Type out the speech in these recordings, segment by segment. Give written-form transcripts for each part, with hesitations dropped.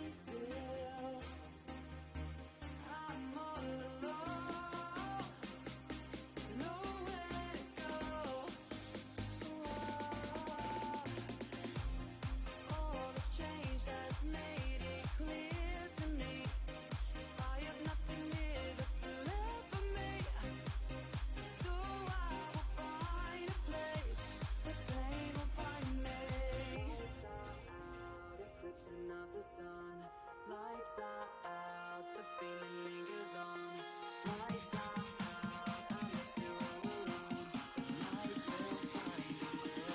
still. I'm all alone, nowhere to go. All this change has made it clear to me. I have nothing here that's left for me. So I will find a place where pain will find me. Eclipsing of the sun, lights are out, the feeling lingers on. Lights are out, I'm left here all alone. The night will find a way.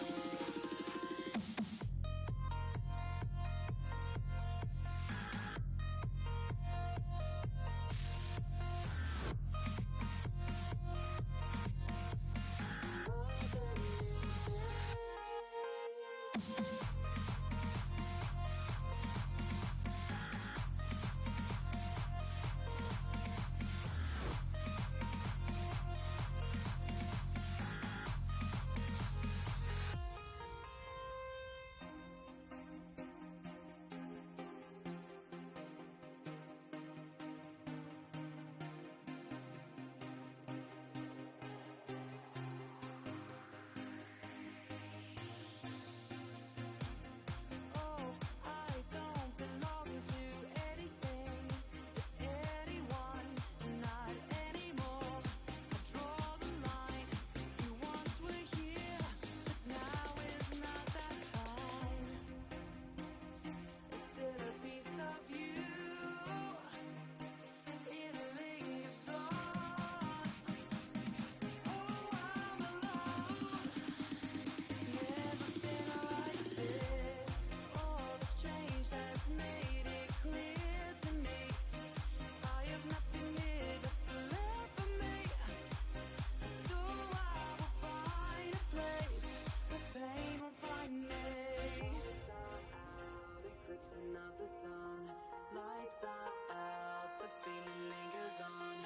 Oh, I don't belong to anything, to anyone, not anymore. I draw the line. You once were here, but now is not that time. There's still a piece of you. It lingers on. Oh, I'm alone. It's never been like this. All this change has made it clear to me. I have nothing here that's left for me. So I will find a place where pain will find me. Eclipsing of the sun, lights are out, the feeling lingers on.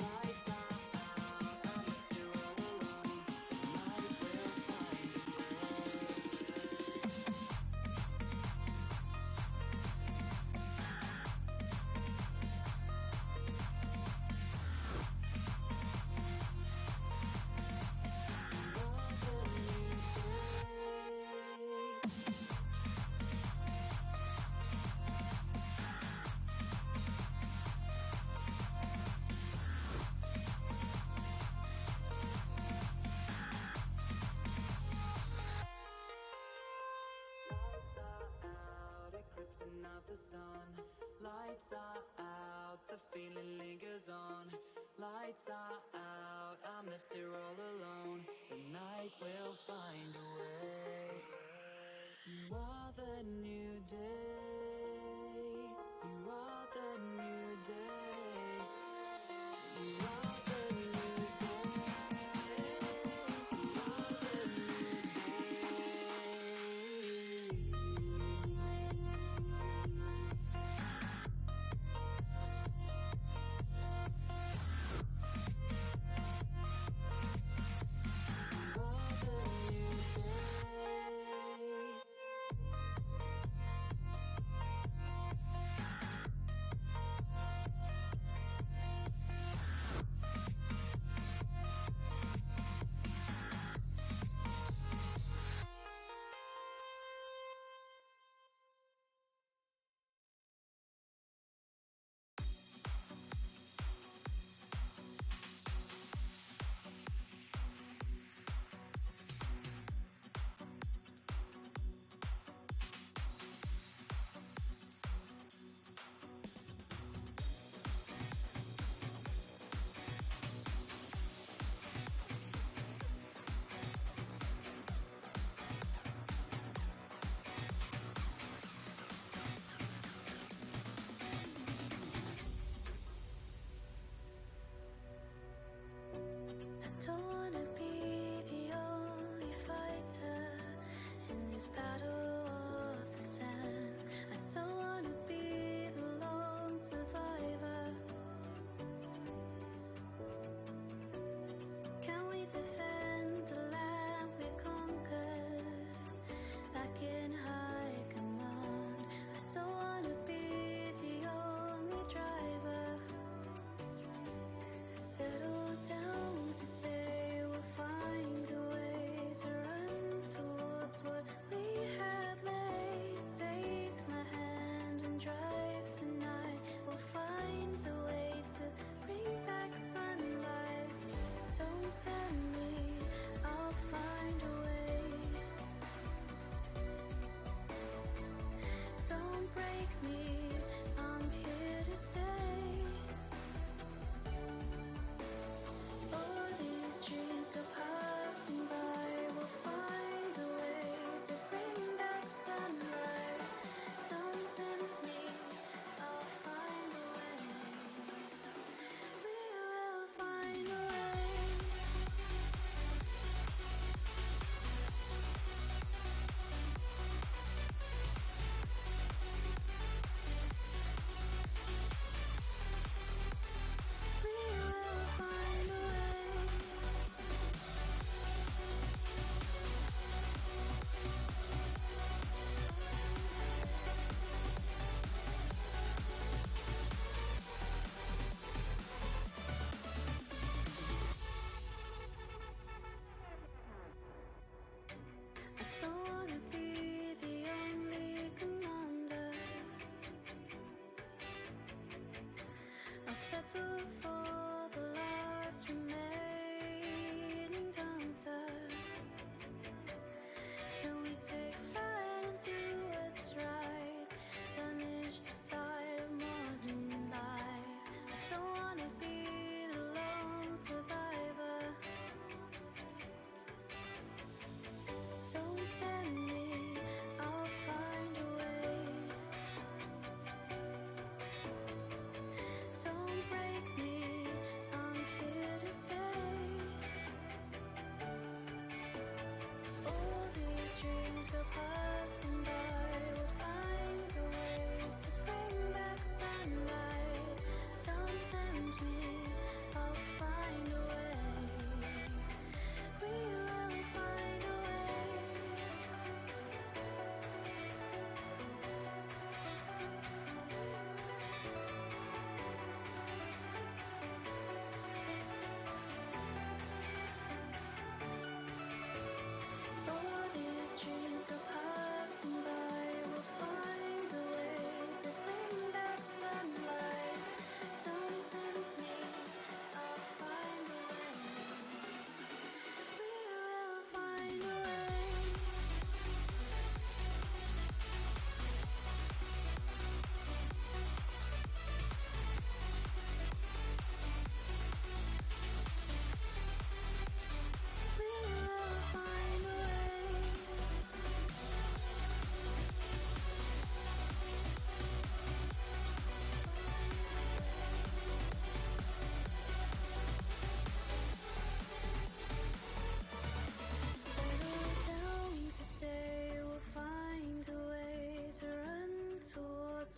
Lights are out, I'm left here all alone. The night will find a way. Lights are out, eclipsing of the sun. Lights are out, the feeling lingers on. Lights are out, I'm left here all alone. The night will find a way. You are the new day. You are the new day. You are the new day. You are the new day.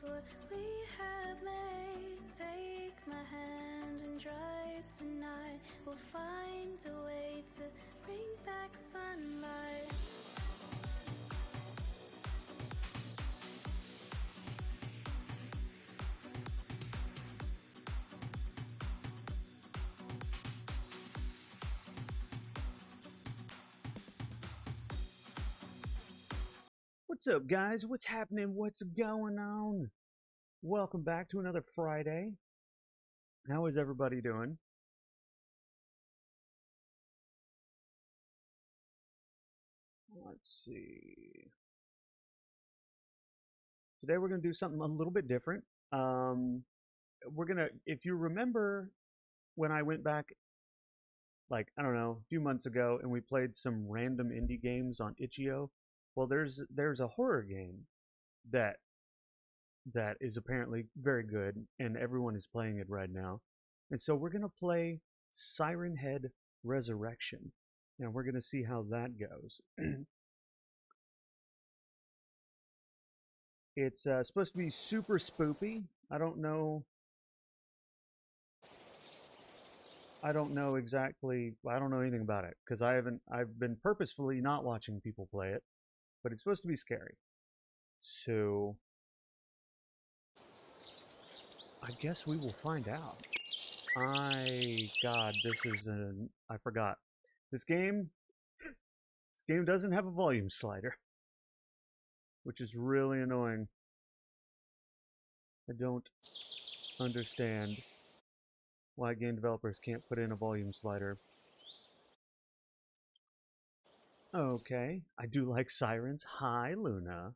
What we have made. Take my hand and drive tonight. We'll find a way to bring back sunlight. What's up, guys? What's happening? What's going on? Welcome back to another Friday. How is everybody doing? Let's see. Today we're going to do something a little bit different. If you remember when I went back, like, I don't know, a few months ago, and we played some random indie games on itch.io, well, there's a horror game that is apparently very good, and everyone is playing it right now. And so we're going to play Siren Head Resurrection, and we're going to see how that goes. It's supposed to be super spoopy. I don't know exactly. I don't know anything about it because I've been purposefully not watching people play it, but it's supposed to be scary. So I guess we will find out. I forgot. This game doesn't have a volume slider, which is really annoying. I don't understand why game developers can't put in a volume slider. Okay, I do like sirens. Hi, Luna.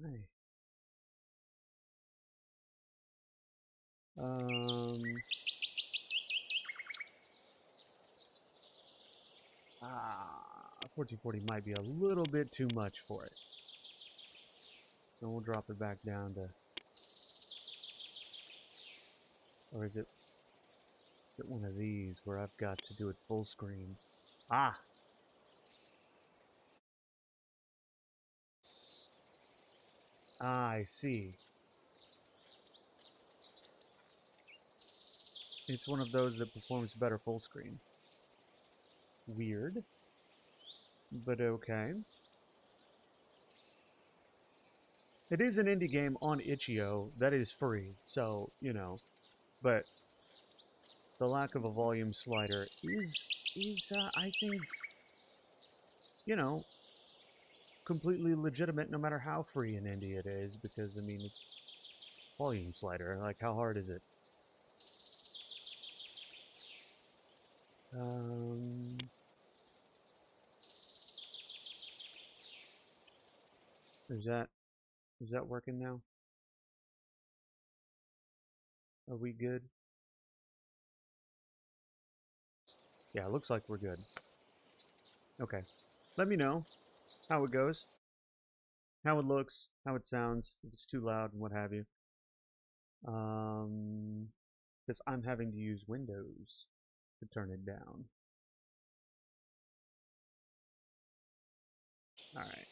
Hi. Um. 1440 might be a little bit too much for it. Then we'll drop it back down to, or is it one of these where I've got to do it full screen? Ah! I see. It's one of those that performs better full screen. Weird. But okay. It is an indie game on itch.io that is free, so, you know. But the lack of a volume slider is I think, you know, completely legitimate no matter how free an indie it is, because, I mean, volume slider, like, how hard is it? Is that working now? Are we good? Yeah, it looks like we're good. Okay. Let me know how it goes, how it looks, how it sounds, if it's too loud and what have you. Because I'm having to use Windows to turn it down. All right.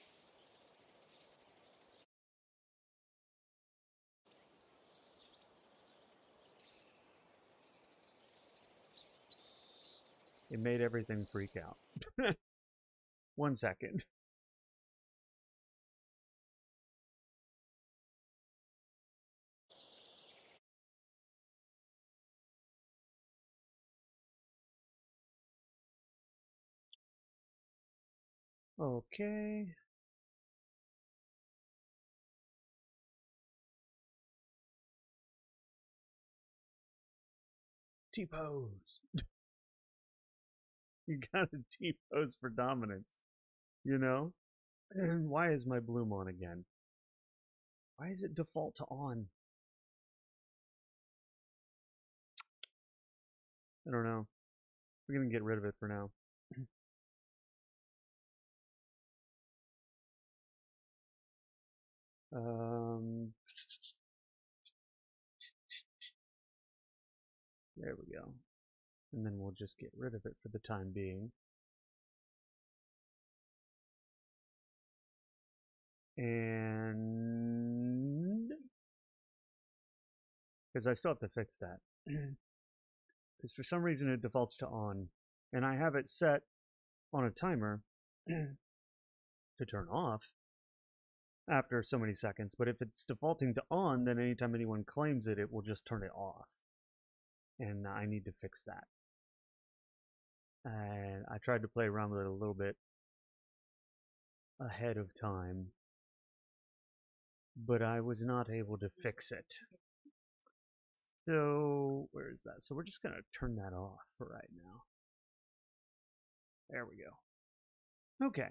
It made everything freak out. 1 second. Okay. T-pose. You gotta T-pose for dominance. You know? And why is my bloom on again? Why is it default to on? I don't know. We're gonna get rid of it for now. There we go. And then we'll just get rid of it for the time being. And because I still have to fix that. Because for some reason it defaults to on. And I have it set on a timer to turn off after so many seconds. But if it's defaulting to on, then anytime anyone claims it, it will just turn it off. And I need to fix that. And I tried to play around with it a little bit ahead of time, but I was not able to fix it. So, where is that? So we're just going to turn that off for right now. There we go. Okay.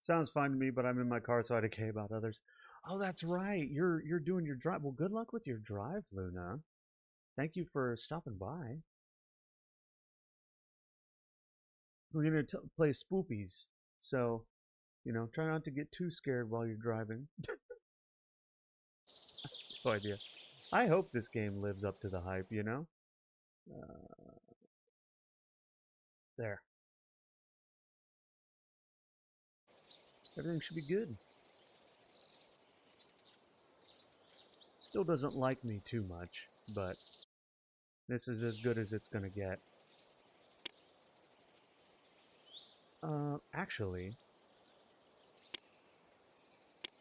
Sounds fine to me, but I'm in my car, so I decay about others. Oh, that's right. You're doing your drive. Well, good luck with your drive, Luna. Thank you for stopping by. We're going to play Spoopies. So, try not to get too scared while you're driving. No idea. I hope this game lives up to the hype, There. Everything should be good. Still doesn't like me too much, but this is as good as it's gonna get. Actually,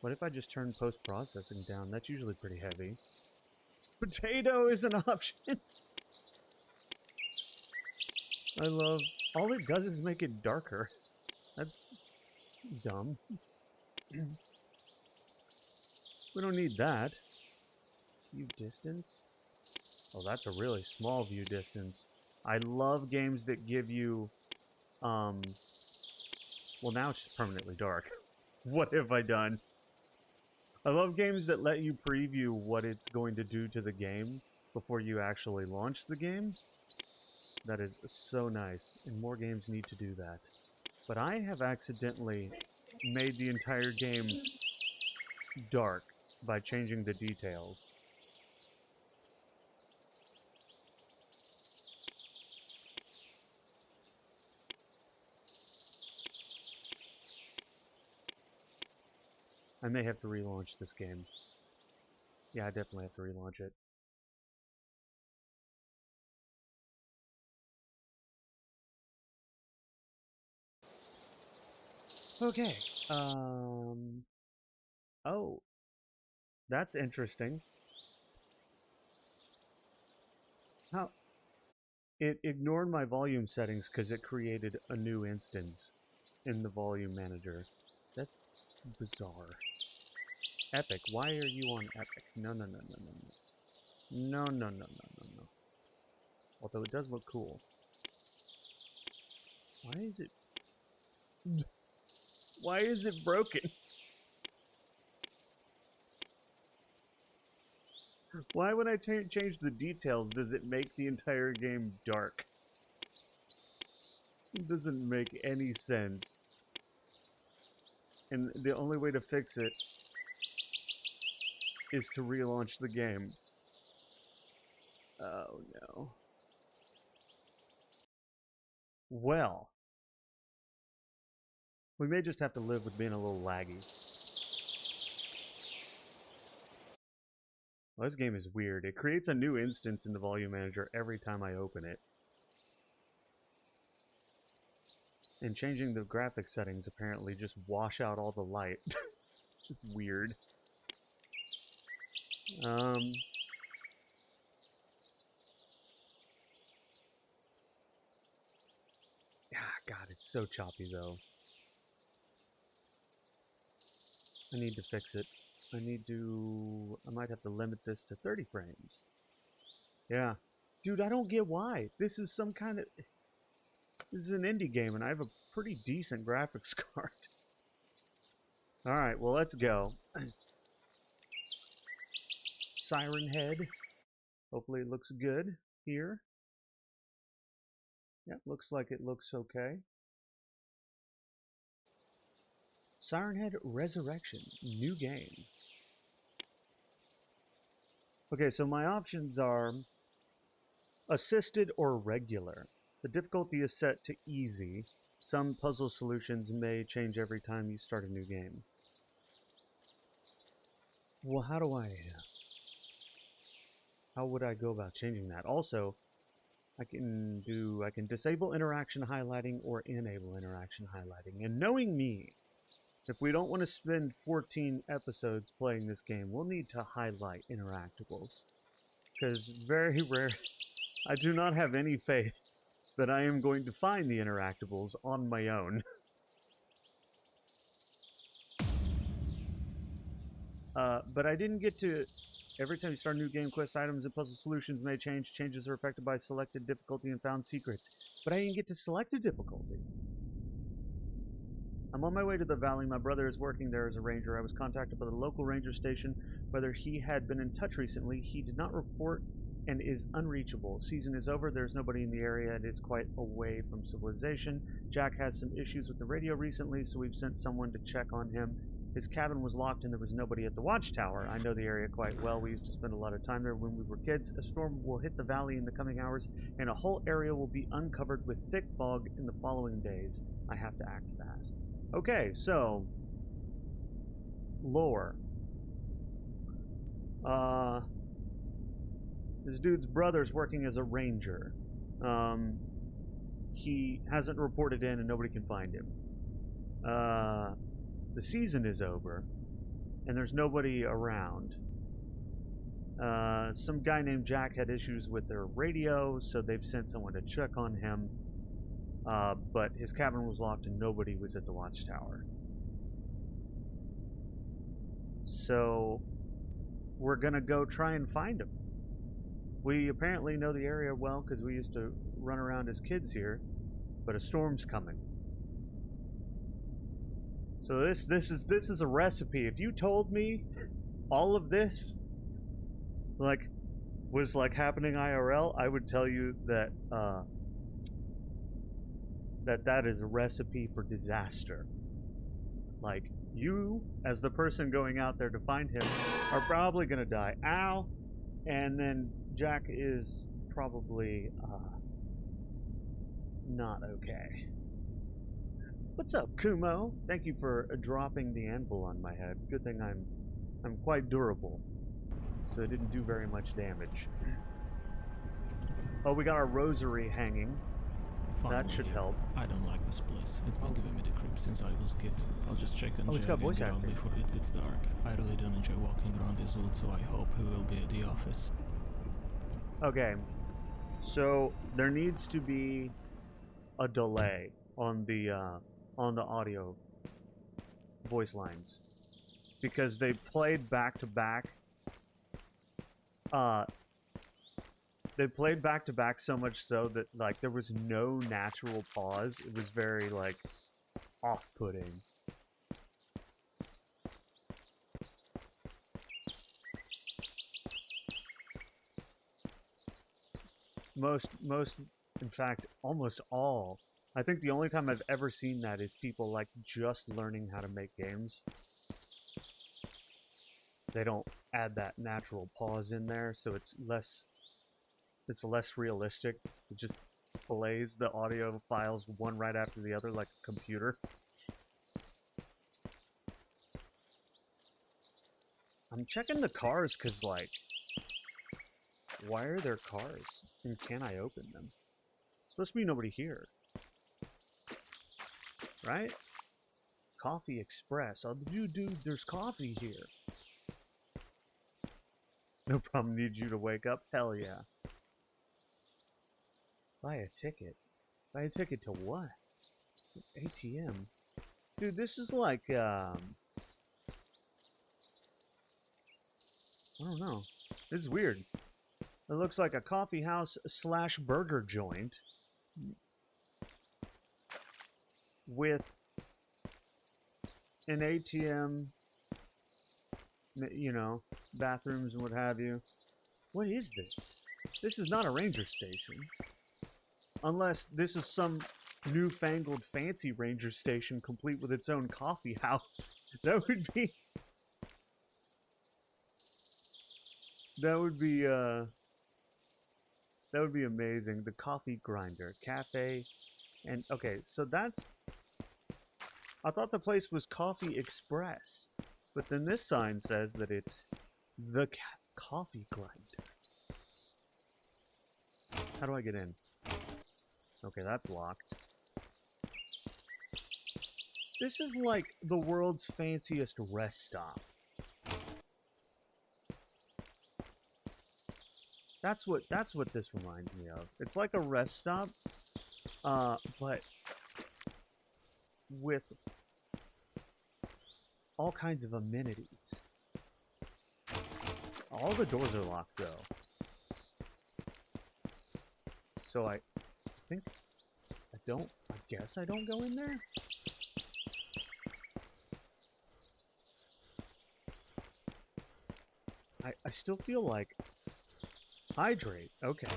what if I just turn post-processing down? That's usually pretty heavy. Potato is an option. I love... All it does is make it darker. That's dumb. We don't need that. View distance? Oh, that's a really small view distance. I love games that give you... Well, now it's just permanently dark. What have I done? I love games that let you preview what it's going to do to the game before you actually launch the game. That is so nice, and more games need to do that. But I have accidentally made the entire game dark by changing the details. I may have to relaunch this game. Yeah, I definitely have to relaunch it. Okay. Oh. That's interesting. How? It ignored my volume settings because it created a new instance in the volume manager. That's bizarre. Epic, why are you on Epic? No, no, no, no, no, no. No, no, no, no, no, no. Although it does look cool. Why is it... Why is it broken? Why when I change the details does it make the entire game dark? It doesn't make any sense. And the only way to fix it is to relaunch the game. Oh no. Well, we may just have to live with being a little laggy. Well, this game is weird. It creates a new instance in the volume manager every time I open it. And changing the graphics settings apparently just wash out all the light. Just weird. Yeah, God, it's so choppy though. I need to fix it. I might have to limit this to 30 frames. Yeah. Dude, I don't get why. This is some kind of... This is an indie game, and I have a pretty decent graphics card. Alright, well, let's go. Siren Head. Hopefully it looks good here. Yeah, looks like it looks okay. Siren Head Resurrection. New game. Okay, so my options are assisted or regular. The difficulty is set to easy. Some puzzle solutions may change every time you start a new game. Well, how would I go about changing that? Also, I can disable interaction highlighting or enable interaction highlighting. And knowing me, if we don't want to spend 14 episodes playing this game, we'll need to highlight interactables. Because very rare, I do not have any faith that I am going to find the interactables on my own. But I didn't get to... Every time you start a new game, quest items and puzzle solutions may change. Changes are affected by selected difficulty and found secrets. But I didn't get to select a difficulty. I'm on my way to the valley. My brother is working there as a ranger. I was contacted by the local ranger station whether he had been in touch recently. He did not report and is unreachable. Season is over. There's nobody in the area and it's quite away from civilization. Jack has some issues with the radio recently, so we've sent someone to check on him. His cabin was locked and there was nobody at the watchtower. I know the area quite well. We used to spend a lot of time there when we were kids. A storm will hit the valley in the coming hours and a whole area will be uncovered with thick fog in the following days. I have to act fast. Okay, so lore. This dude's brother's working as a ranger. He hasn't reported in and nobody can find him. The season is over, and there's nobody around. Some guy named Jack had issues with their radio, so they've sent someone to check on him. But his cabin was locked and nobody was at the watchtower. So we're gonna go try and find him. We apparently know the area well because we used to run around as kids here, but a storm's coming. So this is a recipe. If you told me all of this was happening IRL, I would tell you that that is a recipe for disaster. Like, you as the person going out there to find him are probably gonna die. Ow! And then Jack is probably not okay. What's up, Kumo? Thank you for dropping the anvil on my head. Good thing I'm quite durable, so it didn't do very much damage. Oh, we got our rosary hanging. Finally, that should help. I don't like this place. It's been giving me the creeps since I was a kid. I'll just check on it's Jack got voice and get out acting. before it gets dark. I really don't enjoy walking around this wood, so I hope he will be at the office. Okay, so there needs to be a delay on the audio voice lines because they played back to back. They played back to back so much so that like there was no natural pause. It was very like off-putting. Most, in fact, almost all. I think the only time I've ever seen that is people like just learning how to make games. They don't add that natural pause in there, so it's less realistic. It just plays the audio files one right after the other like a computer. I'm checking the cars because, like, why are there cars? And can I open them? Supposed to be nobody here. Right? Coffee Express. Oh, dude, there's coffee here. No problem, need you to wake up? Hell yeah. Buy a ticket. Buy a ticket to what? ATM. Dude, this is like, I don't know. This is weird. It looks like a coffee house / burger joint with an ATM, you know, bathrooms and what have you. What is this? This is not a ranger station. Unless this is some newfangled fancy ranger station complete with its own coffee house. That would be amazing. The coffee grinder, cafe, and okay, so that's, I thought the place was Coffee Express, but then this sign says that it's the coffee grinder. How do I get in? Okay, that's locked. This is like the world's fanciest rest stop. That's what this reminds me of. It's like a rest stop, but with all kinds of amenities. All the doors are locked though. So I guess I don't go in there? I still feel like hydrate. Okay.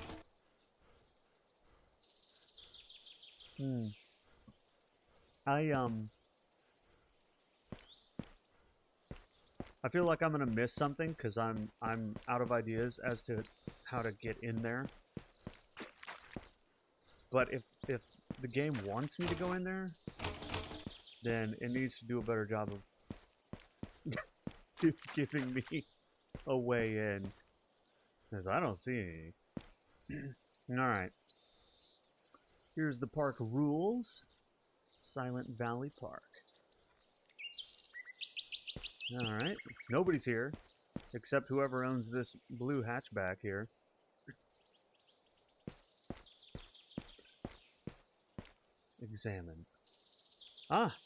I feel like I'm gonna miss something because I'm out of ideas as to how to get in there. But if the game wants me to go in there, then it needs to do a better job of giving me a way in. Because I don't see any. Alright. Here's the park rules. Silent Valley Park. Alright. Nobody's here. Except whoever owns this blue hatchback here. Examine. Ah!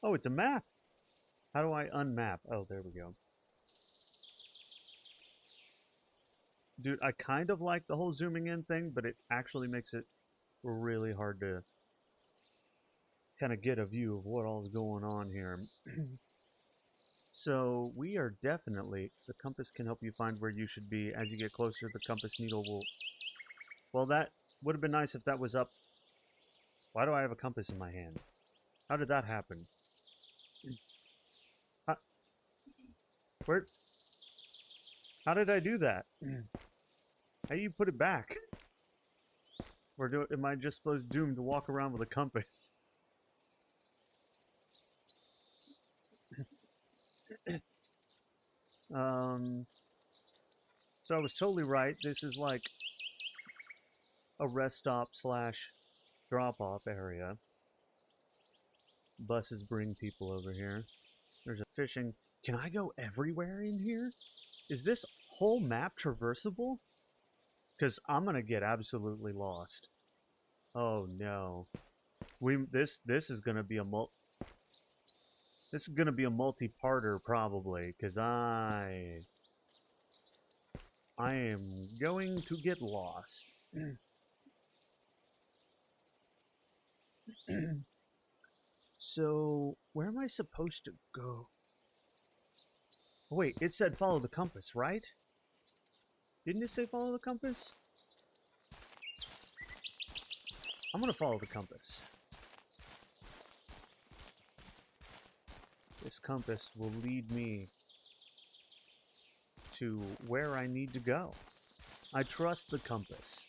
Oh, it's a map! How do I unmap? Oh, there we go. Dude, I kind of like the whole zooming in thing, but it actually makes it really hard to kind of get a view of what all is going on here. So, we are definitely... The compass can help you find where you should be. As you get closer, the compass needle will... Well, that would have been nice if that was up. Why do I have a compass in my hand? How did that happen? Where... How did I do that? How do you put it back? Or am I just doomed to walk around with a compass? So I was totally right. This is like a rest stop / drop-off area. Buses bring people over here. There's a fishing... Can I go everywhere in here? Is this whole map traversable? Because I'm gonna get absolutely lost. Oh no. This is gonna be a multi-parter probably, because I am going to get lost. So, where am I supposed to go? Oh, wait, it said follow the compass, right? Didn't it say follow the compass? I'm gonna follow the compass. This compass will lead me to where I need to go. I trust the compass.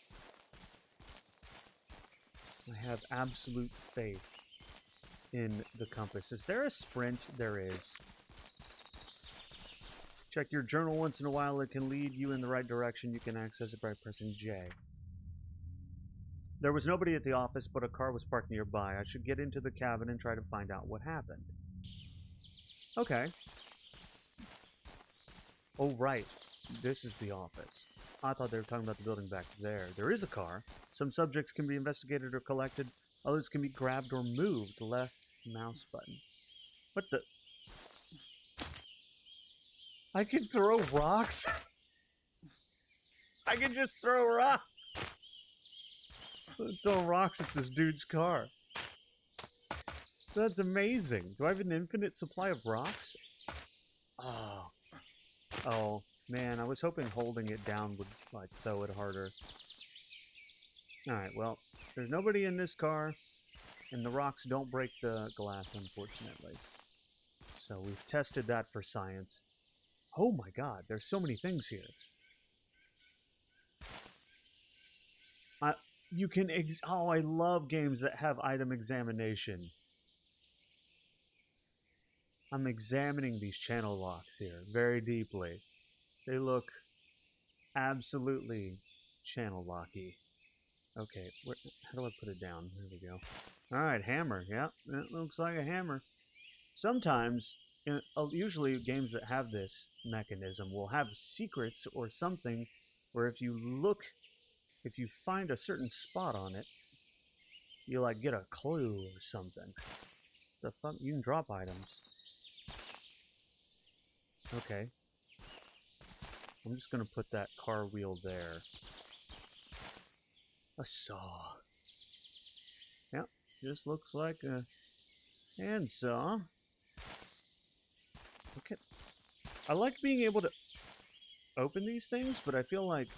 I have absolute faith in the compass. Is there a sprint? There is. Check your journal once in a while. It can lead you in the right direction. You can access it by pressing J. There was nobody at the office, but a car was parked nearby. I should get into the cabin and try to find out what happened. Okay. Oh, right. This is the office. I thought they were talking about the building back there. There is a car. Some subjects can be investigated or collected. Others can be grabbed or moved. Left mouse button. What the? I can throw rocks? I can just throw rocks. Throw rocks at this dude's car. That's amazing. Do I have an infinite supply of rocks? Oh. Oh, man. I was hoping holding it down would, like, throw it harder. Alright, well, there's nobody in this car, and the rocks don't break the glass, unfortunately. So we've tested that for science. Oh my god, there's so many things here. You can oh, I love games that have item examination. I'm examining these channel locks here very deeply. They look absolutely channel locky. Okay, how do I put it down? There we go. Alright, hammer. Yep, it looks like a hammer. Sometimes, usually games that have this mechanism will have secrets or something where if you find a certain spot on it, you like get a clue or something. The fuck? You can drop items. Okay. I'm just gonna put that car wheel there. A saw. Yep, just looks like a handsaw. Okay. I like being able to open these things, but I feel like...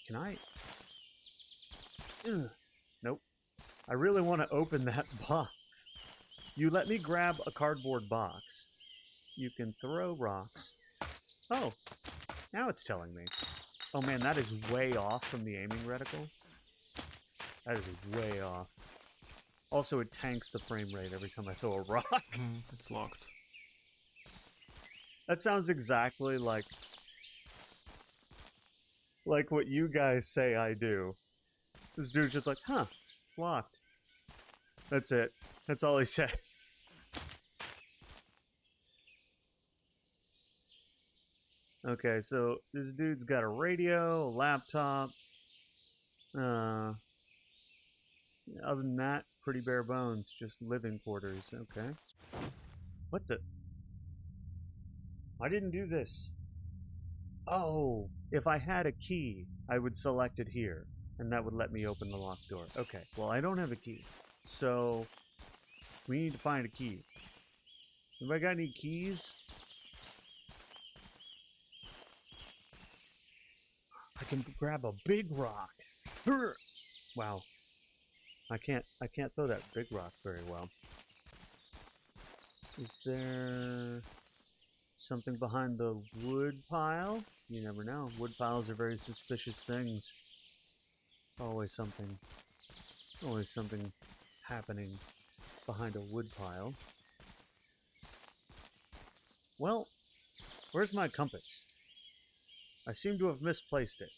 Can I? Ugh. Nope. I really want to open that box. You let me grab a cardboard box. You can throw rocks. Oh, now it's telling me. Oh man, that is way off from the aiming reticle. That is way off. Also, it tanks the frame rate every time I throw a rock. It's locked. That sounds exactly like what you guys say I do. This dude's just like, huh, it's locked. That's it. That's all he said. Okay, so this dude's got a radio, a laptop. Other than that, pretty bare bones. Just living quarters. Okay. What the? I didn't do this. Oh, if I had a key, I would select it here, and that would let me open the locked door. Okay, well, I don't have a key, so we need to find a key. Anybody got any keys? I can grab a big rock. Wow. I can't throw that big rock very well. Is there something behind the wood pile? You never know. Wood piles are very suspicious things. Always something happening behind a wood pile. Well, where's my compass? I seem to have misplaced it.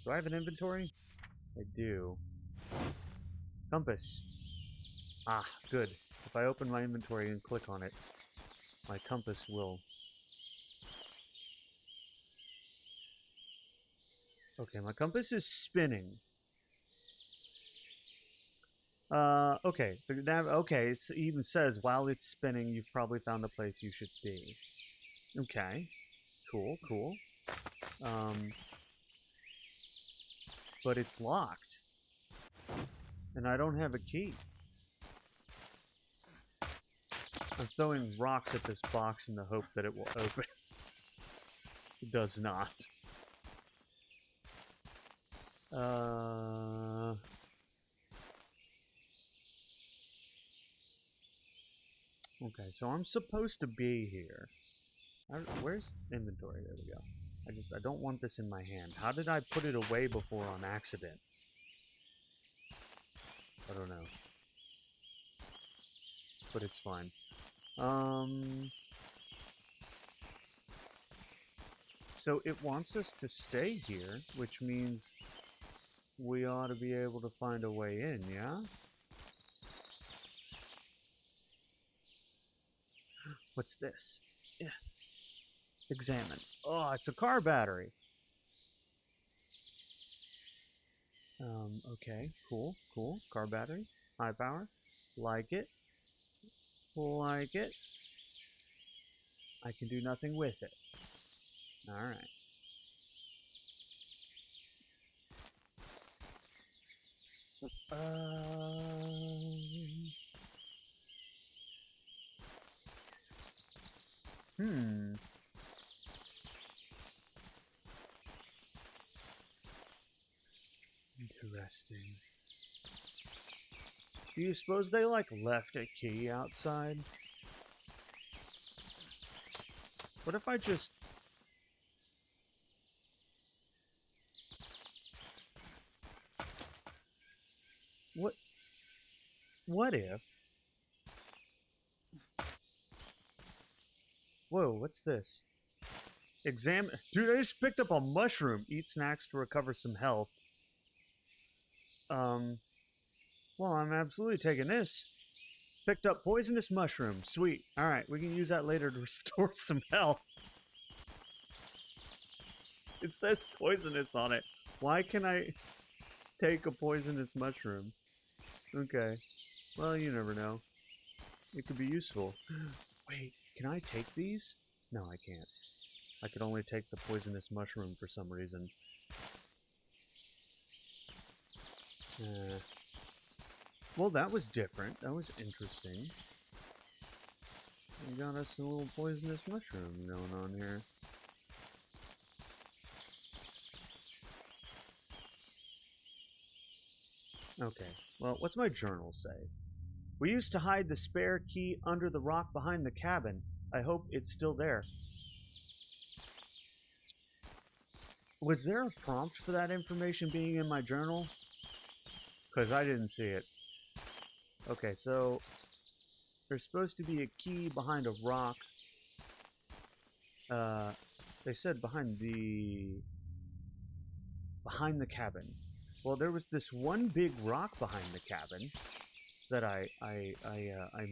Do I have an inventory? I do. Compass. Ah, good. If I open my inventory and click on it, my compass will... Okay, my compass is spinning. Okay. Okay, it even says, while it's spinning, you've probably found the place you should be. Okay. Cool, cool. But it's locked. And I don't have a key. I'm throwing rocks at this box in the hope that it will open. It does not. Okay, so I'm supposed to be here. Where's inventory? There we go. I don't want this in my hand. How did I put it away before on accident? I don't know. But it's fine. So it wants us to stay here, which means we ought to be able to find a way in, yeah? What's this? Yeah. Examine. Oh, it's a car battery. Okay, cool, cool. Car battery. High power. Like it. Like it. I can do nothing with it. Alright. Interesting. Do you suppose they, like, left a key outside? What if I just... What if... Whoa, what's this? Examine... Dude, I just picked up a mushroom. Eat snacks to recover some health. Well, I'm absolutely taking this. Picked up poisonous mushroom. Sweet. Alright, we can use that later to restore some health. It says poisonous on it. Why can I take a poisonous mushroom? Okay. Well, you never know. It could be useful. Wait, can I take these? No, I can't. I could only take the poisonous mushroom for some reason. Well, that was different. That was interesting. We got us a little poisonous mushroom going on here. Okay, well, what's my journal say? We used to hide the spare key under the rock behind the cabin. I hope it's still there. Was there a prompt for that information being in my journal? Because I didn't see it. Okay, so there's supposed to be a key behind a rock. They said behind the cabin. Well, there was this one big rock behind the cabin that I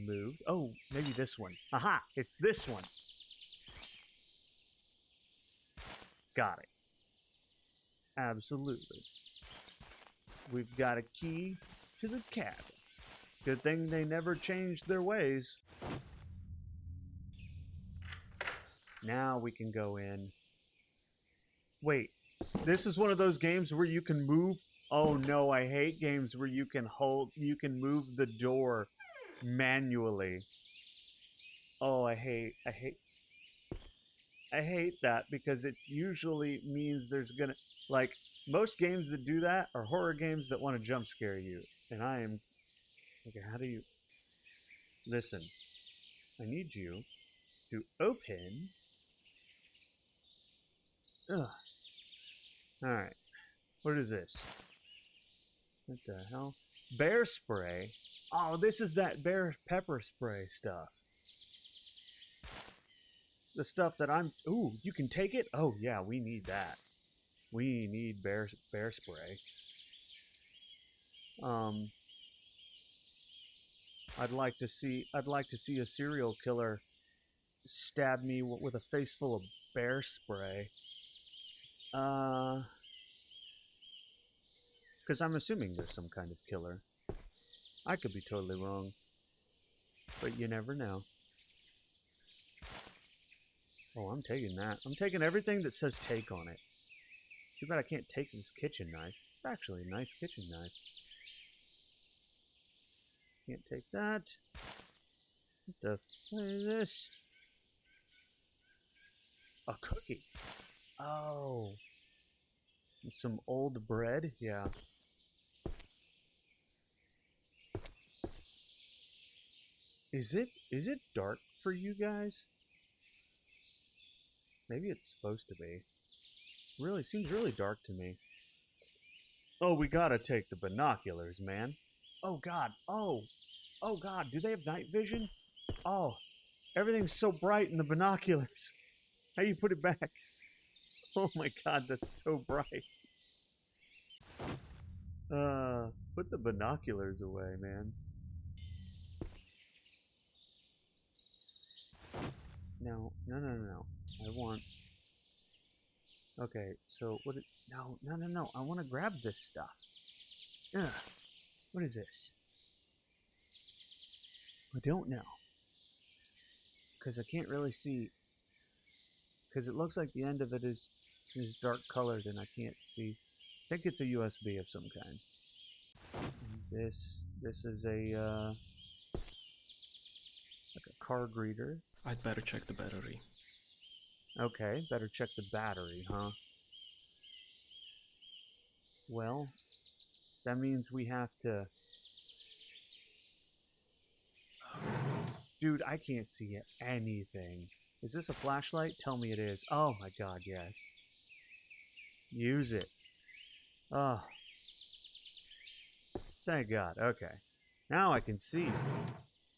moved. Oh, maybe this one. Aha! It's this one. Got it. Absolutely. We've got a key to the cabin. Good thing they never changed their ways. Now we can go in. Wait, this is one of those games where you can move. Oh no, I hate games where you can move the door manually. Oh, I hate that because it usually means there's gonna, like, most games that do that are horror games that want to jump scare you. And I am, okay, how do you, listen, I need you to open, alright, what is this? What the hell? Bear spray? Oh, this is that bear pepper spray stuff. The stuff that I'm, ooh, you can take it? Oh yeah, we need that. We need bear spray. I'd like to see a serial killer stab me with a face full of bear spray. Because I'm assuming there's some kind of killer. I could be totally wrong. But you never know. Oh, I'm taking that. I'm taking everything that says take on it. Too bad I can't take this kitchen knife. It's actually a nice kitchen knife. Can't take that. What the fuck is this? A cookie. Oh. Some old bread? Yeah. Is it dark for you guys? Maybe it's supposed to be. Seems really dark to me. Oh, we gotta take the binoculars, man. Oh god. Oh god, do they have night vision? Oh, everything's so bright in the binoculars. How do you put it back? Oh my god, that's so bright. Put the binoculars away, man. No. I want... Okay, so what... No. I want to grab this stuff. Ugh. What is this? I don't know. Because I can't really see. Because it looks like the end of it is dark colored and I can't see. I think it's a USB of some kind. This is a like a card reader. I'd better check the battery. Okay, better check the battery, huh? Well, that means we have to... Dude, I can't see anything. Is this a flashlight? Tell me it is. Oh my god, yes. Use it. Oh. Thank god. Okay. Now I can see.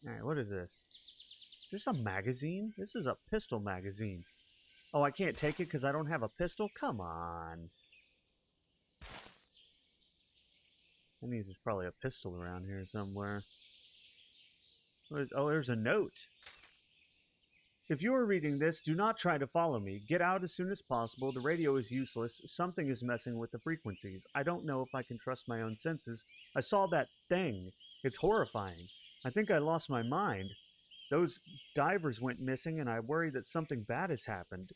Alright, what is this? Is this a magazine? This is a pistol magazine. Oh, I can't take it because I don't have a pistol? Come on. That means there's probably a pistol around here somewhere. Oh, there's a note. If you are reading this, do not try to follow me. Get out as soon as possible. The radio is useless. Something is messing with the frequencies. I don't know if I can trust my own senses. I saw that thing. It's horrifying. I think I lost my mind. Those divers went missing, and I worry that something bad has happened.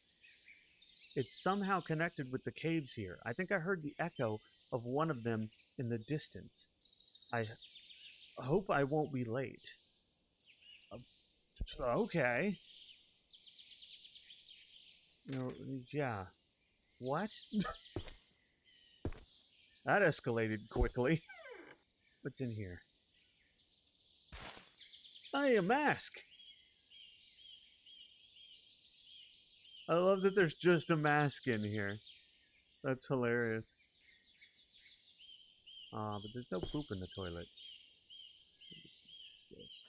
It's somehow connected with the caves here. I think I heard the echo of one of them in the distance. I hope I won't be late. Okay. No, yeah. What? That escalated quickly. What's in here? Hey, a mask! I love that there's just a mask in here. That's hilarious. But there's no poop in the toilet. What's this?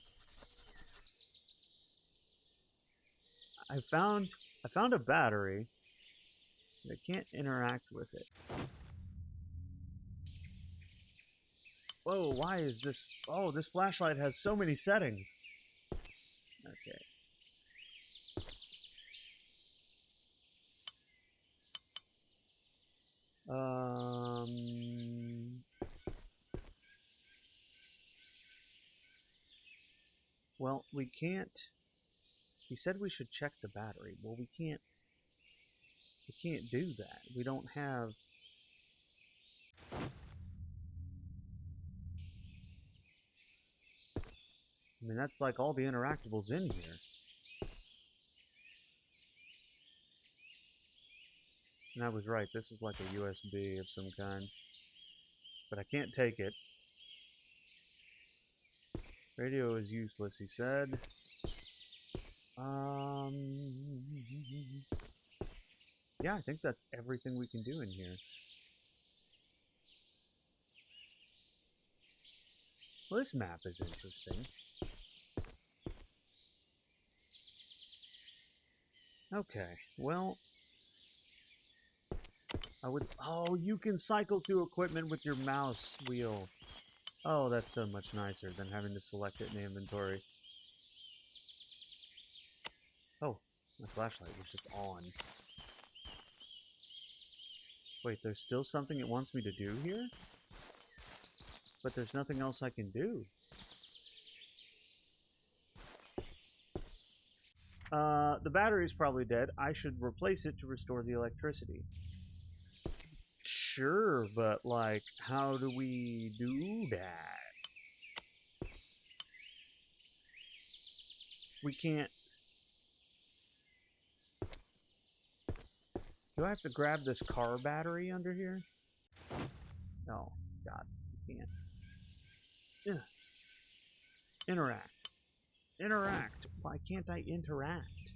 I found a battery. I can't interact with it. Whoa, why is this... Oh, this flashlight has so many settings. Okay. Well, we can't... He said we should check the battery. Well, we can't do that. We don't have... I mean, that's like all the interactables in here. And I was right. This is like a USB of some kind. But I can't take it. Radio is useless, he said. Yeah, I think that's everything we can do in here. Well, this map is interesting. Okay, well... I would... Oh, you can cycle through equipment with your mouse wheel. Oh, that's so much nicer than having to select it in the inventory. Oh, my flashlight was just on. Wait, there's still something it wants me to do here? But there's nothing else I can do. The battery's probably dead. I should replace it to restore the electricity. Sure, but like, how do we do that? We can't. Do I have to grab this car battery under here? Oh, God, you can't. Ugh. Interact. Interact. Why can't I interact?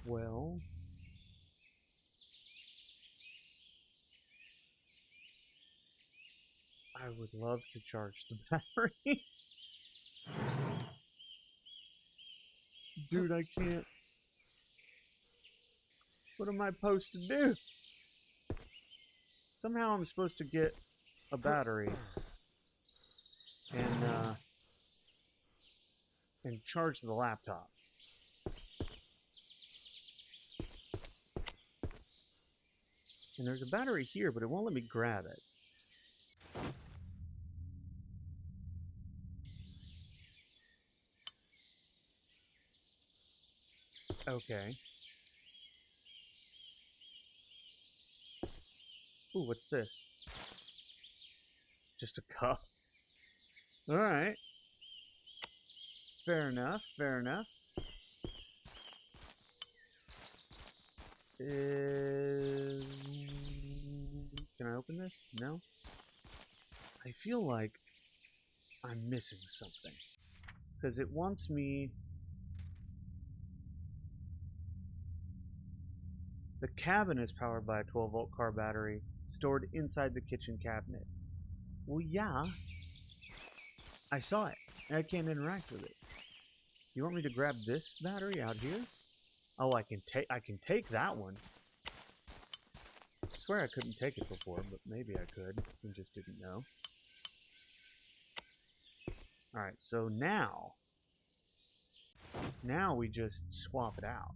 Well, I would love to charge the battery. Dude, I can't. What am I supposed to do? Somehow I'm supposed to get a battery and charge the laptop. And there's a battery here, but it won't let me grab it. Okay. Ooh, what's this? Just a cup. Alright. Fair enough, fair enough. Can I open this? No? I feel like I'm missing something. Because it wants me... The cabin is powered by a 12-volt car battery stored inside the kitchen cabinet. Well, yeah. I saw it, and I can't interact with it. You want me to grab this battery out here? Oh, I can take that one. I swear I couldn't take it before, but maybe I could and just didn't know. Alright, so now we just swap it out.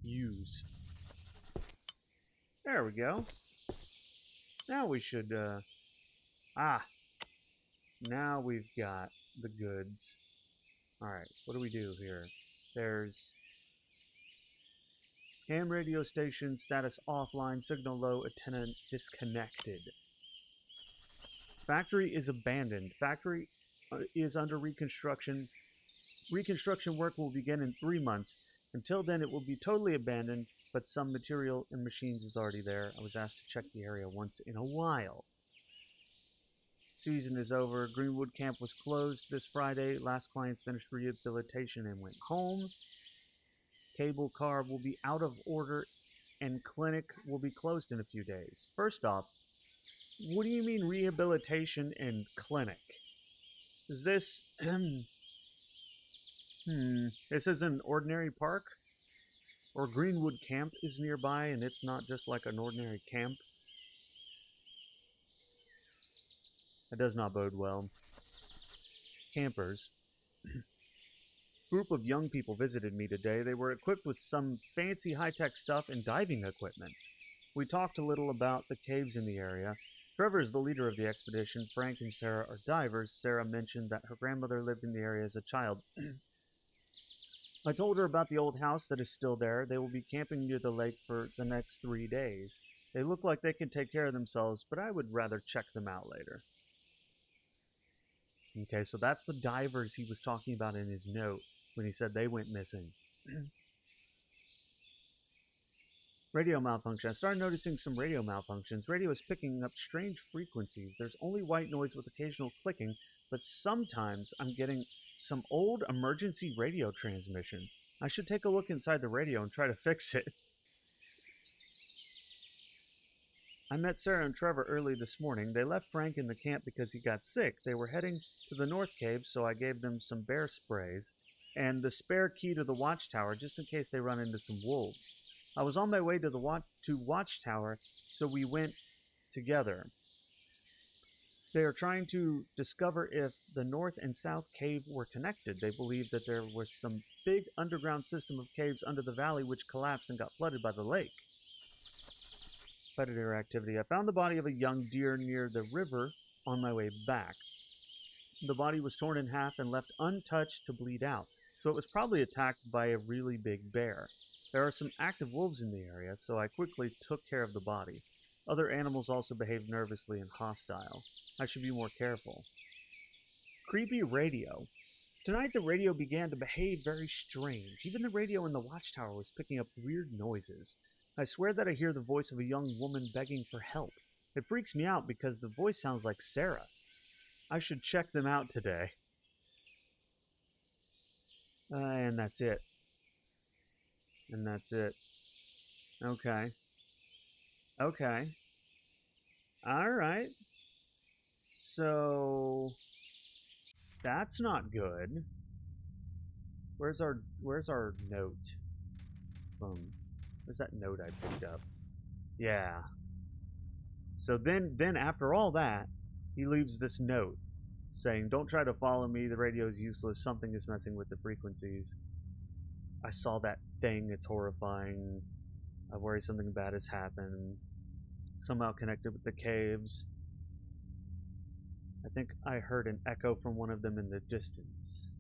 Use. There we go. Now we should, now we've got the goods. Alright, what do we do here? There's ham radio station, status offline, signal low, antenna disconnected. Factory is abandoned. Factory is under reconstruction. Reconstruction work will begin in 3 months. Until then, it will be totally abandoned, but some material and machines is already there. I was asked to check the area once in a while. Season is over. Greenwood camp was closed this Friday. Last clients finished rehabilitation and went home. Cable car will be out of order and clinic will be closed in a few days. First off, what do you mean rehabilitation and clinic? Is this... This is an ordinary park? Or Greenwood camp is nearby and it's not just like an ordinary camp? That does not bode well. Campers. Group of young people visited me today. They were equipped with some fancy high-tech stuff and diving equipment. We talked a little about the caves in the area. Trevor is the leader of the expedition. Frank and Sarah are divers. Sarah mentioned that her grandmother lived in the area as a child. I told her about the old house that is still there. They will be camping near the lake for the next 3 days. They look like they can take care of themselves, but I would rather check them out later. Okay, so that's the divers he was talking about in his note when he said they went missing. Radio malfunction. I started noticing some radio malfunctions. Radio is picking up strange frequencies. There's only white noise with occasional clicking, but sometimes I'm getting some old emergency radio transmission. I should take a look inside the radio and try to fix it. I met Sarah and Trevor early this morning. They left Frank in the camp because he got sick. They were heading to the North Cave, so I gave them some bear sprays and the spare key to the watchtower just in case they run into some wolves. I was on my way to the watchtower, so we went together. They are trying to discover if the north and south cave were connected. They believe that there was some big underground system of caves under the valley which collapsed and got flooded by the lake. Predator activity. I found the body of a young deer near the river on my way back. The body was torn in half and left untouched to bleed out, so it was probably attacked by a really big bear. There are some active wolves in the area, so I quickly took care of the body. Other animals also behaved nervously and hostile. I should be more careful. Creepy radio. Tonight the radio began to behave very strange. Even the radio in the watchtower was picking up weird noises. I swear that I hear the voice of a young woman begging for help. It freaks me out because the voice sounds like Sarah. I should check them out today. And that's it. And that's it. Okay. Okay. Alright. So that's not good. Where's our note? Where's that note I picked up? Yeah. So then after all that, he leaves this note saying, "Don't try to follow me. The radio is useless. Something is messing with the frequencies. I saw that thing. It's horrifying. I worry something bad has happened. Somehow connected with the caves. I think I heard an echo from one of them in the distance.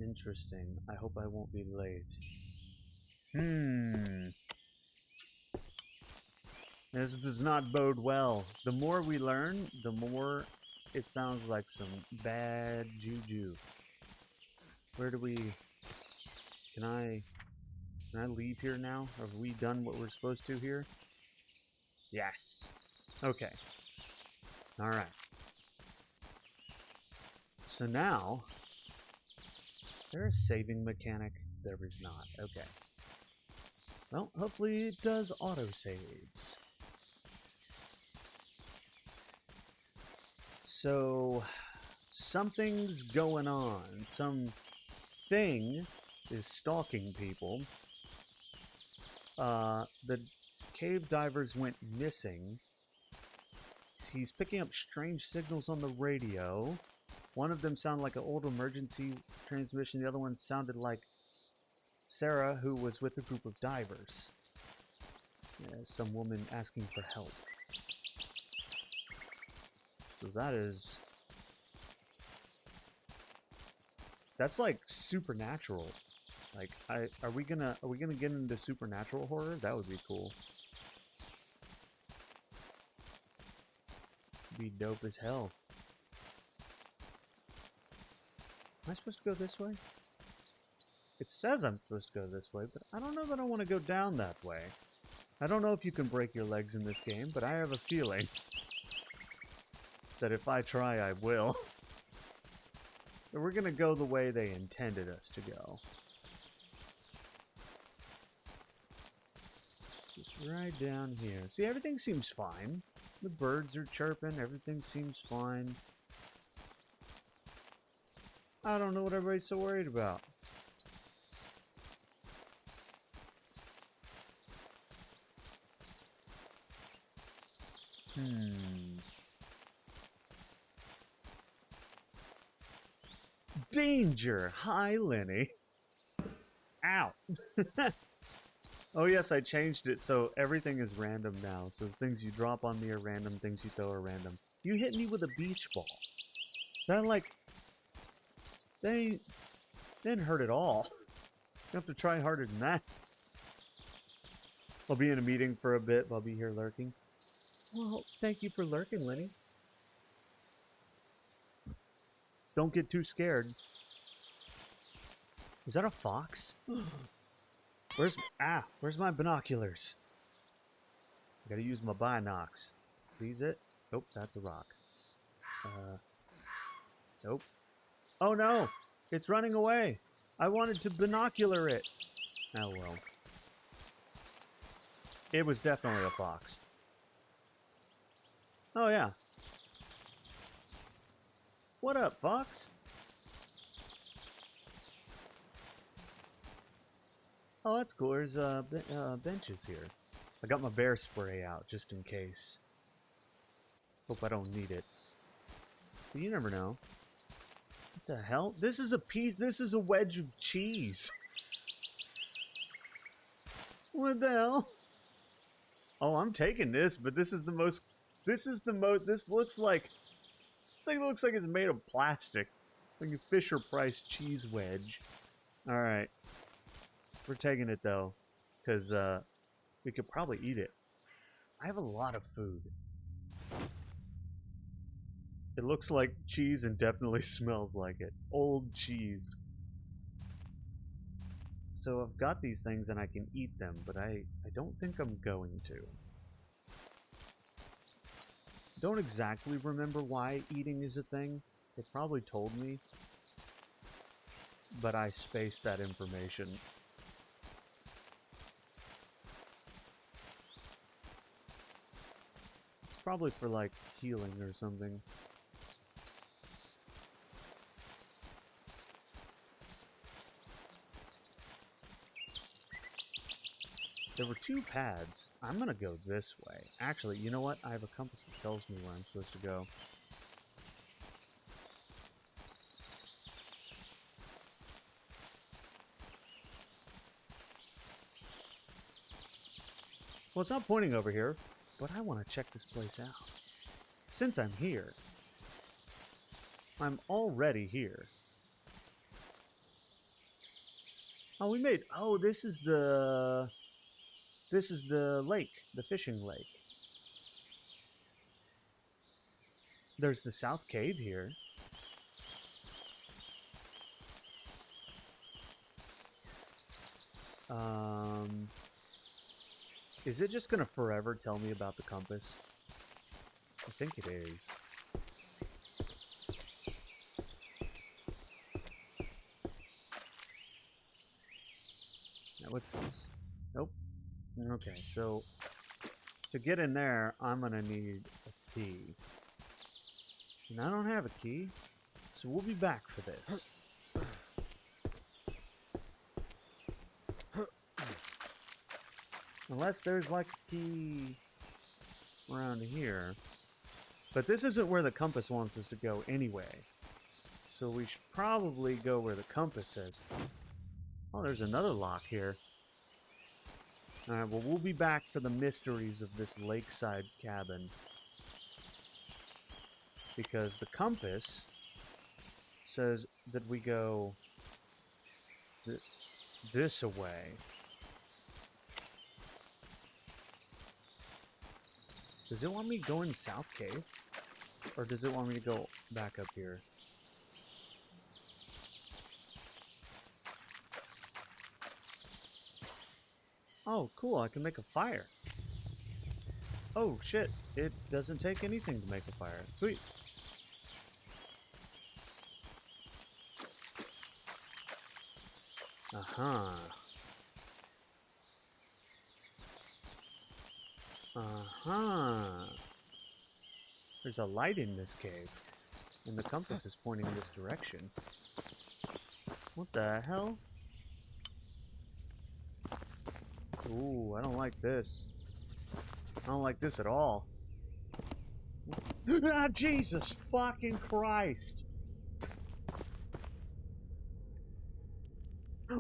Interesting. I hope I won't be late." This does not bode well. The more we learn, the more it sounds like some bad juju. Where do we... Can I leave here now? Have we done what we're supposed to here? Yes. Okay. Alright. So now... Is there a saving mechanic? There is not. Okay. Well, hopefully it does autosaves. So, something's going on. Something is stalking people. The cave divers went missing. He's picking up strange signals on the radio. One of them sounded like an old emergency transmission. The other one sounded like Sarah, who was with a group of divers. Yeah, some woman asking for help. So that's like supernatural. Like, are we gonna get into supernatural horror? That would be cool. Be dope as hell. Am I supposed to go this way? It says I'm supposed to go this way, but I don't know that I want to go down that way. I don't know if you can break your legs in this game, but I have a feeling that if I try, I will. So we're gonna go the way they intended us to go. Just right down here. See, everything seems fine. The birds are chirping, everything seems fine. I don't know what everybody's so worried about. Danger! Hi, Lenny. Ow. Oh yes, I changed it so everything is random now. So things you drop on me are random, things you throw are random. You hit me with a beach ball. That, like... They didn't hurt at all. You have to try harder than that. I'll be in a meeting for a bit, but I'll be here lurking. Well, thank you for lurking, Lenny. Don't get too scared. Is that a fox? Where's my binoculars? I gotta use my binocs. Please it? Nope, that's a rock. Nope. Oh no! It's running away! I wanted to binocular it! Oh well. It was definitely a fox. Oh yeah. What up, fox? Oh, that's cool. There's benches here. I got my bear spray out just in case. Hope I don't need it. But you never know. What the hell? This is a piece. This is a wedge of cheese. What the hell? Oh, I'm taking this, but this is the most. This is the most. This looks like. This thing looks like it's made of plastic. Like a Fisher Price cheese wedge. All right. We're taking it though, because we could probably eat it. I have a lot of food. It looks like cheese and definitely smells like it. Old cheese. So I've got these things and I can eat them, but I don't think I'm going to. Don't exactly remember why eating is a thing. They probably told me, but I spaced that information. It's probably for like healing or something. There were 2 pads. I'm gonna go this way. Actually, you know what? I have a compass that tells me where I'm supposed to go. Well, it's not pointing over here, but I want to check this place out. Since I'm here, I'm already here. Oh, we made... Oh, this is the lake, the fishing lake. There's the South Cave here. Is it just gonna forever tell me about the compass? I think it is. Now what's this? Nope. Okay, so to get in there, I'm gonna need a key. And I don't have a key, so we'll be back for this. Unless there's like a key around here. But this isn't where the compass wants us to go anyway. So we should probably go where the compass says. Oh, there's another lock here. Alright, well, we'll be back for the mysteries of this lakeside cabin. Because the compass says that we go this away. Does it want me going South Cave? Or does it want me to go back up here? Oh, cool, I can make a fire. Oh, shit, it doesn't take anything to make a fire. Sweet. Uh-huh. Uh-huh. There's a light in this cave, and the compass is pointing in this direction. What the hell? Ooh, I don't like this. I don't like this at all. Ah, Jesus fucking Christ!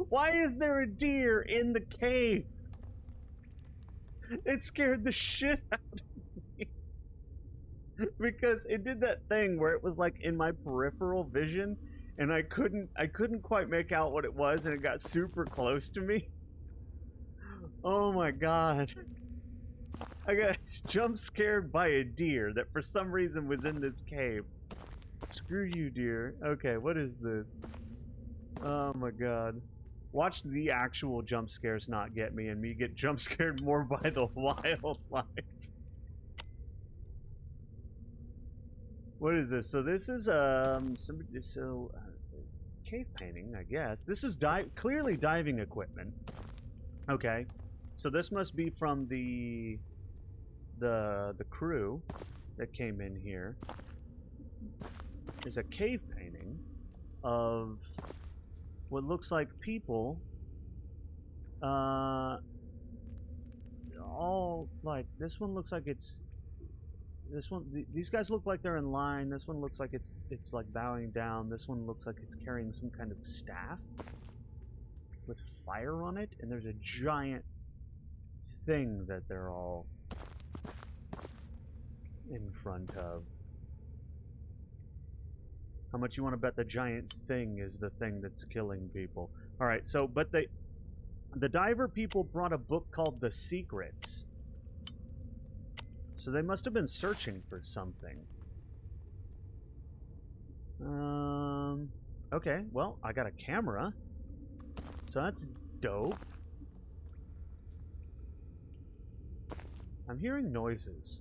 Why is there a deer in the cave? It scared the shit out of me. Because it did that thing where it was like in my peripheral vision and I couldn't quite make out what it was and it got super close to me. Oh my god. I got jump scared by a deer that for some reason was in this cave. Screw you, deer. Okay, what is this? Oh my god. Watch the actual jump scares not get me and me get jump scared more by the wildlife. What is this? So this is cave painting, I guess. This is clearly diving equipment. Okay. So this must be from the crew that came in here. There's a cave painting of what looks like people, all like this one looks like it's This one, these guys look like they're in line. This one looks like it's like bowing down. This one looks like it's carrying some kind of staff with fire on it, and there's a giant thing that they're all in front of. How much you want to bet the giant thing is the thing that's killing people? All right, so but the diver people brought a book called The Secrets. So they must have been searching for something. Okay, well, I got a camera. So that's dope. I'm hearing noises.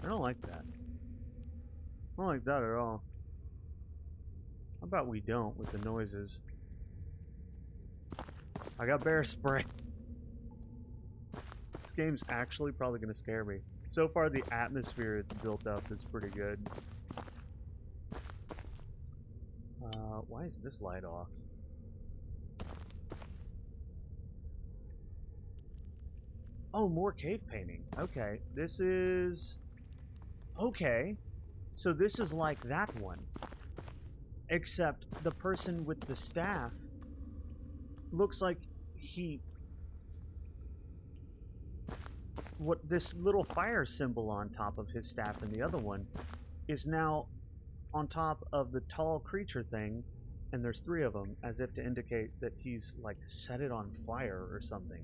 I don't like that. I don't like that at all. How about we don't with the noises? I got bear spray. This game's actually probably going to scare me. So far, the atmosphere it's built up is pretty good. Why is this light off? Oh, more cave painting. Okay, this is... Okay, so this is like that one. Except the person with the staff looks like he... What this little fire symbol on top of his staff and the other one is now on top of the tall creature thing, and there's three of them, as if to indicate that he's like set it on fire or something.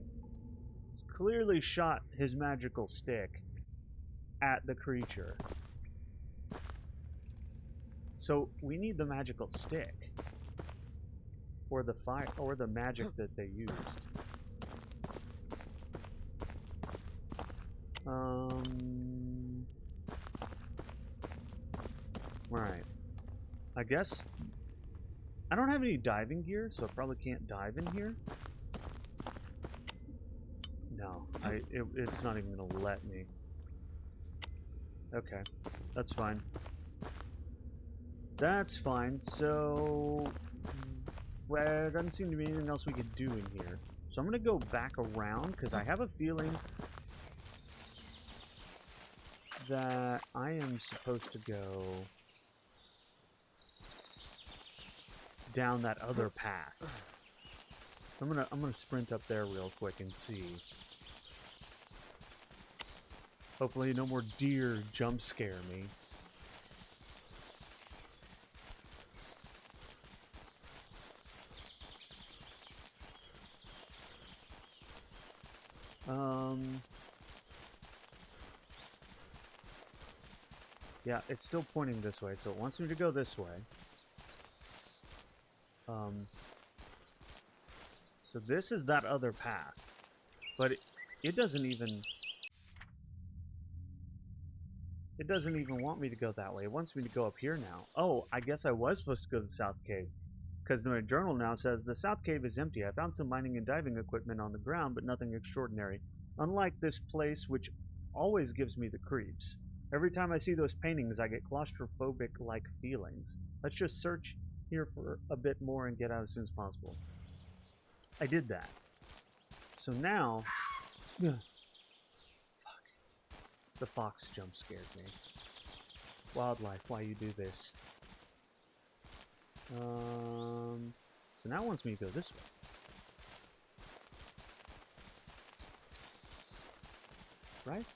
He's clearly shot his magical stick at the creature. So we need the magical stick, or the fire, or the magic that they used. Right. I guess I don't have any diving gear, so I probably can't dive in here. No, it's not even gonna let me. Okay, that's fine. That's fine. So, well, there doesn't seem to be anything else we could do in here. So I'm gonna go back around because I have a feeling that I am supposed to go down that other path. I'm gonna sprint up there real quick and see. Hopefully no more deer jump scare me. Yeah, it's still pointing this way, so it wants me to go this way. So this is that other path, but it doesn't even want me to go that way. It wants me to go up here now. Oh, I guess I was supposed to go to the South Cave, because my journal now says the South Cave is empty. I found some mining and diving equipment on the ground, but nothing extraordinary. Unlike this place, which always gives me the creeps. Every time I see those paintings, I get claustrophobic-like feelings. Let's just search here for a bit more and get out as soon as possible. I did that. So now... Fuck. The fox jump scared me. Wildlife, why you do this? So now it wants me to go this way. Right?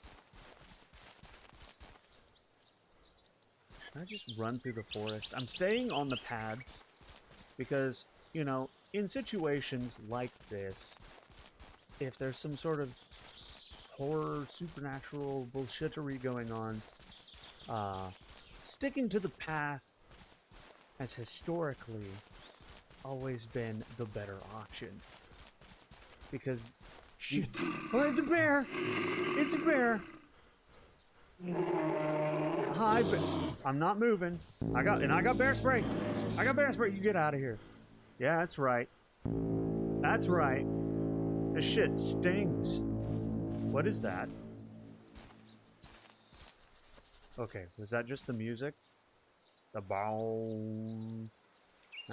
Should I just run through the forest? I'm staying on the paths because, you know, in situations like this, if there's some sort of horror, supernatural bullshittery going on, sticking to the path has historically always been the better option. Because... Shit! Oh, it's a bear! It's a bear! Hi, I'm not moving. I got bear spray. I got bear spray. You get out of here. Yeah, that's right. That's right. This shit stings. What is that? Okay, was that just the music? The boom.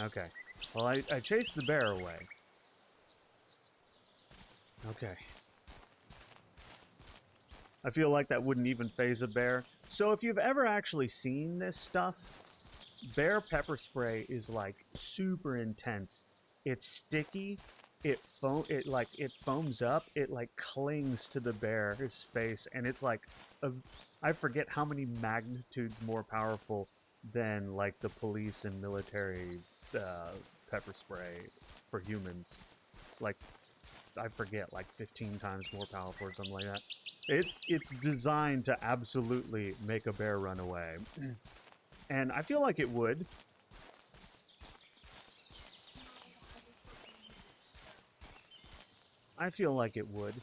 Okay. Well, I chased the bear away. Okay. I feel like that wouldn't even phase a bear. So if you've ever actually seen this stuff, bear pepper spray is like super intense. It's sticky. It foams up. It like clings to the bear's face, and it's like I forget how many magnitudes more powerful than like the police and military pepper spray for humans. Like I forget, like 15 times more powerful or something like that. It's designed to absolutely make a bear run away. And I feel like it would. I feel like it would.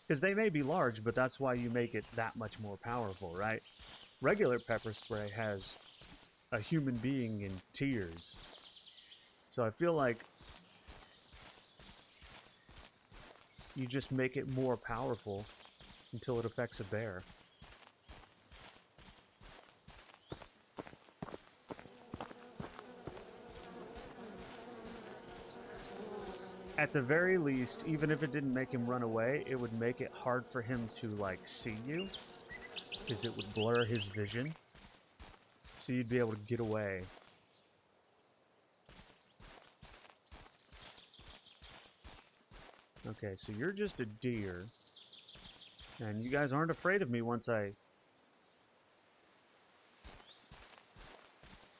Because they may be large, but that's why you make it that much more powerful, right? Regular pepper spray has a human being in tears. So I feel like you just make it more powerful until it affects a bear. At the very least, even if it didn't make him run away, it would make it hard for him to, like, see you. Because it would blur his vision. So you'd be able to get away. Okay, so you're just a deer. And you guys aren't afraid of me once I...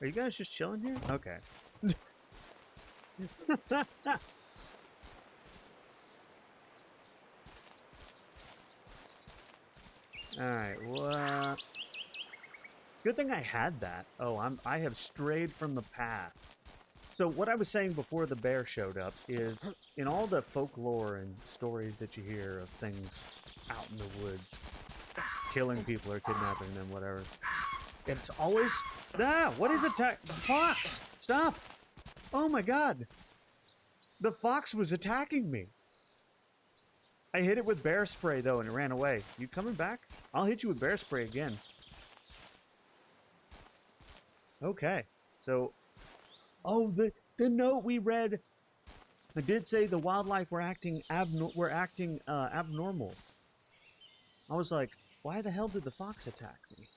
Are you guys just chilling here? Okay. Alright, what? Good thing I had that. Oh, I have strayed from the path. So what I was saying before the bear showed up is, in all the folklore and stories that you hear of things out in the woods, killing people or kidnapping them, whatever, it's always... Ah! What is attack? Fox! Stop! Oh my god! The fox was attacking me! I hit it with bear spray, though, and it ran away. You coming back? I'll hit you with bear spray again. Okay. So... Oh, the note we read... I did say the wildlife were acting abnormal. I was like, why the hell did the fox attack me?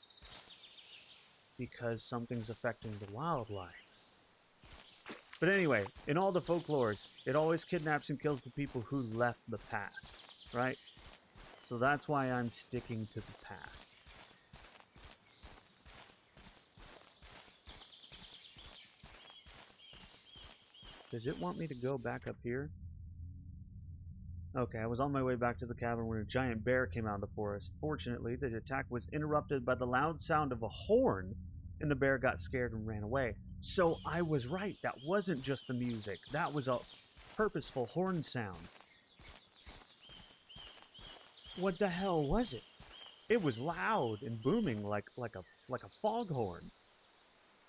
Because something's affecting the wildlife. But anyway, in all the folklores, it always kidnaps and kills the people who left the path. Right? So that's why I'm sticking to the path. Does it want me to go back up here? Okay, I was on my way back to the cabin when a giant bear came out of the forest. Fortunately, the attack was interrupted by the loud sound of a horn, and the bear got scared and ran away. So I was right. That wasn't just the music. That was a purposeful horn sound. What the hell was it? It was loud and booming like a foghorn.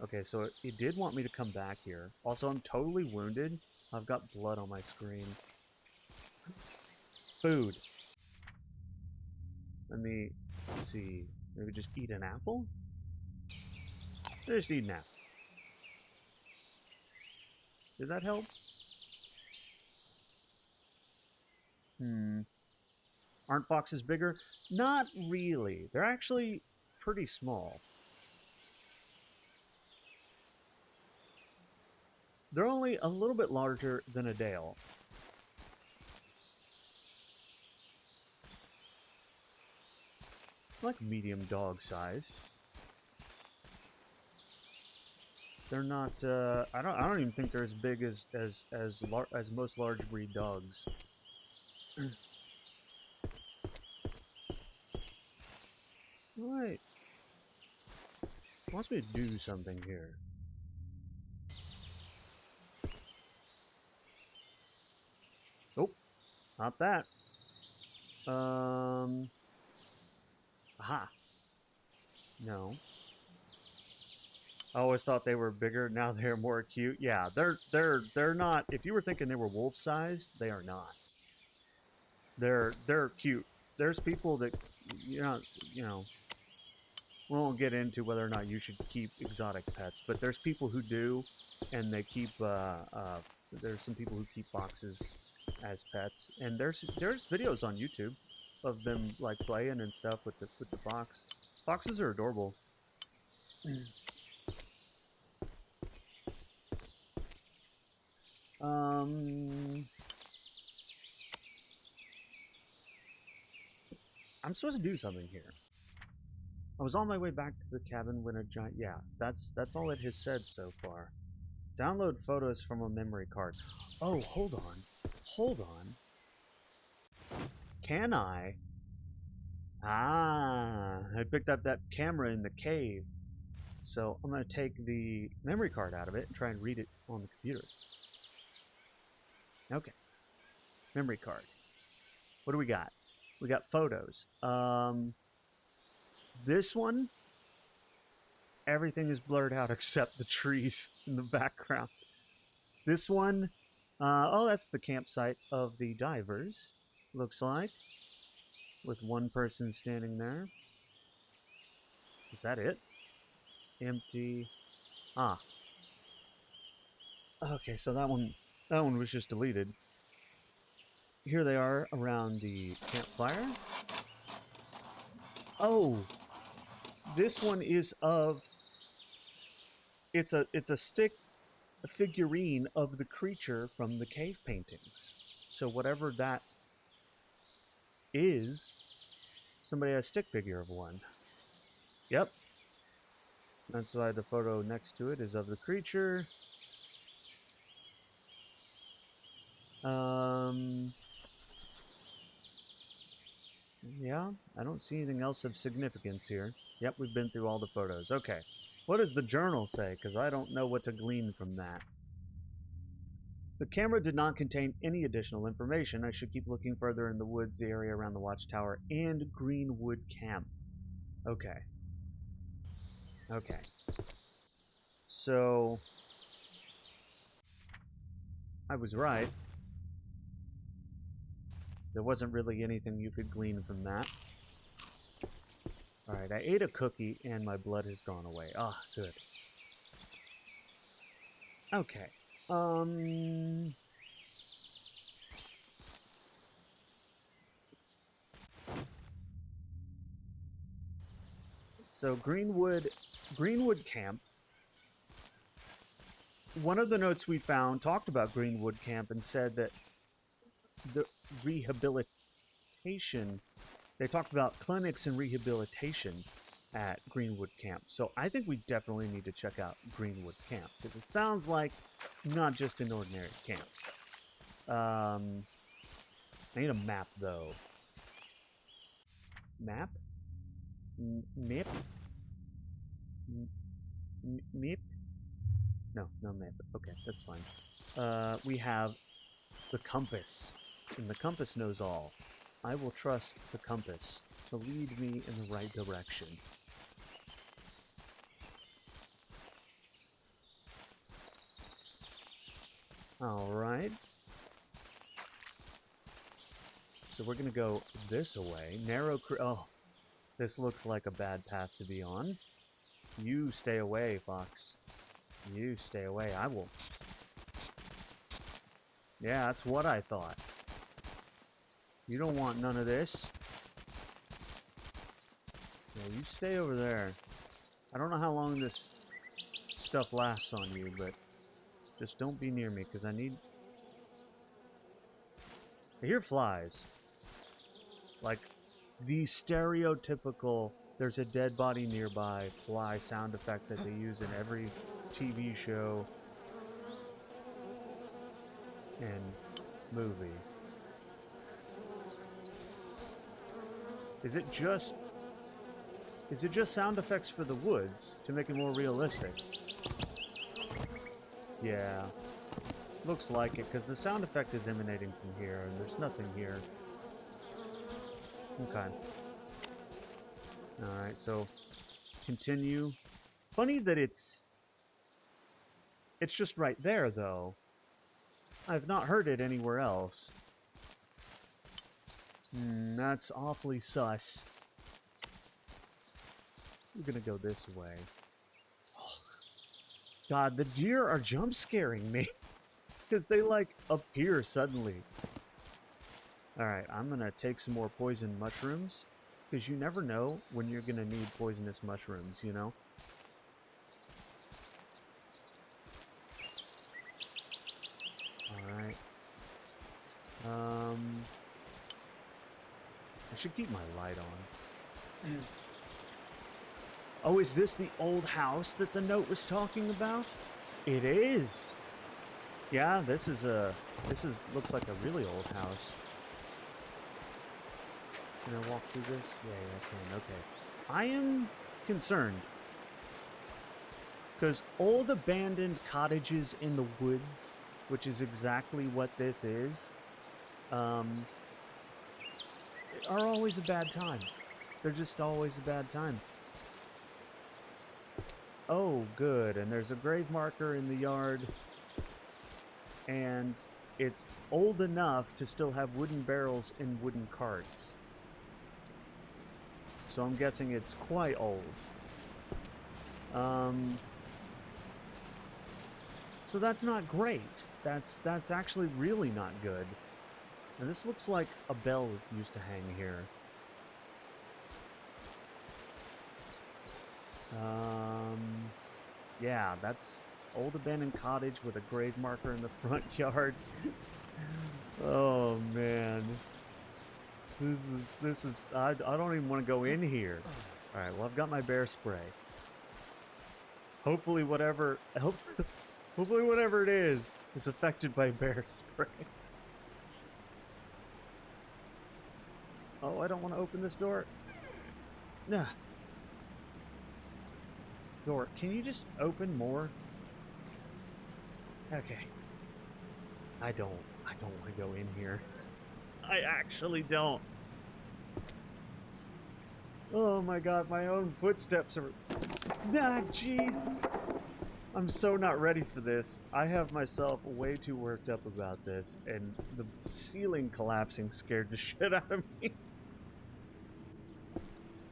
Okay, so it did want me to come back here. Also, I'm totally wounded. I've got blood on my screen. Food. Let me see. Maybe just eat an apple? Just eat an apple. Did that help? Aren't foxes bigger? Not really. They're actually pretty small. They're only a little bit larger than a Dale. Like medium dog sized. They're not I don't even think they're as big as most large breed dogs. Right. Wants me to do something here. Oh, not that. Aha. No. I always thought they were bigger. Now they're more cute. Yeah, they're not. If you were thinking they were wolf sized, they are not. They're cute. There's people that you know. We won't get into whether or not you should keep exotic pets, but there's people who do, and they keep. There's some people who keep foxes as pets, and there's videos on YouTube of them like playing and stuff with the fox. Foxes are adorable. I'm supposed to do something here. I was on my way back to the cabin when a giant... Yeah, that's all it has said so far. Download photos from a memory card. Oh, hold on. Hold on. Can I? Ah, I picked up that camera in the cave. So I'm going to take the memory card out of it and try and read it on the computer. Okay. Memory card. What do we got? We got photos. This one, everything is blurred out except the trees in the background. This one, oh, that's the campsite of the divers, looks like, with one person standing there. Is that it? Empty. Ah. Okay, so that one was just deleted. Here they are around the campfire. Oh, this one is of. It's a figurine of the creature from the cave paintings. So whatever that is, somebody has a stick figure of one. Yep. That's why the photo next to it is of the creature. Yeah, I don't see anything else of significance here. Yep, we've been through all the photos. Okay. What does the journal say? Because I don't know what to glean from that. The camera did not contain any additional information. I should keep looking further in the woods, the area around the watchtower, and Greenwood Camp. Okay. Okay. So... I was right. There wasn't really anything you could glean from that. Alright, I ate a cookie and my blood has gone away. Ah, good. Okay. So Greenwood Camp. One of the notes we found talked about Greenwood Camp and said that the rehabilitation, they talked about clinics and rehabilitation at Greenwood Camp. So I think we definitely need to check out Greenwood Camp because it sounds like not just an ordinary camp. I need a map though. Map? Map? Map? No map. Okay, that's fine. We have the compass. And the compass knows all. I will trust the compass to lead me in the right direction. Alright. So we're gonna go this way. Oh, this looks like a bad path to be on. You stay away, Fox. You stay away. I will. Yeah, that's what I thought. You don't want none of this. Yeah, you stay over there. I don't know how long this stuff lasts on you, but just don't be near me, because I hear flies. Like, the stereotypical, there's a dead body nearby, fly sound effect that they use in every TV show and movie. Is it just sound effects for the woods to make it more realistic? Yeah. Looks like it, because the sound effect is emanating from here, and there's nothing here. Okay. Alright, so continue. Funny that it's just right there, though. I've not heard it anywhere else. That's awfully sus. We're gonna go this way. Oh, God, the deer are jump scaring me. Because they, like, appear suddenly. Alright, I'm gonna take some more poison mushrooms. Because you never know when you're gonna need poisonous mushrooms, you know? Alright. I should keep my light on. Oh, is this the old house that the note was talking about? It is. Yeah, this looks like a really old house. Can I walk through this? Yeah, I can. Okay. I am concerned. Because old abandoned cottages in the woods, which is exactly what this is, are always a bad time. They're just always a bad time. Oh, good. And there's a grave marker in the yard. And it's old enough to still have wooden barrels and wooden carts. So I'm guessing it's quite old. So that's not great. That's actually really not good. And this looks like a bell used to hang here. Yeah, that's old abandoned cottage with a grave marker in the front yard. Oh man. This is I don't even want to go in here. All right, well I've got my bear spray. Hopefully whatever it is affected by bear spray. Oh, I don't want to open this door. Nah. Door, can you just open more? Okay. I don't want to go in here. I actually don't. Oh my god, my own footsteps are... Ah, jeez. I'm so not ready for this. I have myself way too worked up about this, and the ceiling collapsing scared the shit out of me.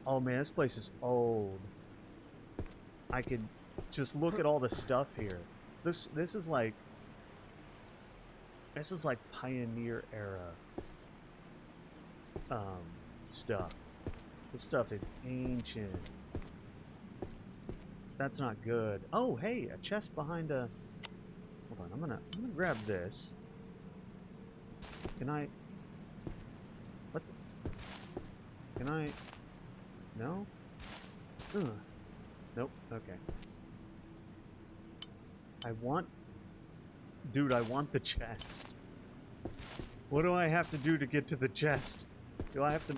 Oh man, this place is old. I could just look at all the stuff here. This is like pioneer era stuff. This stuff is ancient. That's not good. Oh, hey, a chest behind a... Hold on, I'm gonna grab this. Can I... What the... Can I... No? Ugh. Nope, okay. I want... Dude, I want the chest. What do I have to do to get to the chest? Do I have to...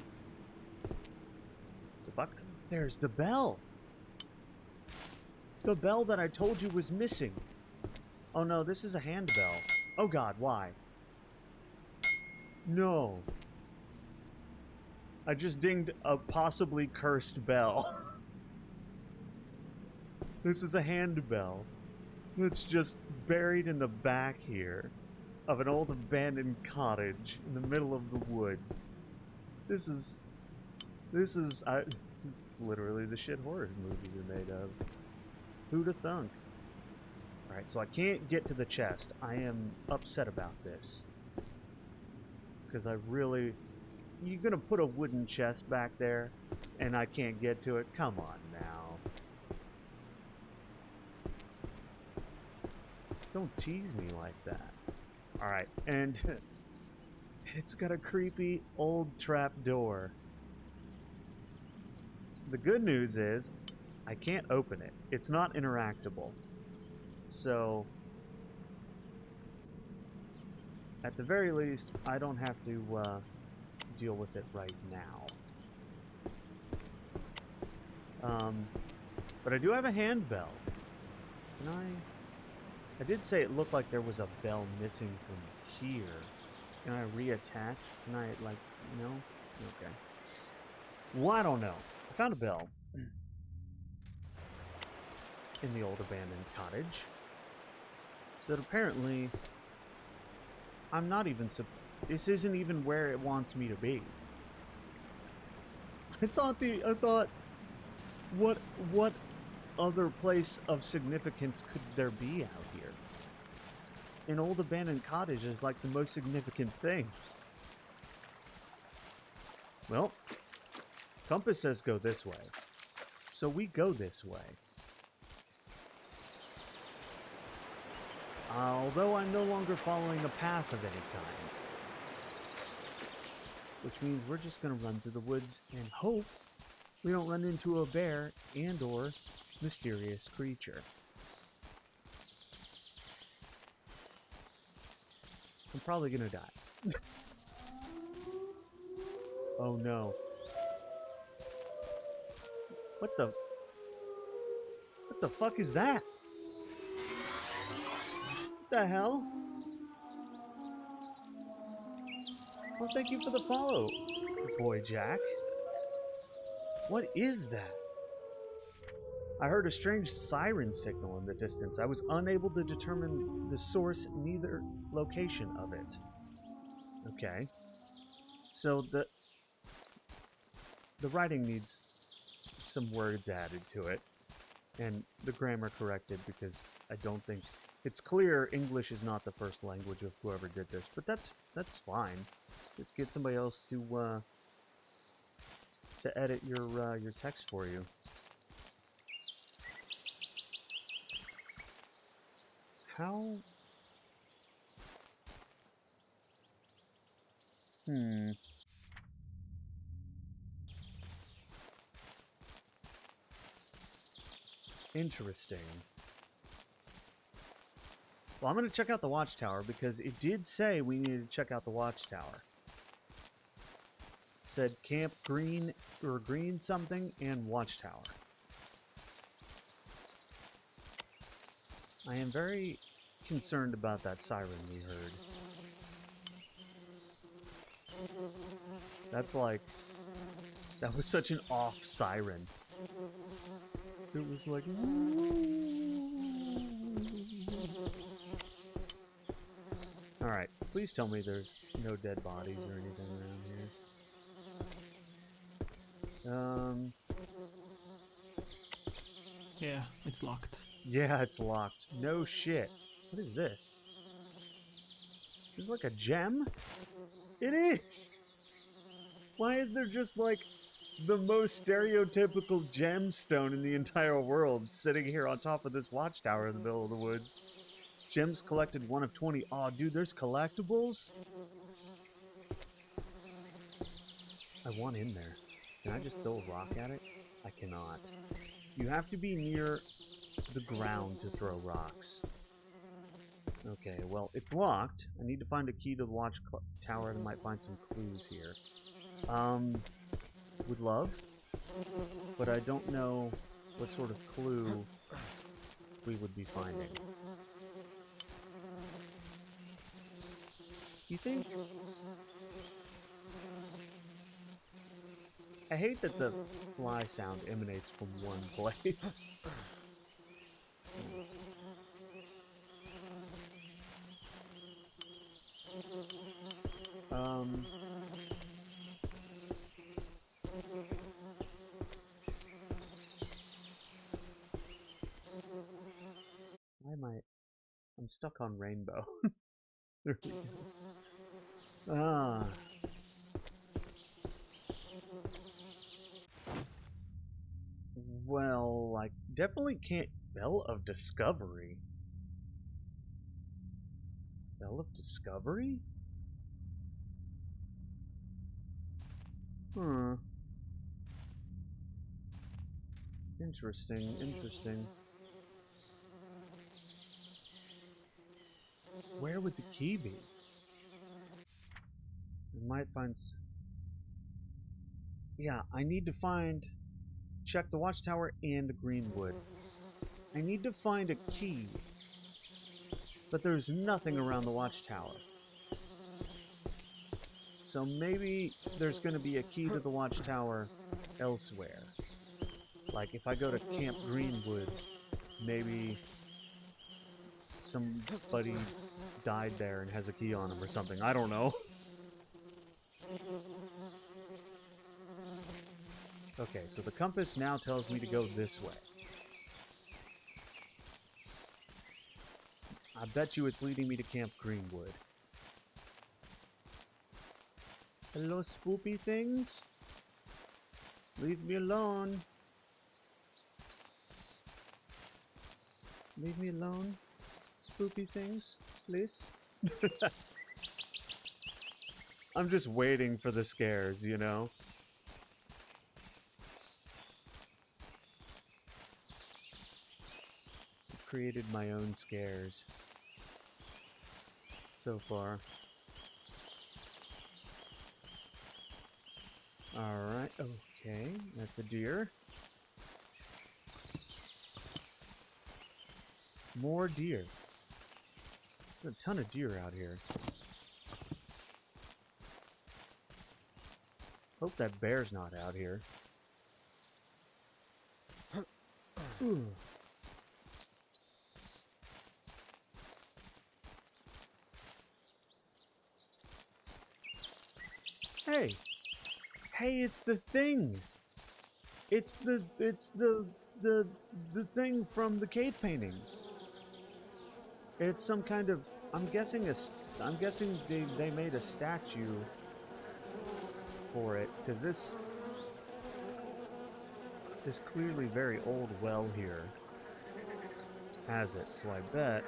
The fuck? There's the bell! The bell that I told you was missing. Oh no, this is a handbell. Oh god, why? No. I just dinged a possibly cursed bell. This is a handbell. It's just buried in the back here of an old abandoned cottage in the middle of the woods. This is literally the shit horror movie you're made of. Who'da thunk? Alright, so I can't get to the chest. I am upset about this. Because I really... You're gonna put a wooden chest back there, and I can't get to it? Come on now. Don't tease me like that. Alright, and... it's got a creepy old trap door. The good news is, I can't open it. It's not interactable. So, at the very least, I don't have to deal with it right now. But I do have a handbell. Can I did say it looked like there was a bell missing from here. Can I reattach? Can I, like, no? Okay. Well, I don't know. I found a bell in the old abandoned cottage that apparently I'm not even this isn't even where it wants me to be. I thought what other place of significance could there be out here? An old abandoned cottage is like the most significant thing. Well, compass says go this way. So we go this way. Although I'm no longer following a path of any kind. Which means we're just going to run through the woods and hope we don't run into a bear and or mysterious creature. I'm probably going to die. Oh no. What the fuck is that? What the hell? Well, thank you for the follow, boy Jack. What is that? I heard a strange siren signal in the distance. I was unable to determine the source, neither location of it. Okay. So the writing needs some words added to it, and the grammar corrected, because I don't think it's clear English is not the first language of whoever did this, but that's fine. Just get somebody else to edit your text for you. How? Interesting. Well, I'm going to check out the watchtower because it did say we needed to check out the watchtower. It said Camp Green or Green something and watchtower. I am very concerned about that siren we heard. That's like, that was such an off siren. It was like, alright, please tell me there's no dead bodies or anything around here. Yeah, it's locked. Yeah, it's locked. No shit. What is this? Is it like a gem? It is! Why is there just like the most stereotypical gemstone in the entire world sitting here on top of this watchtower in the middle of the woods? Gems collected 1 of 20. Aw, dude, there's collectibles? I want in there. Can I just throw a rock at it? I cannot. You have to be near the ground to throw rocks. Okay, well, it's locked. I need to find a key to the watch tower, and I might find some clues here. Would love, but I don't know what sort of clue we would be finding. You think? I hate that the fly sound emanates from one place. Why am I'm stuck on rainbow. There we go. Ah. Well, I definitely can't. Bell of Discovery? Bell of Discovery? Hmm. Interesting, interesting. Where would the key be? I might find... Yeah, I need to find... Check the watchtower and Greenwood. I need to find a key. But there's nothing around the watchtower. So maybe there's going to be a key to the watchtower elsewhere. Like if I go to Camp Greenwood, maybe somebody died there and has a key on him or something. I don't know. Okay, so the compass now tells me to go this way. I bet you it's leading me to Camp Greenwood. Hello, spoopy things? Leave me alone. Leave me alone. Spooky things, please. I'm just waiting for the scares, you know? I've created my own scares so far. Alright, okay, that's a deer. More deer. There's a ton of deer out here. Hope that bear's not out here. Ooh. Hey! Hey, it's the thing! It's the thing from the cave paintings. It's some kind of, I'm guessing they made a statue for it, because this clearly very old well here has it, so I bet,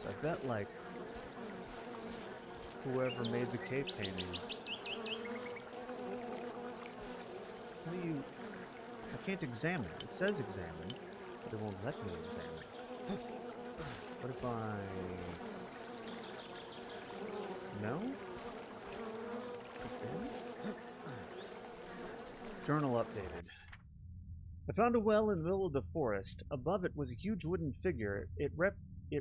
I bet like whoever made the cave paintings. How do you, I can't examine. It says examine, but it won't let me examine. What if I... No? Examine? Journal updated. I found a well in the middle of the forest. Above it was a huge wooden figure. It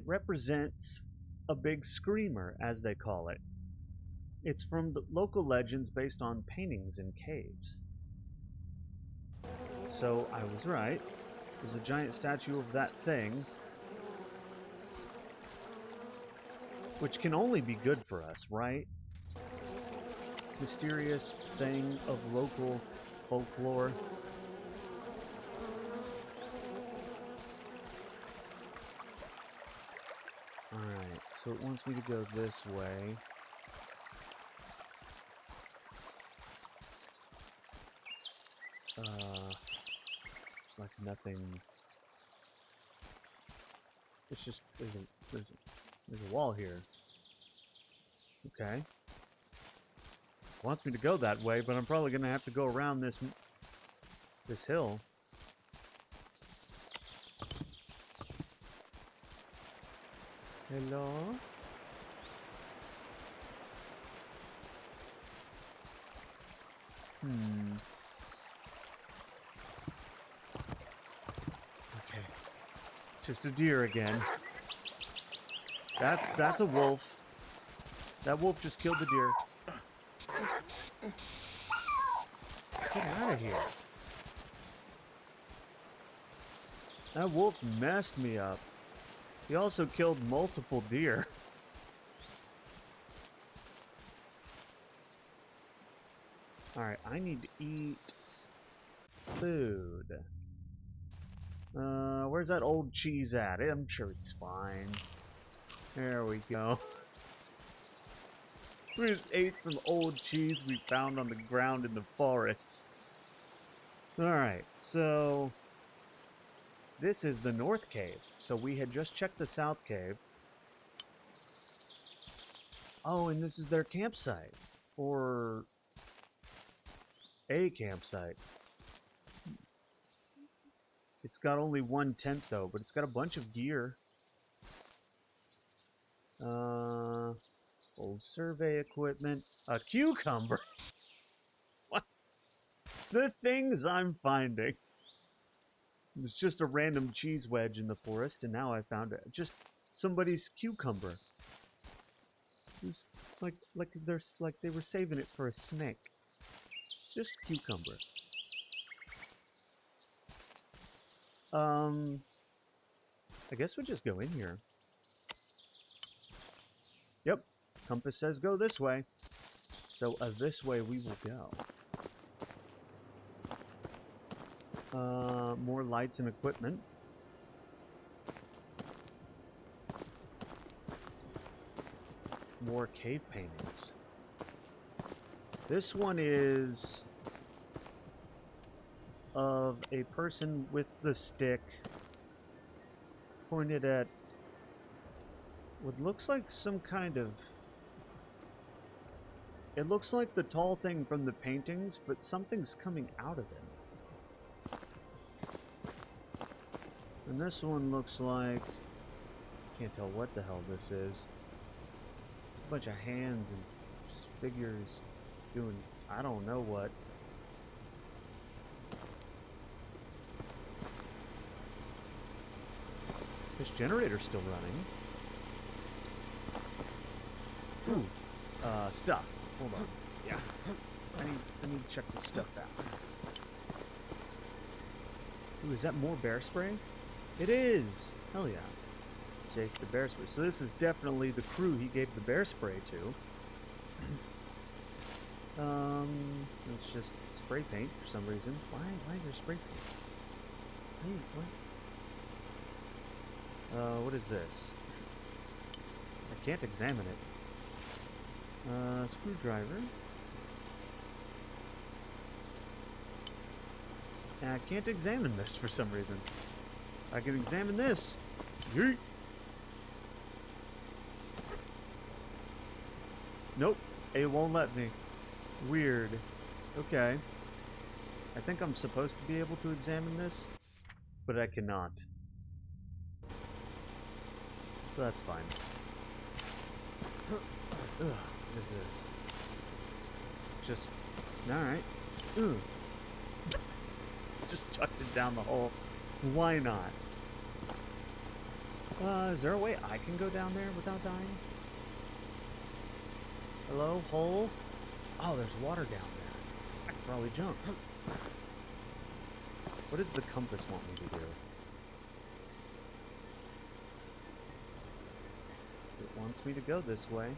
represents a big screamer, as they call it. It's from the local legends based on paintings in caves. So I was right. There's a giant statue of that thing, which can only be good for us, right? Mysterious thing of local folklore. Alright, so it wants me to go this way. It's like nothing. It's just there's a wall here. Okay. Wants me to go that way, but I'm probably gonna have to go around this hill. Hello? Okay. Just a deer again. That's a wolf. That wolf just killed the deer. Get out of here. That wolf messed me up. He also killed multiple deer. Alright, I need to eat food. Where's that old cheese at? I'm sure it's fine. There we go. We just ate some old cheese we found on the ground in the forest. Alright, so this is the North Cave. So we had just checked the South Cave. Oh, and this is their campsite. Or a campsite. It's got only one tent though, but it's got a bunch of gear. Old survey equipment. A cucumber. What? The things I'm finding. It's just a random cheese wedge in the forest, and now I found it. Just somebody's cucumber. It's like they were saving it for a snake. Just cucumber. I guess we'll just go in here. Yep, compass says go this way. So this way we will go. More lights and equipment. More cave paintings. This one is of a person with the stick pointed at what looks like some kind of... It looks like the tall thing from the paintings, but something's coming out of him. And this one looks like... Can't tell what the hell this is. It's a bunch of hands and figures doing I don't know what. This generator's still running. Ooh, stuff. Hold on. Yeah, I need to check this stuff out. Ooh, is that more bear spray? It is. Hell yeah. Jake the bear spray. So this is definitely the crew he gave the bear spray to. It's just spray paint for some reason. Why is there spray paint? Hey, what? What is this? I can't examine it. Screwdriver. And I can't examine this for some reason. I can examine this. Yeet. Nope. It won't let me. Weird. Okay. I think I'm supposed to be able to examine this, but I cannot. So that's fine. Ugh, what is this? Just... Alright. Ugh. Just chucked it down the hole. Why not? Is there a way I can go down there without dying? Hello, hole? Oh, there's water down there. I could probably jump. What does the compass want me to do? It wants me to go this way.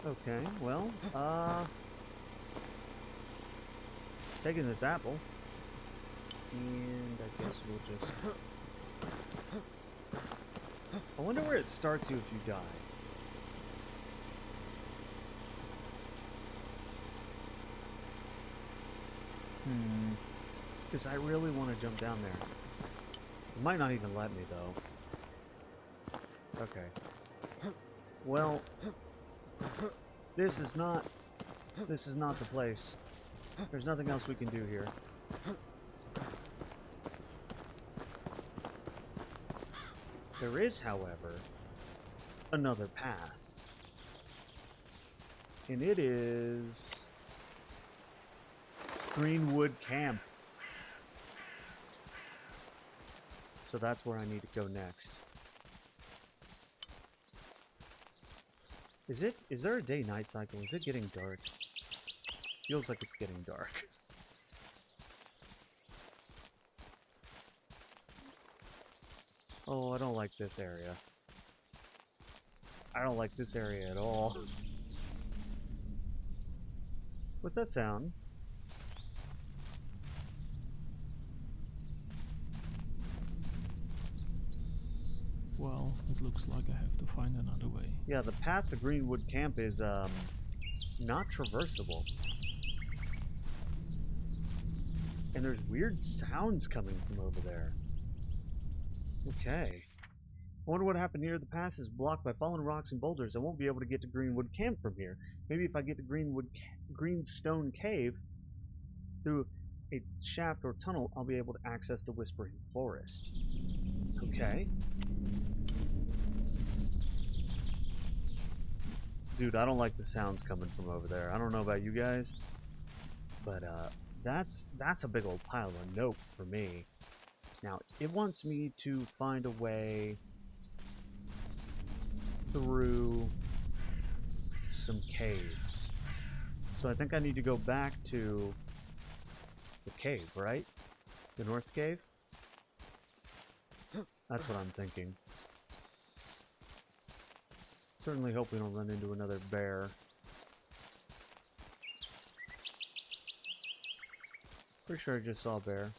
Okay, well, taking this apple, and I guess we'll just... I wonder where it starts you if you die. Because I really want to jump down there. It might not even let me, though. Okay. Well, this is not the place. There's nothing else we can do here. There is, however, another path. And it is... Greenwood Camp. So that's where I need to go next. Is there a day-night cycle? Is it getting dark? Feels like it's getting dark. Oh, I don't like this area. I don't like this area at all. What's that sound? Well, it looks like I have to find another way. Yeah, the path to Greenwood Camp is, not traversable. And there's weird sounds coming from over there. Okay. I wonder what happened here. The pass is blocked by fallen rocks and boulders. I won't be able to get to Greenwood Camp from here. Maybe if I get to Greenstone Cave through a shaft or tunnel, I'll be able to access the Whispering Forest. Okay. Dude, I don't like the sounds coming from over there. I don't know about you guys, but that's a big old pile of nope for me. Now, it wants me to find a way through some caves. So I think I need to go back to the cave, right? The North Cave? That's what I'm thinking. Certainly hope we don't run into another bear. Pretty sure I just saw a bear.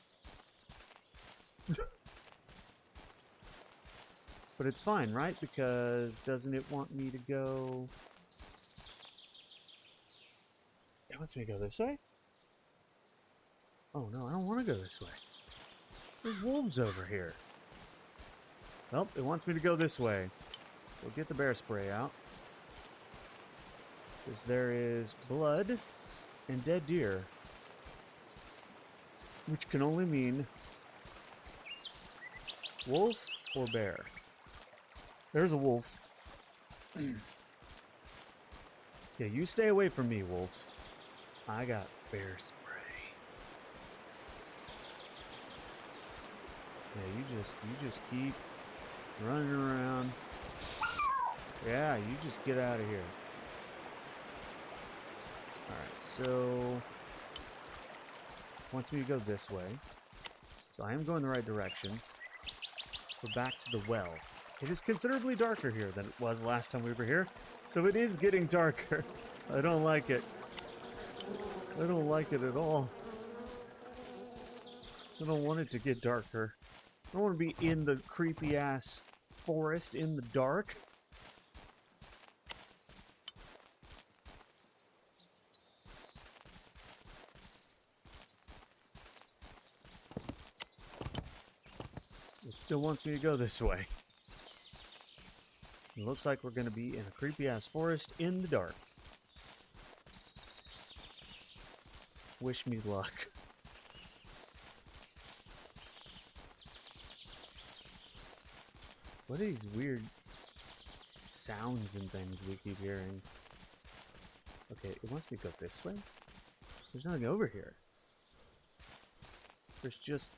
But it's fine, right? Because doesn't it want me to go... It wants me to go this way? Oh no, I don't want to go this way. There's wolves over here. Well, it wants me to go this way. We'll get the bear spray out. Because there is blood and dead deer. Which can only mean wolf or bear. There's a wolf. Yeah, you stay away from me, wolf. I got bear spray. Yeah, you just keep running around. Yeah, you just get out of here. Alright, so wants me to go this way. So I am going the right direction. We're back to the well. It is considerably darker here than it was last time we were here. So it is getting darker. I don't like it. I don't like it at all. I don't want it to get darker. I don't want to be in the creepy ass forest in the dark. It still wants me to go this way. It looks like we're going to be in a creepy ass forest in the dark. Wish me luck. What are these weird sounds and things we keep hearing? Okay, it wants me to go this way? There's nothing over here. There's just...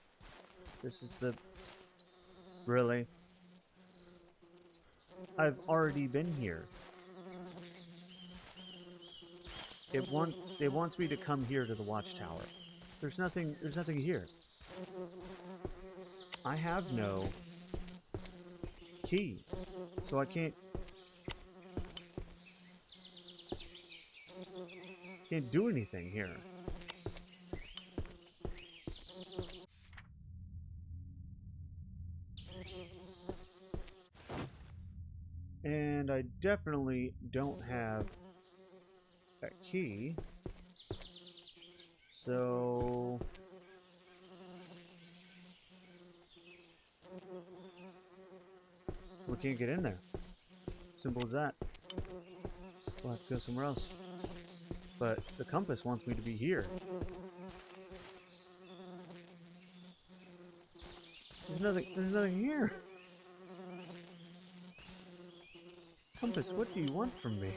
This is the... Really? I've already been here. It wants me to come here to the watchtower. There's nothing here. I have no key, so I can't do anything here. And I definitely don't have a key. So we can't get in there. Simple as that. We'll have to go somewhere else. But the compass wants me to be here. There's nothing here. Compass, what do you want from me?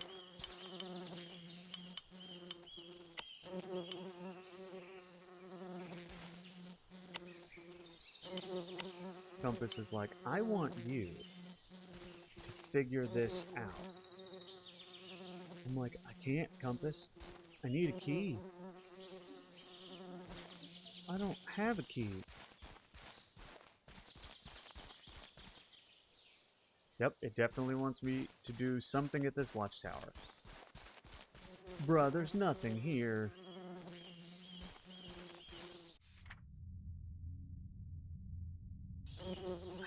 Compass is like, I want you to figure this out. I'm like, I can't, Compass. I need a key. I don't have a key. Yep, it definitely wants me to do something at this watchtower. Bruh, there's nothing here.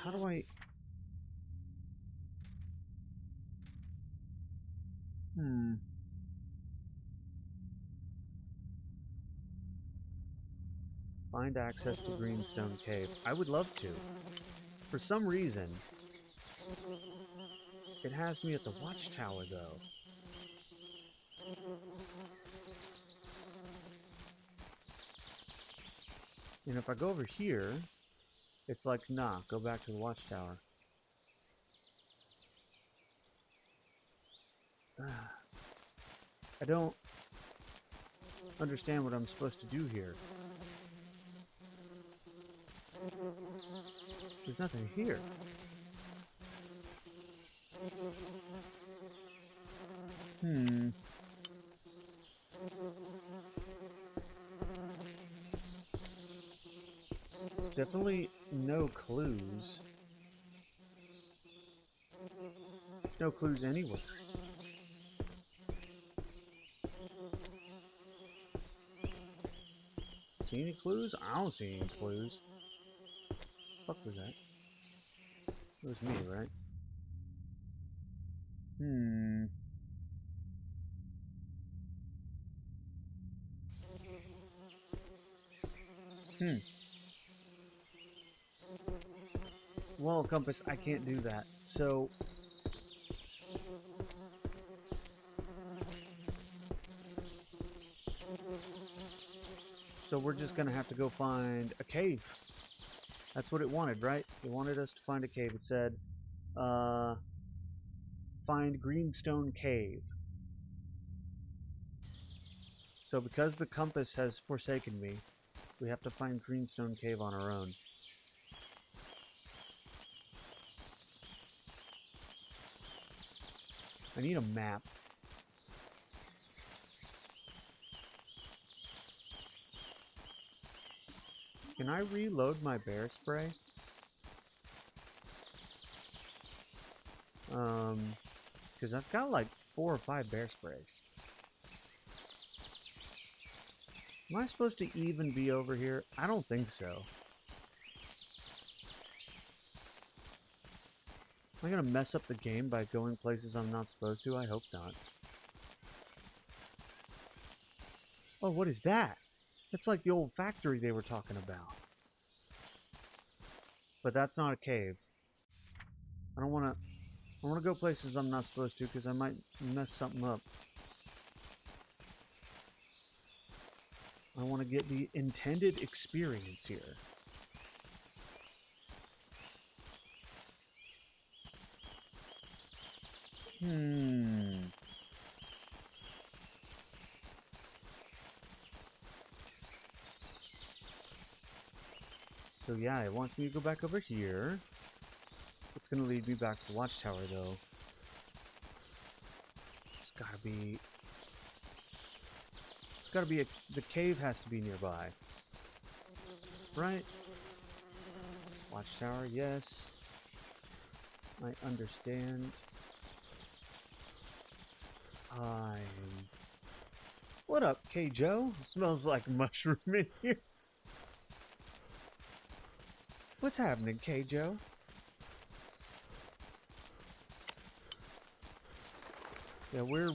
How do I... Find access to Greenstone Cave. I would love to. For some reason, it has me at the watchtower, though. And if I go over here, it's like, nah, go back to the watchtower. I don't understand what I'm supposed to do here. There's nothing here. There's definitely no clues. There's no clues anywhere. See any clues? I don't see any clues. What the fuck was that? It was me, right? Hmm. Well, Compass, I can't do that. So we're just gonna have to go find a cave. That's what it wanted, right? It wanted us to find a cave. It said, find Greenstone Cave. So because the compass has forsaken me, we have to find Greenstone Cave on our own. I need a map. Can I reload my bear spray? Because I've got like 4 or 5 bear sprays. Am I supposed to even be over here? I don't think so. Am I gonna mess up the game by going places I'm not supposed to? I hope not. Oh, what is that? It's like the old factory they were talking about. But that's not a cave. I don't want to go places I'm not supposed to because I might mess something up. I want to get the intended experience here. So yeah, it wants me to go back over here. It's going to lead me back to the watchtower, though. It's got to be... It's got to be the cave has to be nearby. Right? Watchtower, yes. I understand. What up, K. Joe? It smells like mushroom in here. What's happening, K. Joe? Yeah, we're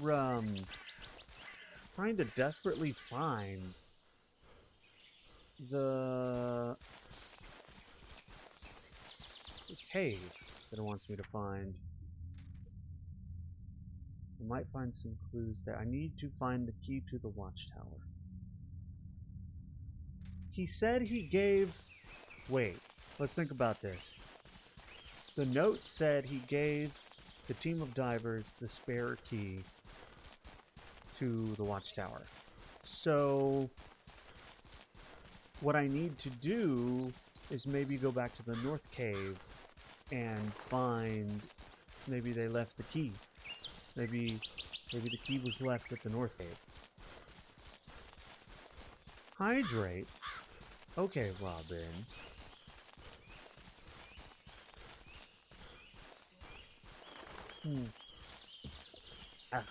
trying to desperately find the cave that it wants me to find. I might find some clues there. I need to find the key to the watchtower. He said he gave... Wait, let's think about this. The note said he gave the team of divers the spare key to the watchtower. So what I need to do is maybe go back to the north cave and find... Maybe they left the key. Maybe the key was left at the north cave. Hydrate? Okay, Robin. Ah.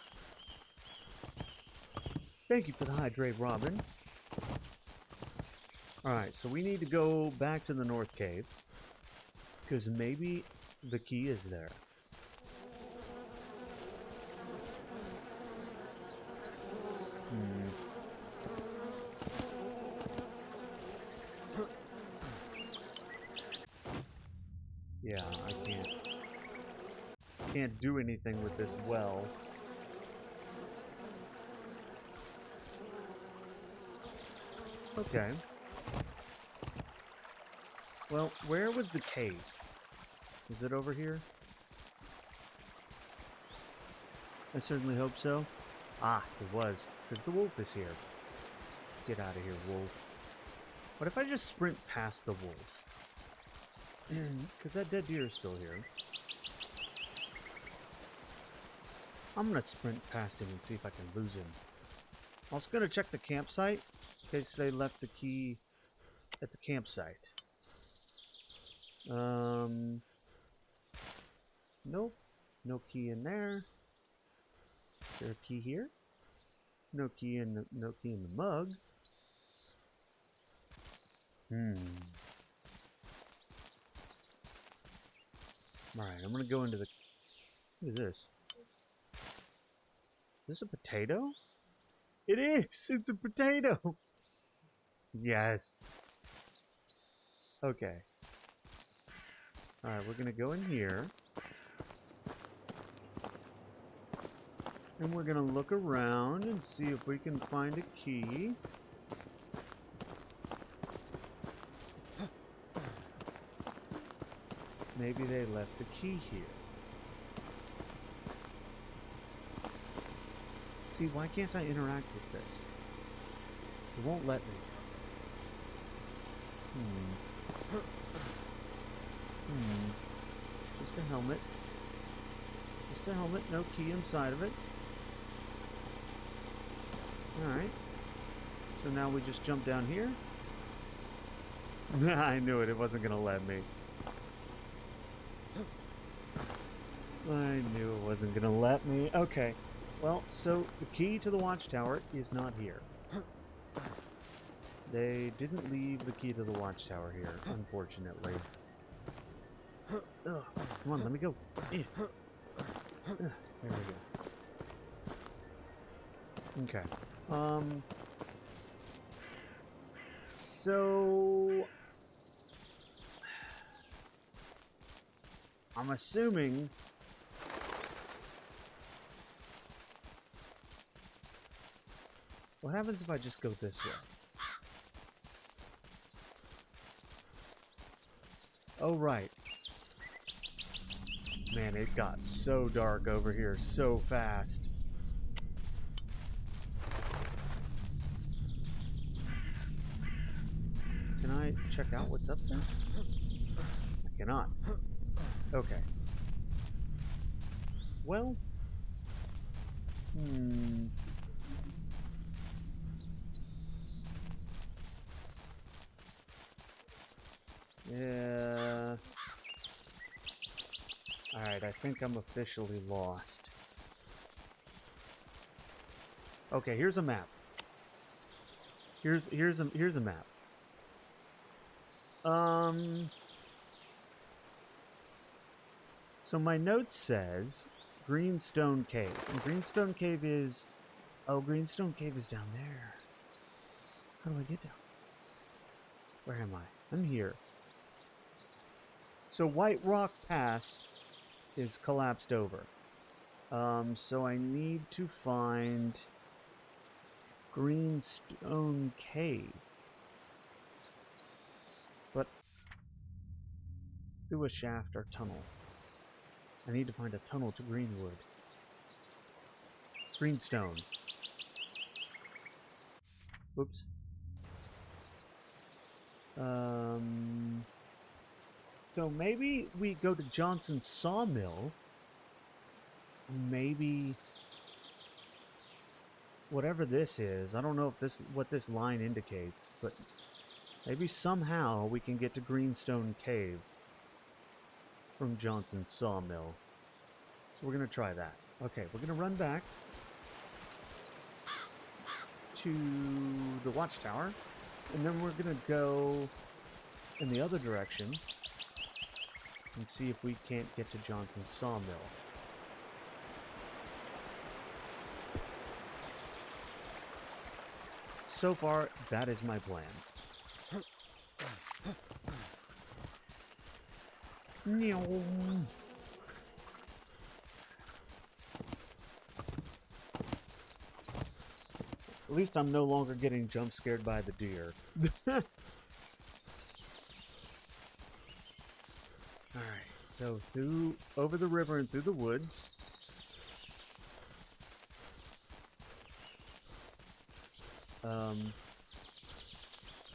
Thank you for the hydrate, Robin. Alright, so we need to go back to the north cave. Because maybe the key is there. Yeah, I can't do anything with this well. Okay. Well, where was the cave? Is it over here? I certainly hope so. Ah, it was. Because the wolf is here. Get out of here, wolf. What if I just sprint past the wolf? Because that dead deer is still here. I'm going to sprint past him and see if I can lose him. I was going to check the campsite in case they left the key at the campsite. Nope. No key in there. Is there a key here? No key in the mug. Alright, I'm gonna go into the... What is this? this a potato? It is! It's a potato! Yes! Okay. Alright, we're gonna go in here. And we're gonna look around and see if we can find a key. Maybe they left a key here. See, why can't I interact with this? It won't let me. Just a helmet. Just a helmet, no key inside of it. Alright. So now we just jump down here. I knew it wasn't gonna let me. I knew it wasn't gonna let me. Okay. Well, so the key to the watchtower is not here. They didn't leave the key to the watchtower here, unfortunately. Ugh, come on, let me go. There we go. Okay. So I'm assuming what happens if I just go this way? Oh, right. Man, it got so dark over here so fast. Can I check out what's up there? I cannot. Okay. Well. Yeah. Alright, I think I'm officially lost. Okay, here's a map. Here's a map. So my note says Greenstone Cave. And Greenstone Cave is... Oh, Greenstone Cave is down there. How do I get down? Where am I? I'm here. So White Rock Pass is collapsed over. So I need to find Greenstone Cave. But through a shaft or tunnel. I need to find a tunnel to Greenwood. Greenstone. Whoops. So maybe we go to Johnson Sawmill. Maybe whatever this is, I don't know if what this line indicates, but maybe somehow we can get to Greenstone Cave from Johnson Sawmill. So we're gonna try that. Okay, we're gonna run back to the watchtower, and then we're gonna go in the other direction and see if we can't get to Johnson Sawmill. So far, that is my plan. At least I'm no longer getting jump scared by the deer. Alright, so over the river and through the woods.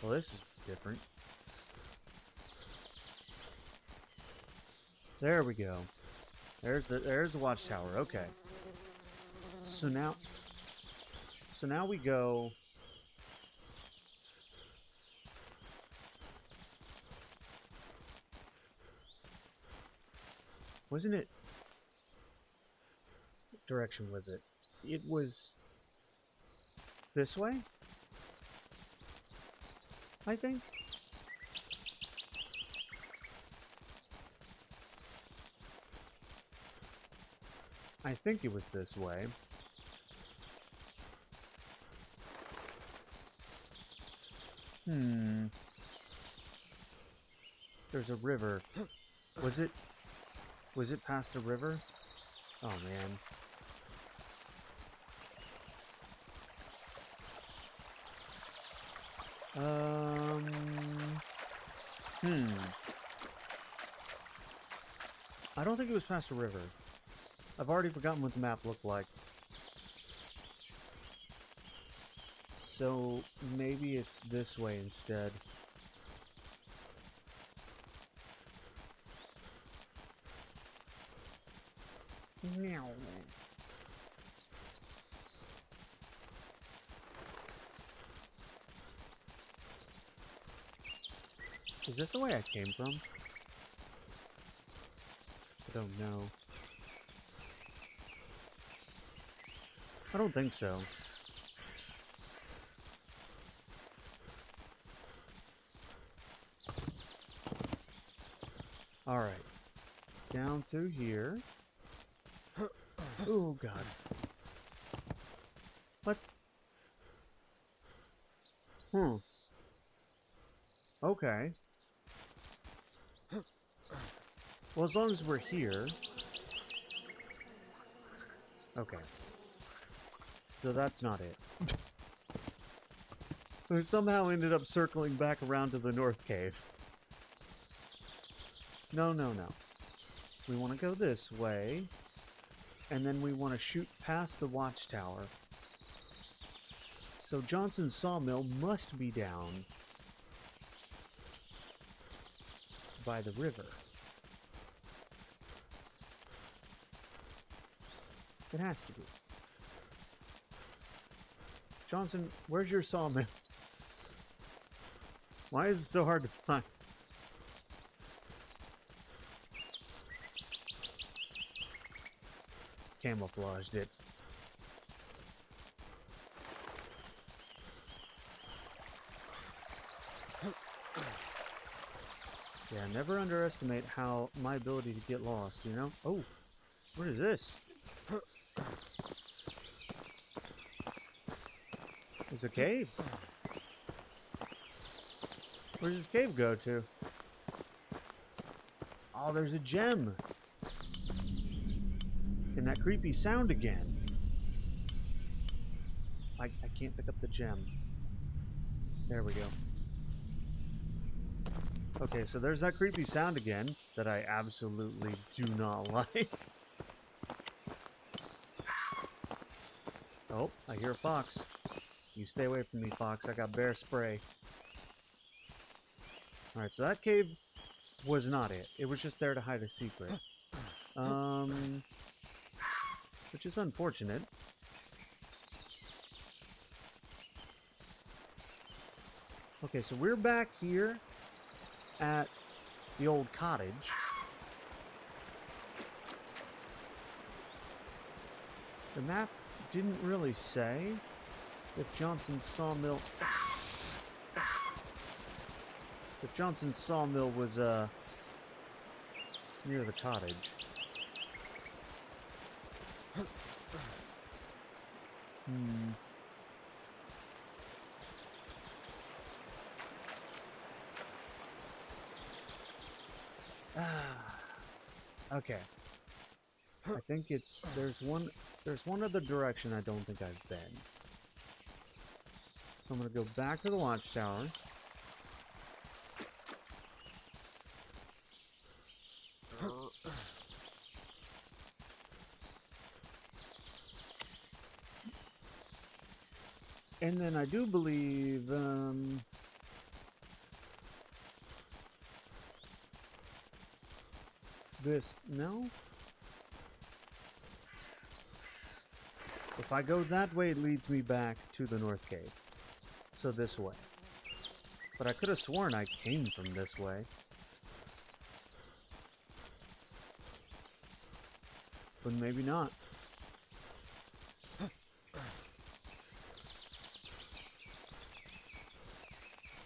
Well, this is different. There we go. There's the watchtower. Okay. So now we go. Wasn't it? What direction was it? It was this way, I think. I think it was this way. There's a river. Was it past a river? Oh man. I don't think it was past a river. I've already forgotten what the map looked like. So maybe it's this way instead. Meow. Is this the way I came from? I don't know. I don't think so. Alright. Down through here. Oh god. What? Okay. Well, as long as we're here. Okay. So that's not it. We somehow ended up circling back around to the North Cave. No, no, no. We want to go this way. And then we want to shoot past the watchtower. So Johnson's sawmill must be down by the river. It has to be. Johnson, where's your sawmill? Why is it so hard to find? Camouflaged it. Yeah, never underestimate how my ability to get lost, you know? Oh, what is this? There's a cave. Where does the cave go to? Oh, there's a gem. And that creepy sound again. I can't pick up the gem. There we go. Okay, so there's that creepy sound again that I absolutely do not like. Oh, I hear a fox. You stay away from me, fox. I got bear spray. Alright, so that cave was not it. It was just there to hide a secret. Which is unfortunate. Okay, so we're back here at the old cottage. The map didn't really say if Johnson's sawmill... If Johnson's sawmill was, near the cottage. Okay. I think it's... There's one other direction I don't think I've been. So I'm gonna go back to the watchtower. And then I do believe, this, no? If I go that way, it leads me back to the North Cave. So this way. But I could have sworn I came from this way. But maybe not.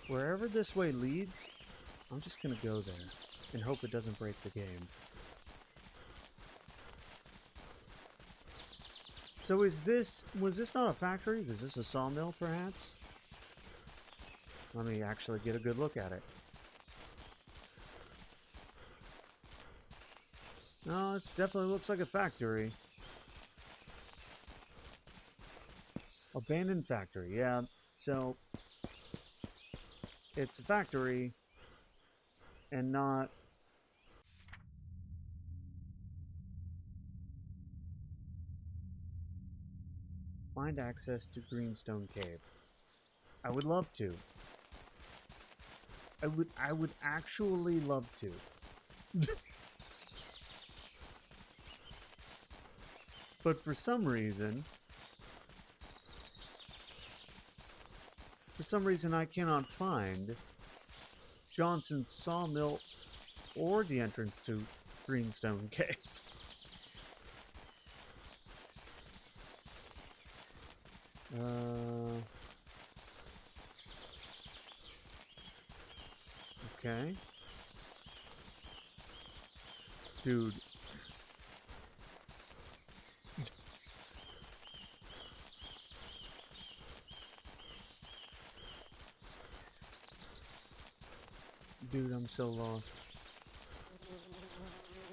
Wherever this way leads, I'm just gonna go there and hope it doesn't break the game. So was this not a factory? Was this a sawmill, perhaps? Let me actually get a good look at it. No, it definitely looks like a factory. Abandoned factory, yeah. So, it's a factory and not... Find access to Greenstone Cave. I would love to. I would actually love to. But for some reason I cannot find Johnson's sawmill or the entrance to Greenstone Cave. Okay. Dude. Dude, I'm so lost.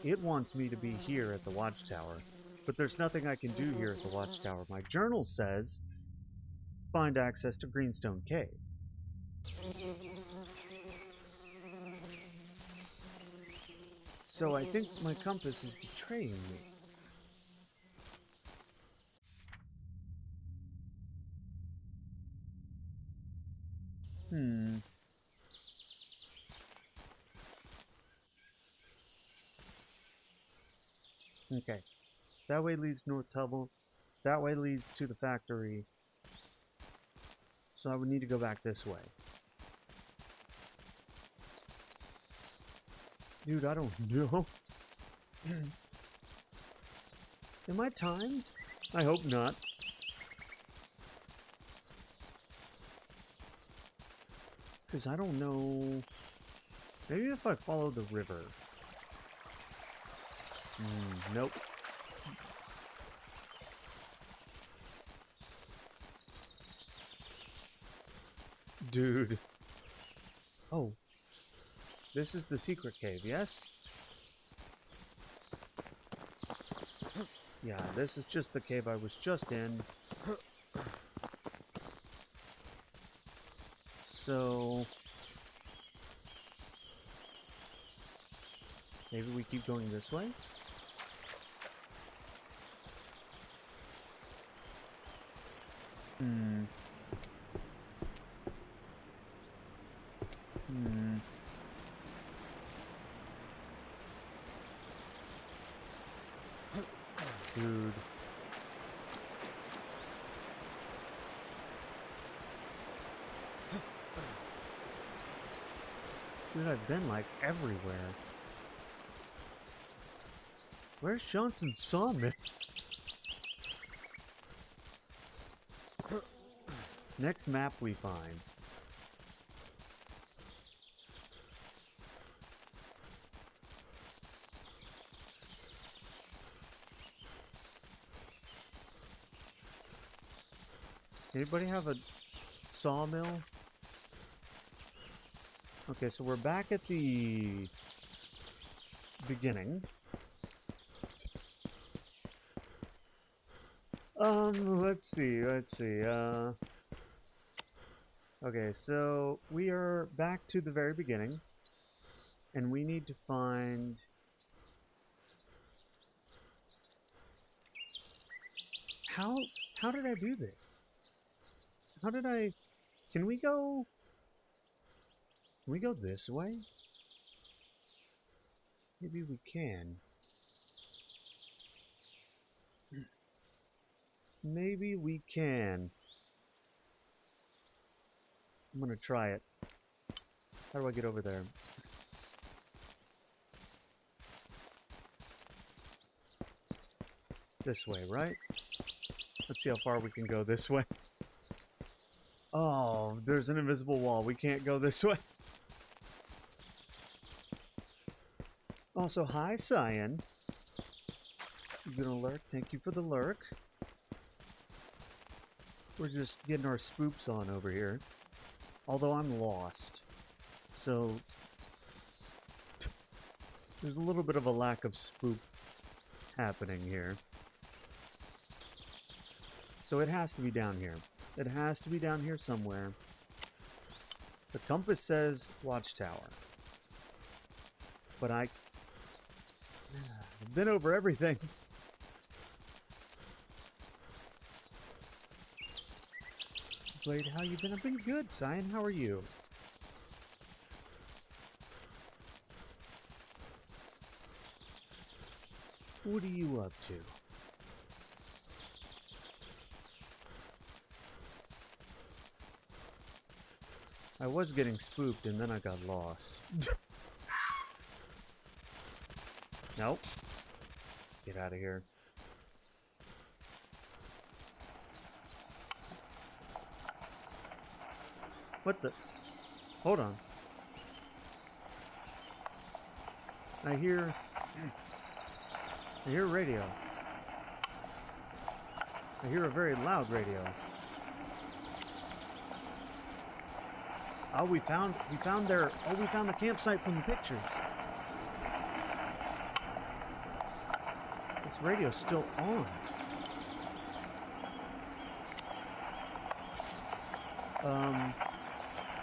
It wants me to be here at the watchtower, but there's nothing I can do here at the watchtower. My journal says, find access to Greenstone Cave. So I think my compass is betraying me. Okay. That way leads North Tubble. That way leads to the factory. So I would need to go back this way. Dude, I don't know. Am I timed? I hope not. Because I don't know... Maybe if I follow the river. Nope. Dude. Oh. This is the secret cave, yes? Yeah, this is just the cave I was just in. So... maybe we keep going this way? Dude. Dude, I've been like everywhere. Where's Johnson's sawmill? Next map we find. Anybody have a sawmill? Okay, so we're back at the beginning. Let's see. Okay, so we are back to the very beginning, and we need to find... How did I do this? How did I... Can we go this way? Maybe we can. Maybe we can. I'm gonna try it. How do I get over there? This way, right? Let's see how far we can go this way. Oh, there's an invisible wall. We can't go this way. Also, hi, Cyan. You gonna lurk? Thank you for the lurk. We're just getting our spoops on over here. Although I'm lost. So there's a little bit of a lack of spook happening here. So it has to be down here. It has to be down here somewhere. The compass says Watchtower. But I've been over everything. Blade, how you been? I've been good, Cyan. How are you? What are you up to? I was getting spooked and then I got lost. Nope. Get out of here. What the? Hold on. I hear radio. I hear a very loud radio. Oh, we found the campsite from the pictures. This radio's still on.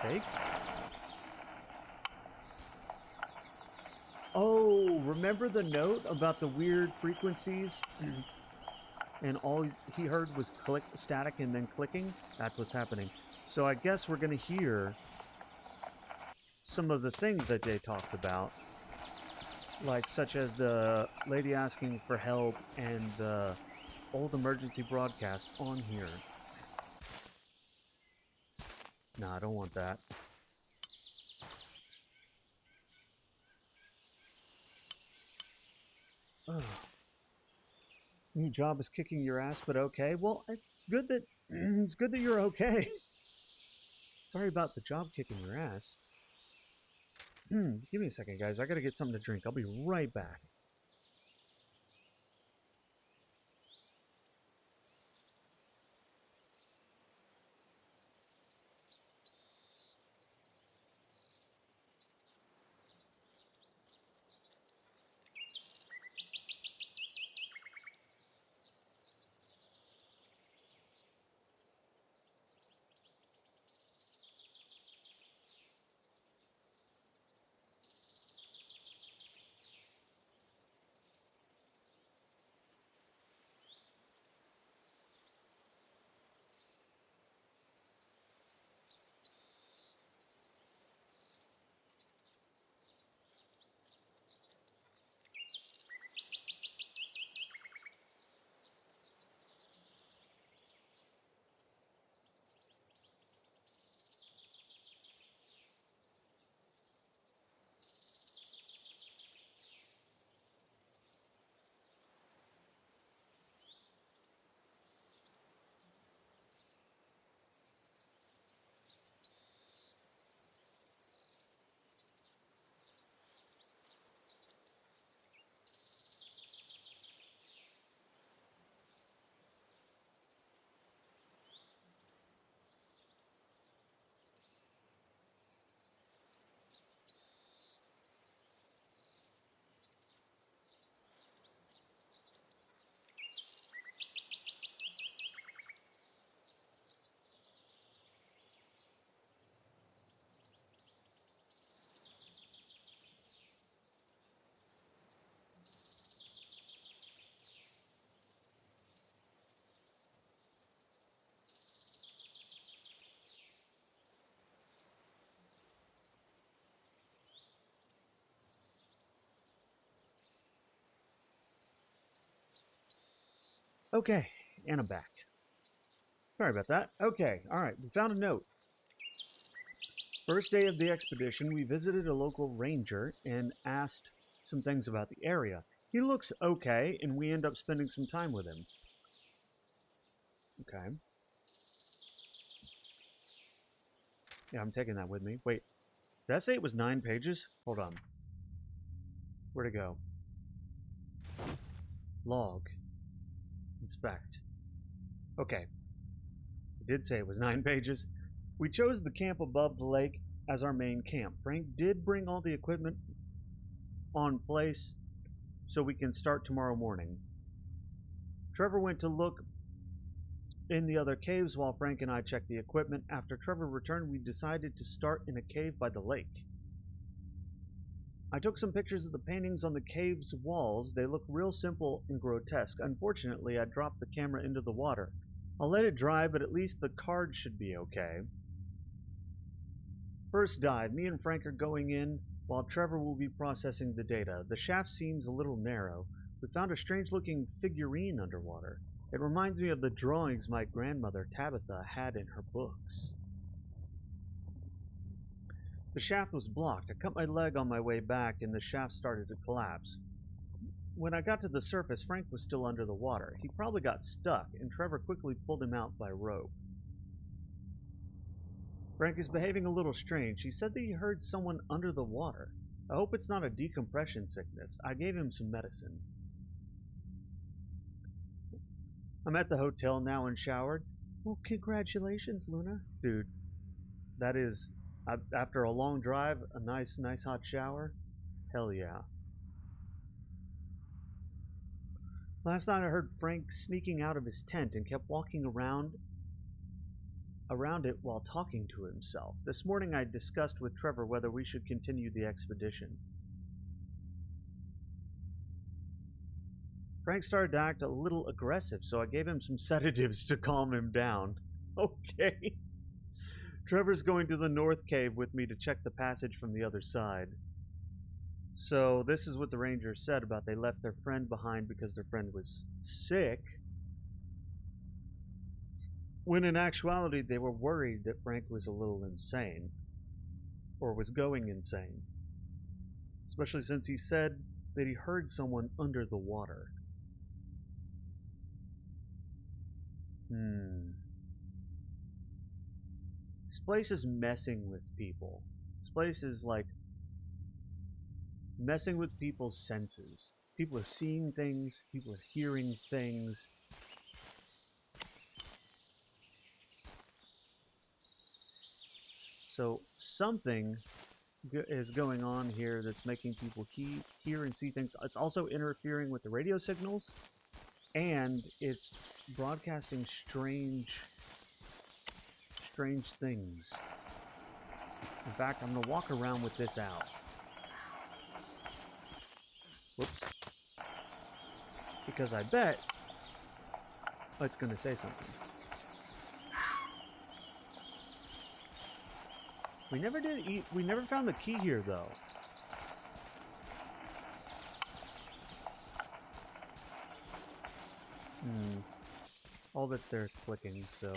Take? Oh, remember the note about the weird frequencies? And all he heard was click, static, and then clicking? That's what's happening. So I guess we're going to hear some of the things that they talked about, like such as the lady asking for help and the old emergency broadcast on here. Nah, I don't want that. Ugh. New job is kicking your ass, but okay. Well, it's good that you're okay. Sorry about the job kicking your ass. Give me a second, guys. I gotta get something to drink. I'll be right back. Okay, and I'm back. Sorry about that. Okay, alright, we found a note. First day of the expedition, we visited a local ranger and asked some things about the area. He looks okay, and we end up spending some time with him. Okay. Yeah, I'm taking that with me. Wait, did I say it was 9 pages? Hold on. Where'd it go? Log. Inspect. Okay. I did say it was 9 pages. We chose the camp above the lake as our main camp. Frank did bring all the equipment on place so we can start tomorrow morning. Trevor went to look in the other caves while Frank and I checked the equipment. After Trevor returned, we decided to start in a cave by the lake. I took some pictures of the paintings on the cave's walls. They look real simple and grotesque. Unfortunately, I dropped the camera into the water. I'll let it dry, but at least the card should be okay. First dive. Me and Frank are going in while Trevor will be processing the data. The shaft seems a little narrow. We found a strange-looking figurine underwater. It reminds me of the drawings my grandmother, Tabitha, had in her books. The shaft was blocked. I cut my leg on my way back, and the shaft started to collapse. When I got to the surface, Frank was still under the water. He probably got stuck, and Trevor quickly pulled him out by rope. Frank is behaving a little strange. He said that he heard someone under the water. I hope it's not a decompression sickness. I gave him some medicine. I'm at the hotel now and showered. Well, congratulations, Luna. Dude, that is, after a long drive, a nice hot shower. Hell yeah. Last night I heard Frank sneaking out of his tent and kept walking around it while talking to himself. This morning I discussed with Trevor whether we should continue the expedition. Frank started to act a little aggressive, so I gave him some sedatives to calm him down. Okay. Trevor's going to the North Cave with me to check the passage from the other side. So this is what the ranger said about they left their friend behind because their friend was sick, when in actuality they were worried that Frank was a little insane, or was going insane, especially since he said that he heard someone under the water. This place is messing with people. This place is like messing with people's senses. People are seeing things, people are hearing things. So something is going on here that's making people hear and see things. It's also interfering with the radio signals, and it's broadcasting strange things. In fact, I'm going to walk around with this out. Whoops. Because I bet it's going to say something. We never found the key here, though. All that's there is clicking, so...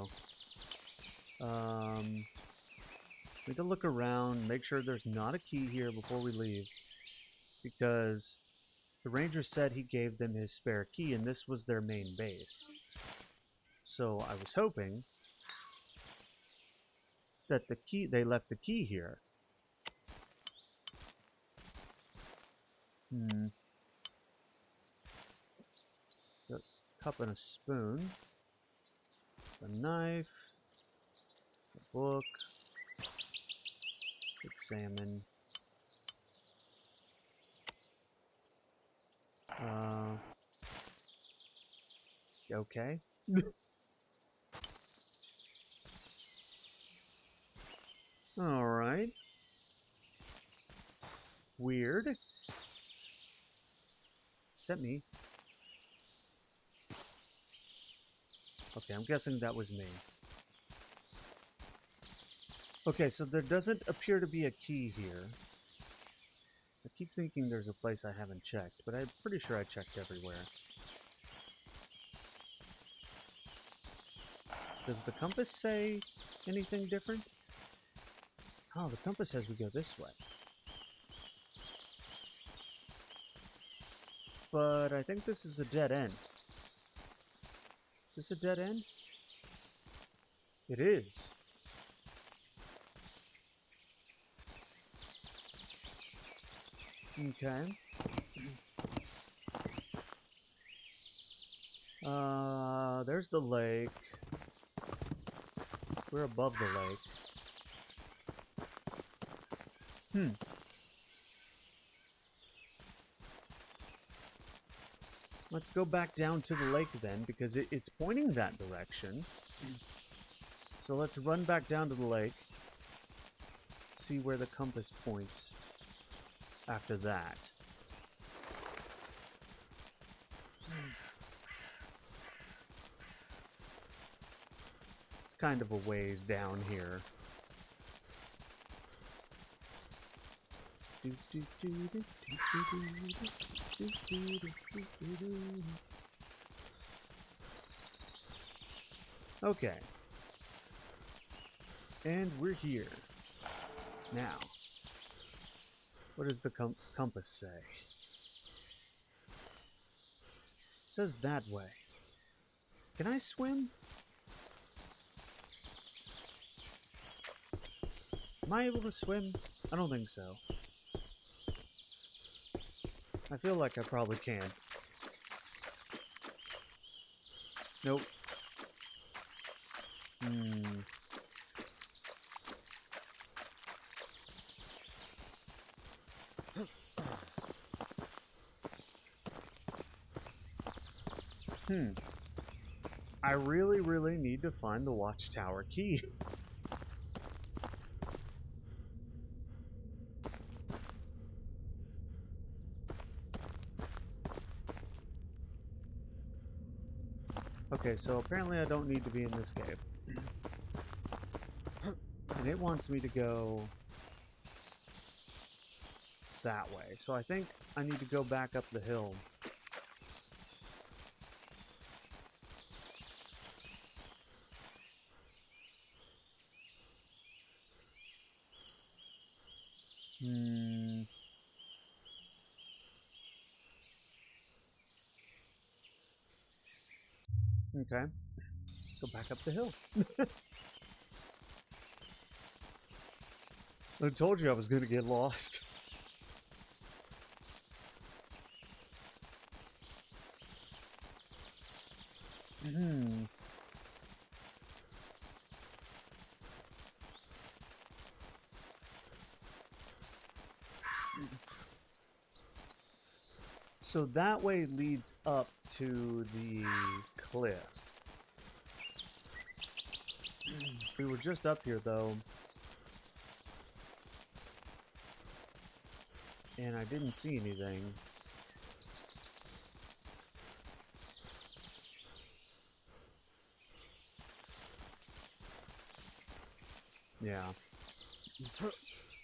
need to look around, make sure there's not a key here before we leave. Because the ranger said he gave them his spare key, and this was their main base. So I was hoping that they left the key here. A cup and a spoon. A knife. A book. Examine. Okay. Alright. Weird. Is that me? Okay, I'm guessing that was me. Okay, so there doesn't appear to be a key here. I keep thinking there's a place I haven't checked, but I'm pretty sure I checked everywhere. Does the compass say anything different? Oh, the compass says we go this way. But I think this is a dead end. Is this a dead end? It is. Okay. There's the lake. We're above the lake. Let's go back down to the lake then, because it's pointing that direction. So let's run back down to the lake. See where the compass points after that. It's kind of a ways down here. Okay. And we're here. Now, what does the compass say? It says that way. Can I swim? Am I able to swim? I don't think so. I feel like I probably can. Nope. I really need to find the watchtower key. Okay, so apparently I don't need to be in this cave. And it wants me to go that way. So I think I need to go back up the hill. Okay. Go back up the hill. I told you I was going to get lost. So that way leads up to the cliff. We were just up here though. And I didn't see anything. Yeah.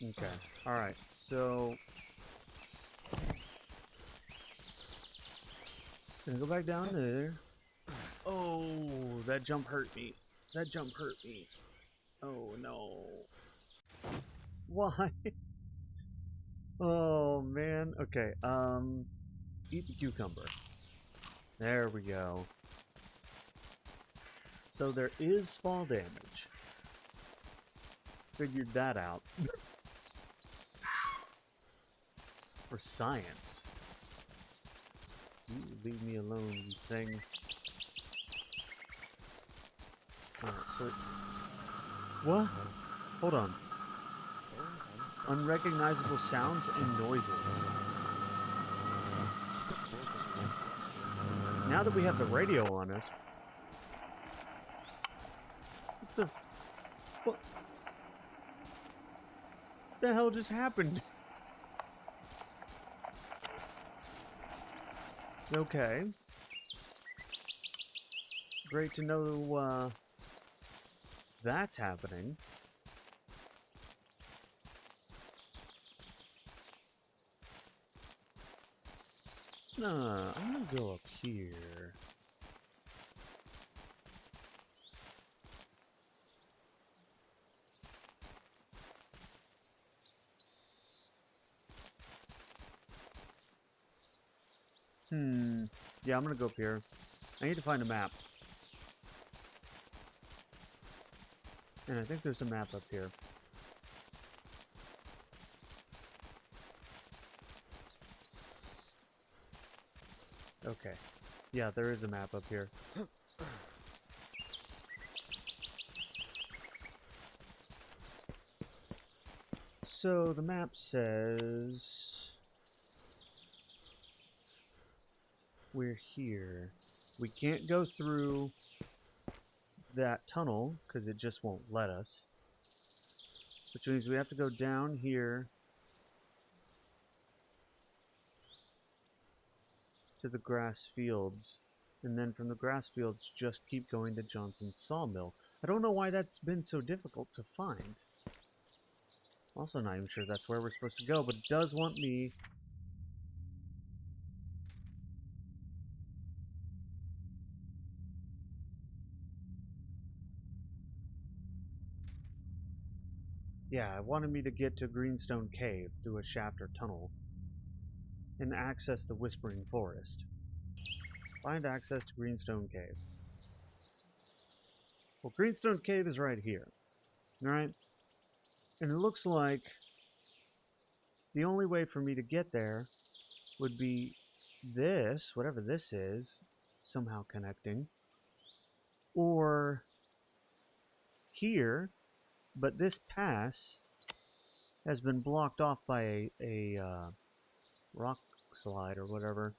Okay. Alright. So gonna go back down there. Oh, that jump hurt me. That jump hurt me. Oh no. Why? Oh man. Okay, eat the cucumber. There we go. So there is fall damage. Figured that out. For science. You leave me alone, you thing. Alright, so... What? Hold on. Unrecognizable sounds and noises. Now that we have the radio on us... What the what the hell just happened? Okay. Great to know, that's happening. I'm gonna go up here. Yeah, I'm gonna go up here. I need to find a map. And I think there's a map up here. Okay. Yeah, there is a map up here. So the map says we're here. We can't go through that tunnel because it just won't let us. Which means we have to go down here to the grass fields. And then from the grass fields, just keep going to Johnson's Sawmill. I don't know why that's been so difficult to find. Also not even sure that's where we're supposed to go, but it does want me... Yeah, it wanted me to get to Greenstone Cave through a shaft or tunnel and access the Whispering Forest. Find access to Greenstone Cave. Well, Greenstone Cave is right here, right? And it looks like the only way for me to get there would be this, whatever this is, somehow connecting, or here, but this pass has been blocked off by a rock slide or whatever.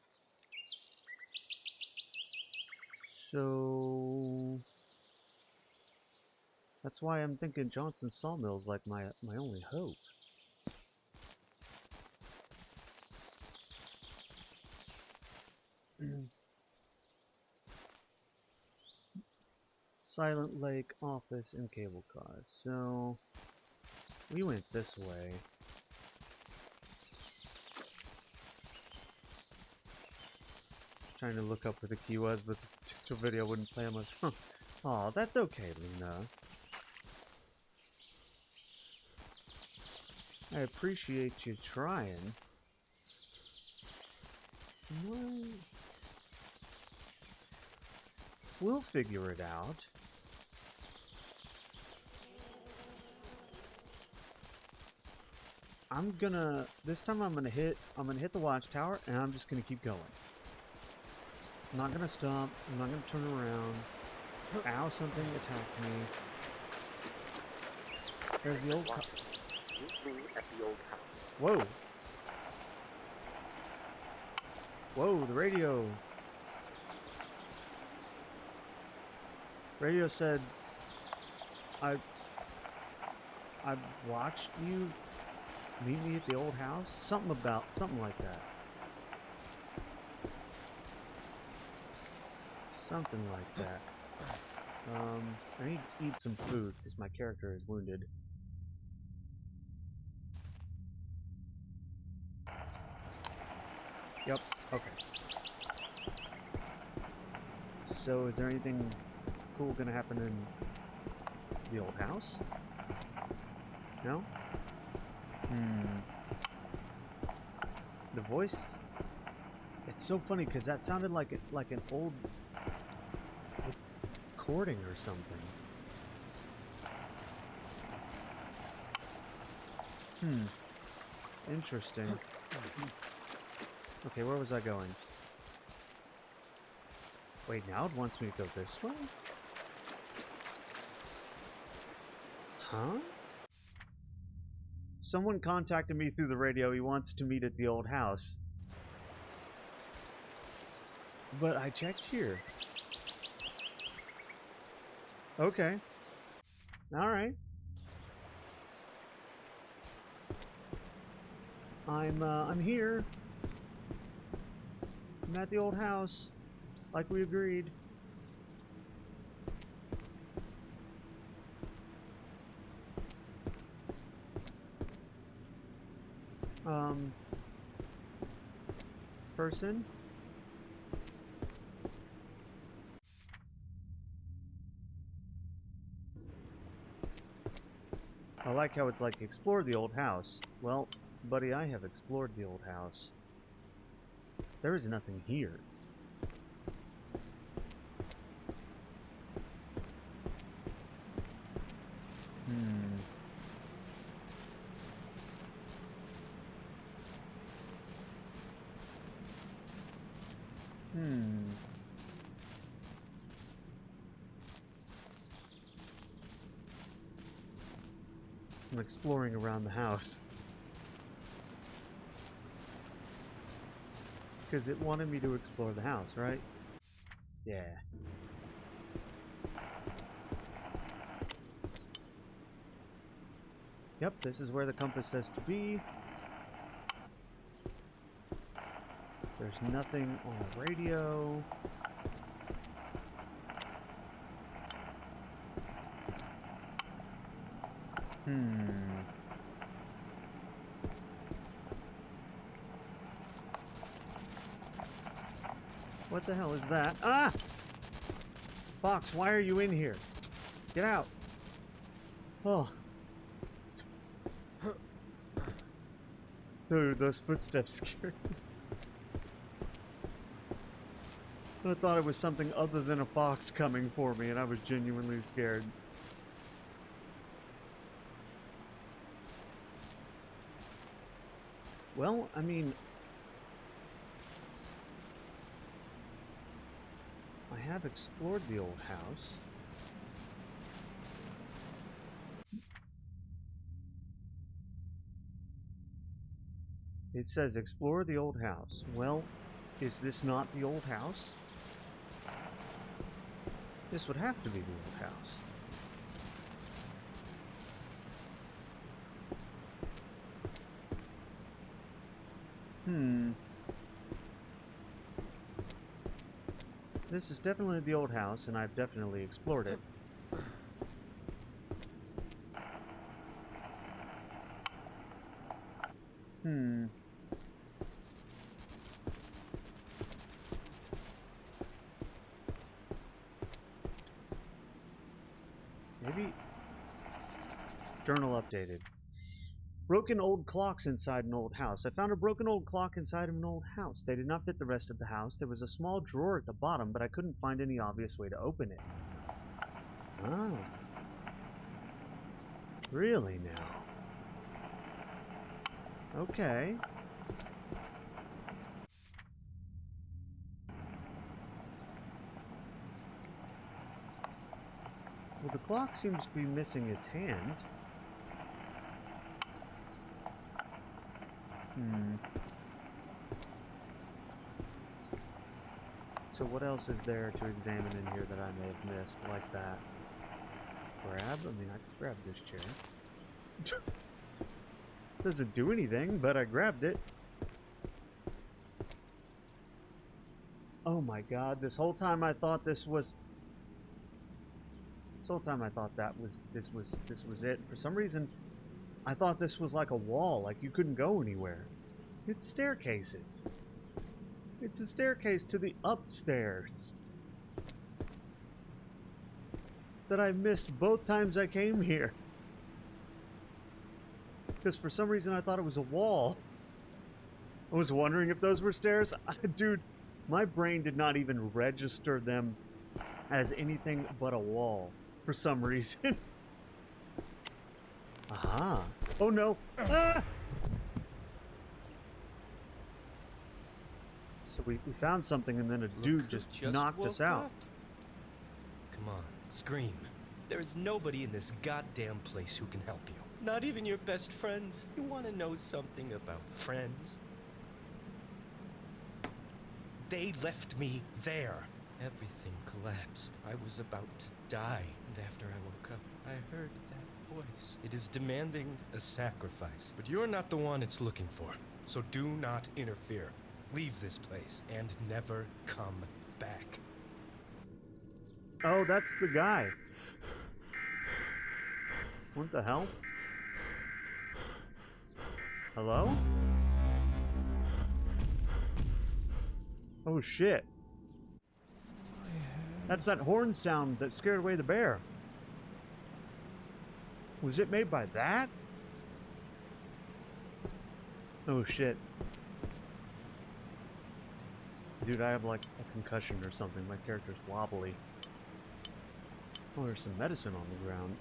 So that's why I'm thinking Johnson's Sawmill is like my only hope. Silent Lake office and cable cars. So we went this way. Trying to look up where the key was, but the video wouldn't play much. Aw, that's okay, Luna. I appreciate you trying. What? We'll figure it out. This time I'm gonna hit the watchtower and I'm just gonna keep going. I'm not gonna stop, I'm not gonna turn around. Ow, something attacked me. There's the old Whoa. Whoa, the radio. Radio said, I watched you meet me at the old house? Something like that. Something like that. I need to eat some food because my character is wounded. Yep, okay. So is there anything cool gonna happen in the old house? No? The voice, it's so funny because that sounded like an old recording or something. Interesting. Okay, where was I going? Wait, now it wants me to go this way? Huh? Someone contacted me through the radio. He wants to meet at the old house. But I checked here. Okay. Alright. I'm here. I'm at the old house. Like we agreed. Person? I like how it's like, explore the old house. Well, buddy, I have explored the old house. There is nothing here. I'm exploring around the house. Because it wanted me to explore the house, right? Yeah. Yep, this is where the compass says to be. There's nothing on the radio. What the hell is that? Ah! Fox, why are you in here? Get out. Oh. Dude, those footsteps scared me. I thought it was something other than a fox coming for me, and I was genuinely scared. Well, I mean, I have explored the old house. It says explore the old house. Well, is this not the old house? This would have to be the old house. This is definitely the old house, and I've definitely explored it. Maybe... Journal updated. Broken old clocks inside an old house. I found a broken old clock inside of an old house. They did not fit the rest of the house. There was a small drawer at the bottom, but I couldn't find any obvious way to open it. Oh. Really now? Okay. Well, the clock seems to be missing its hand. So what else is there to examine in here that I may have missed like that? Grab? I mean, I could grab this chair. Doesn't do anything, but I grabbed it. Oh my god, this whole time I thought this was... This whole time I thought this was it. For some reason, I thought this was like a wall, like you couldn't go anywhere. It's staircases. It's a staircase to the upstairs that I missed both times I came here. Because for some reason I thought it was a wall. I was wondering if those were stairs. Dude, my brain did not even register them as anything but a wall for some reason. Aha. Oh no. Ah! So we found something and then a dude just knocked us out. Up. Come on, scream. There is nobody in this goddamn place who can help you. Not even your best friends. You want to know something about friends? They left me there. Everything collapsed. I was about to die. And after I woke up, I heard that voice. It is demanding a sacrifice. But you're not the one it's looking for. So do not interfere. Leave this place and never come back. Oh, that's the guy. What the hell? Hello? Oh shit. That's that horn sound that scared away the bear. Was it made by that? Oh shit. Dude, I have like a concussion or something. My character's wobbly. Oh, there's some medicine on the ground.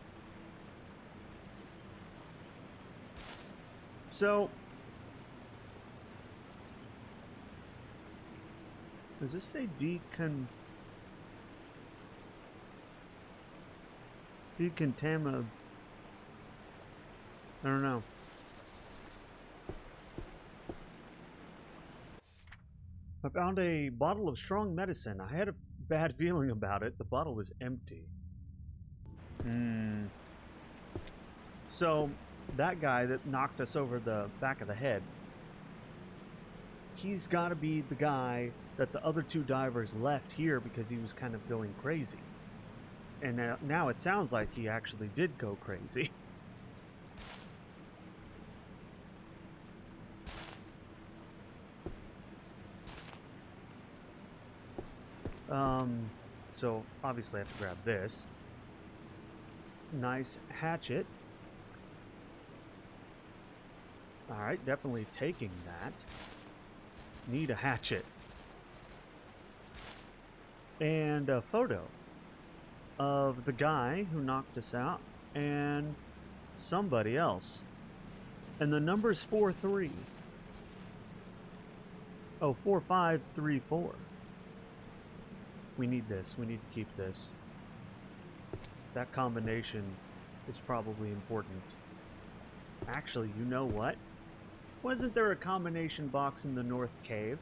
So, does this say I don't know. I found a bottle of strong medicine. I had a bad feeling about it. The bottle was empty. So, that guy that knocked us over the back of the head, he's got to be the guy that the other two divers left here because he was kind of going crazy. And now it sounds like he actually did go crazy. So obviously I have to grab this. Nice hatchet. Alright, definitely taking that. Need a hatchet. And a photo of the guy who knocked us out and somebody else. And the number's 43. Oh, 4534. We need this. We need to keep this. That combination is probably important. Actually, you know what? Wasn't there a combination box in the North Cave?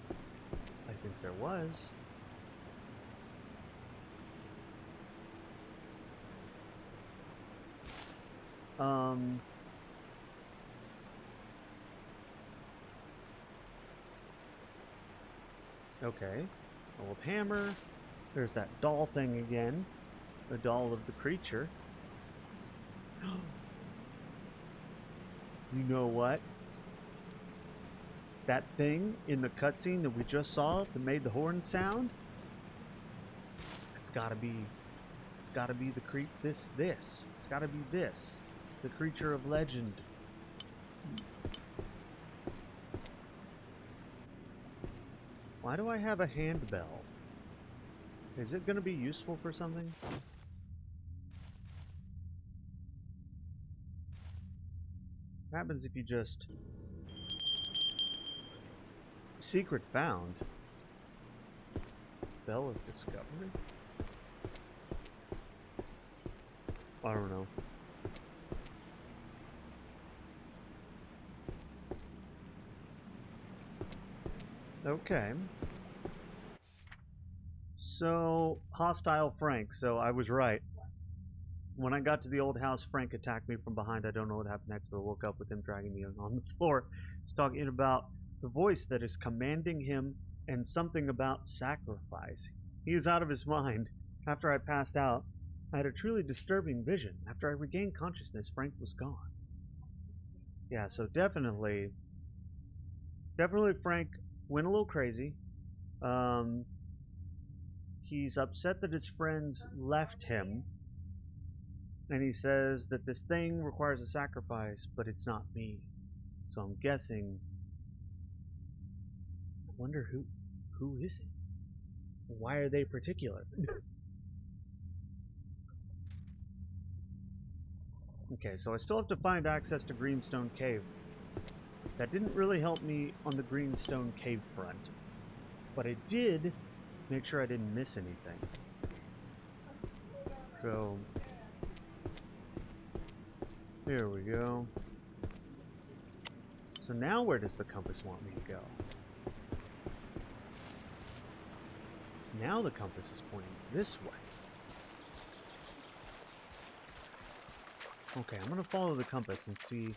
I think there was. Okay. Old hammer. There's that doll thing again. The doll of the creature. You know what? That thing in the cutscene that we just saw that made the horn sound? It's gotta be the this. It's gotta be this. The creature of legend. Why do I have a handbell? Is it gonna be useful for something? What happens if you just... Secret found. Bell of discovery? I don't know. Okay. So, hostile Frank. So, I was right. When I got to the old house, Frank attacked me from behind. I don't know what happened next, but I woke up with him dragging me on the floor. He's talking about the voice that is commanding him and something about sacrifice. He is out of his mind. After I passed out, I had a truly disturbing vision. After I regained consciousness, Frank was gone. Yeah, so definitely Frank went a little crazy. He's upset that his friends left him. And he says that this thing requires a sacrifice, but it's not me. So I'm guessing... I wonder who is it? Why are they particular? Okay, so I still have to find access to Greenstone Cave. That didn't really help me on the Greenstone Cave front. But it did make sure I didn't miss anything. So... Here we go. So now where does the compass want me to go? Now the compass is pointing this way. Okay, I'm gonna follow the compass and see.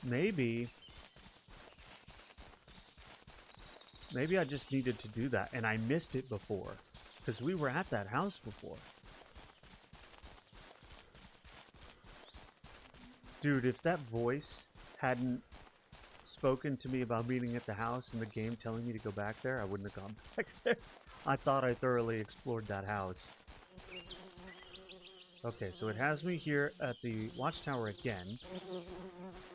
Maybe I just needed to do that and I missed it before. Because we were at that house before. Dude, if that voice hadn't spoken to me about meeting at the house and the game telling me to go back there, I wouldn't have gone back there. I thought I thoroughly explored that house. Okay, so it has me here at the watchtower again,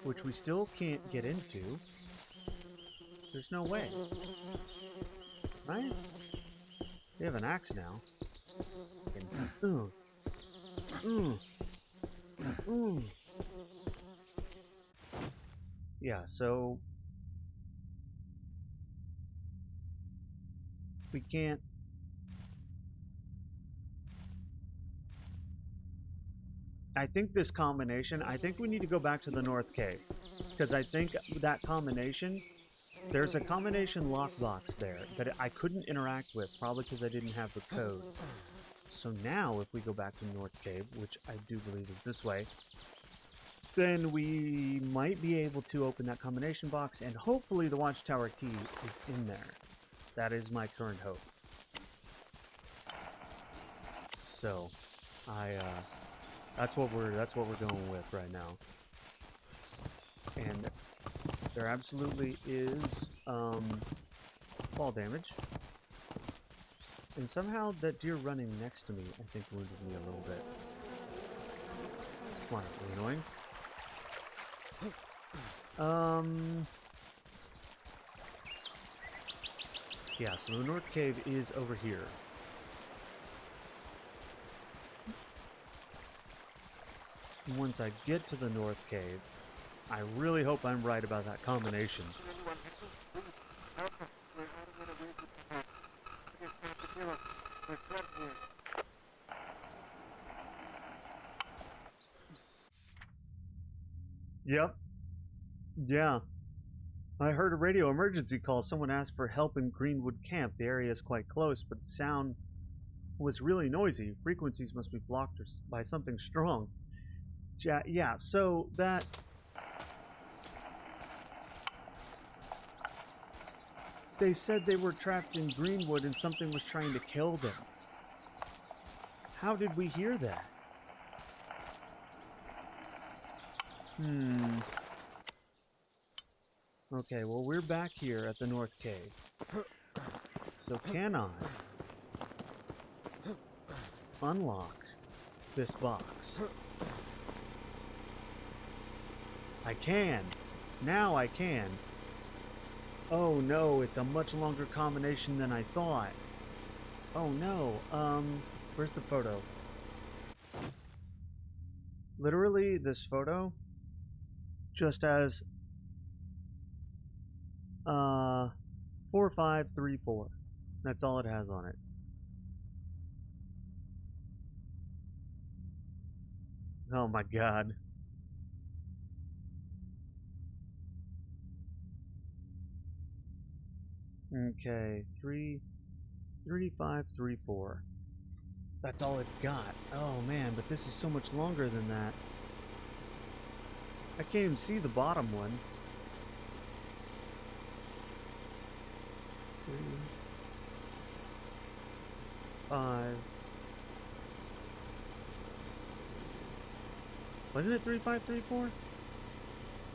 which we still can't get into. There's no way. Right? We have an axe now. Yeah, so we can't I think this combination, I think we need to go back to the North Cave. Because I think that combination, there's a combination lockbox there that I couldn't interact with, probably because I didn't have the code. So now, if we go back to North Cave, which I do believe is this way, then we might be able to open that combination box, and hopefully the Watchtower key is in there. That is my current hope. So, that's what we're going with right now. And there absolutely is fall damage. And somehow that deer running next to me, I think, wounded me a little bit. Wonderfully annoying. Yeah, so the North Cave is over here. Once I get to the North Cave, I really hope I'm right about that combination. Yep. Yeah. I heard a radio emergency call. Someone asked for help in Greenwood Camp. The area is quite close, but the sound was really noisy. Frequencies must be blocked by something strong. Yeah, so that... They said they were trapped in Greenwood and something was trying to kill them. How did we hear that? Okay, well, we're back here at the North Cave. So can I unlock this box? I can. Now I can. Oh no, it's a much longer combination than I thought. Oh no, where's the photo? Literally, this photo just has 4534. That's all it has on it. Oh my god. Okay, 3534. That's all it's got. Oh man, but this is so much longer than that. I can't even see the bottom one. 3, 5. Wasn't it 3534?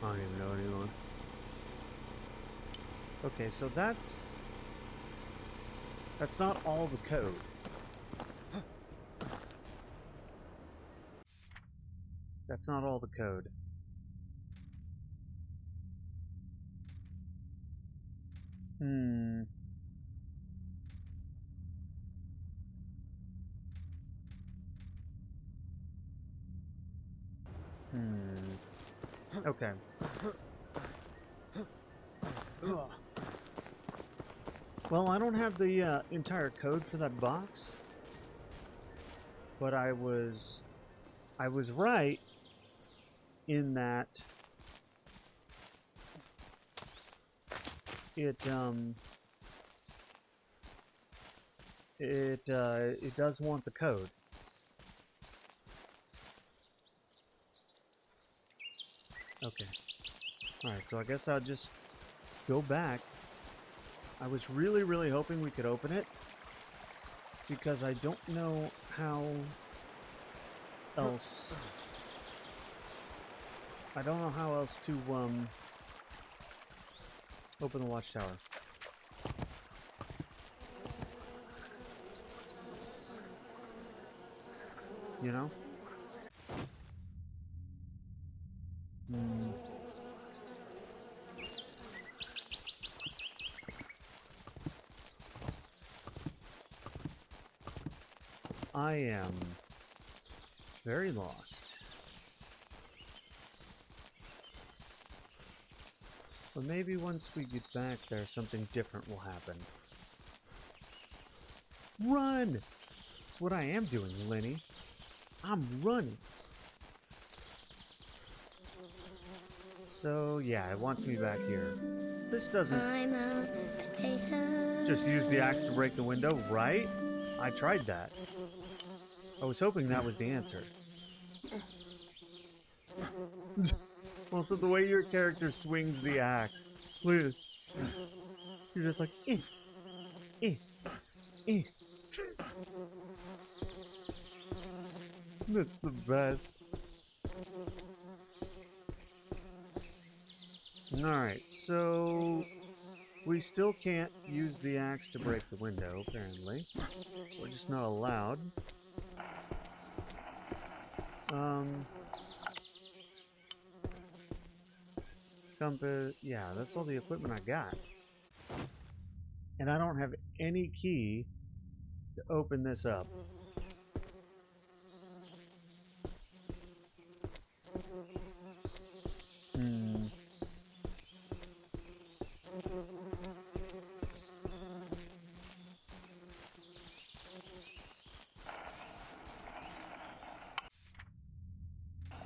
I don't even know anymore. Okay, so that's not all the code. That's not all the code. Okay. Ugh. Well, I don't have the entire code for that box, but I was right in that it does want the code. Okay. Alright, so I guess I'll just go back. I was really hoping we could open it, because I don't know how else... I don't know how else to open the Watchtower. You know? I am very lost. But maybe once we get back there, something different will happen. Run! That's what I am doing, Lenny. I'm running. So yeah, it wants me back here. This doesn't I'm a potato. just use the axe to break the window, right? I tried that. I was hoping that was the answer. Also, the way your character swings the axe. Look. You're just like, eh, eh, eh. That's the best. Alright, so we still can't use the axe to break the window, apparently. We're just not allowed. Compass, yeah, that's all the equipment I got. And I don't have any key to open this up.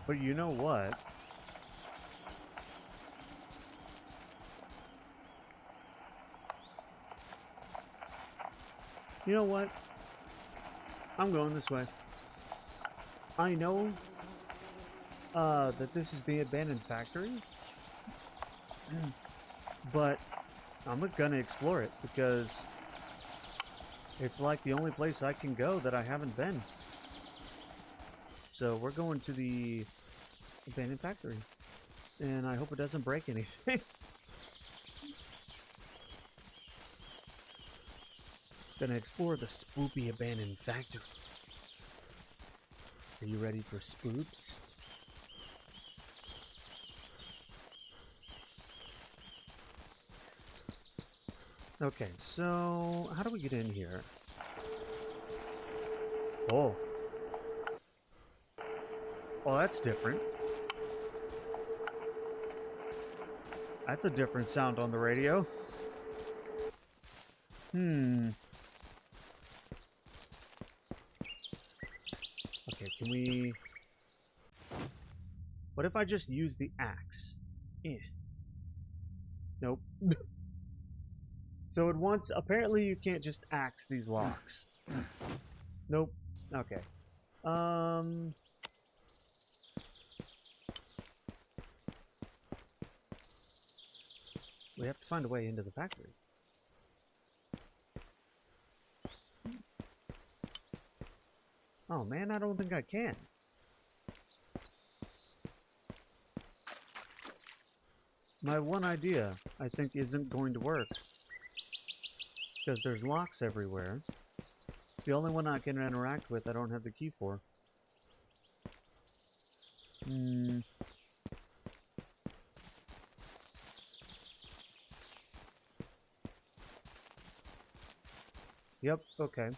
But you know what? You know what? I'm going this way. I know that this is the abandoned factory, but I'm gonna explore it because it's like the only place I can go that I haven't been. So we're going to the abandoned factory, and I hope it doesn't break anything. Gonna explore the spoopy abandoned factory. Are you ready for spoops? Okay, so how do we get in here? Oh. Oh, that's different. That's a different sound on the radio. Okay, can we... What if I just use the axe? Nope. So it wants... Apparently you can't just axe these locks. Nope. Okay. We have to find a way into the factory. Oh man, I don't think I can. My one idea, I think, isn't going to work. Because there's locks everywhere. The only one I can interact with, I don't have the key for. Yep, okay.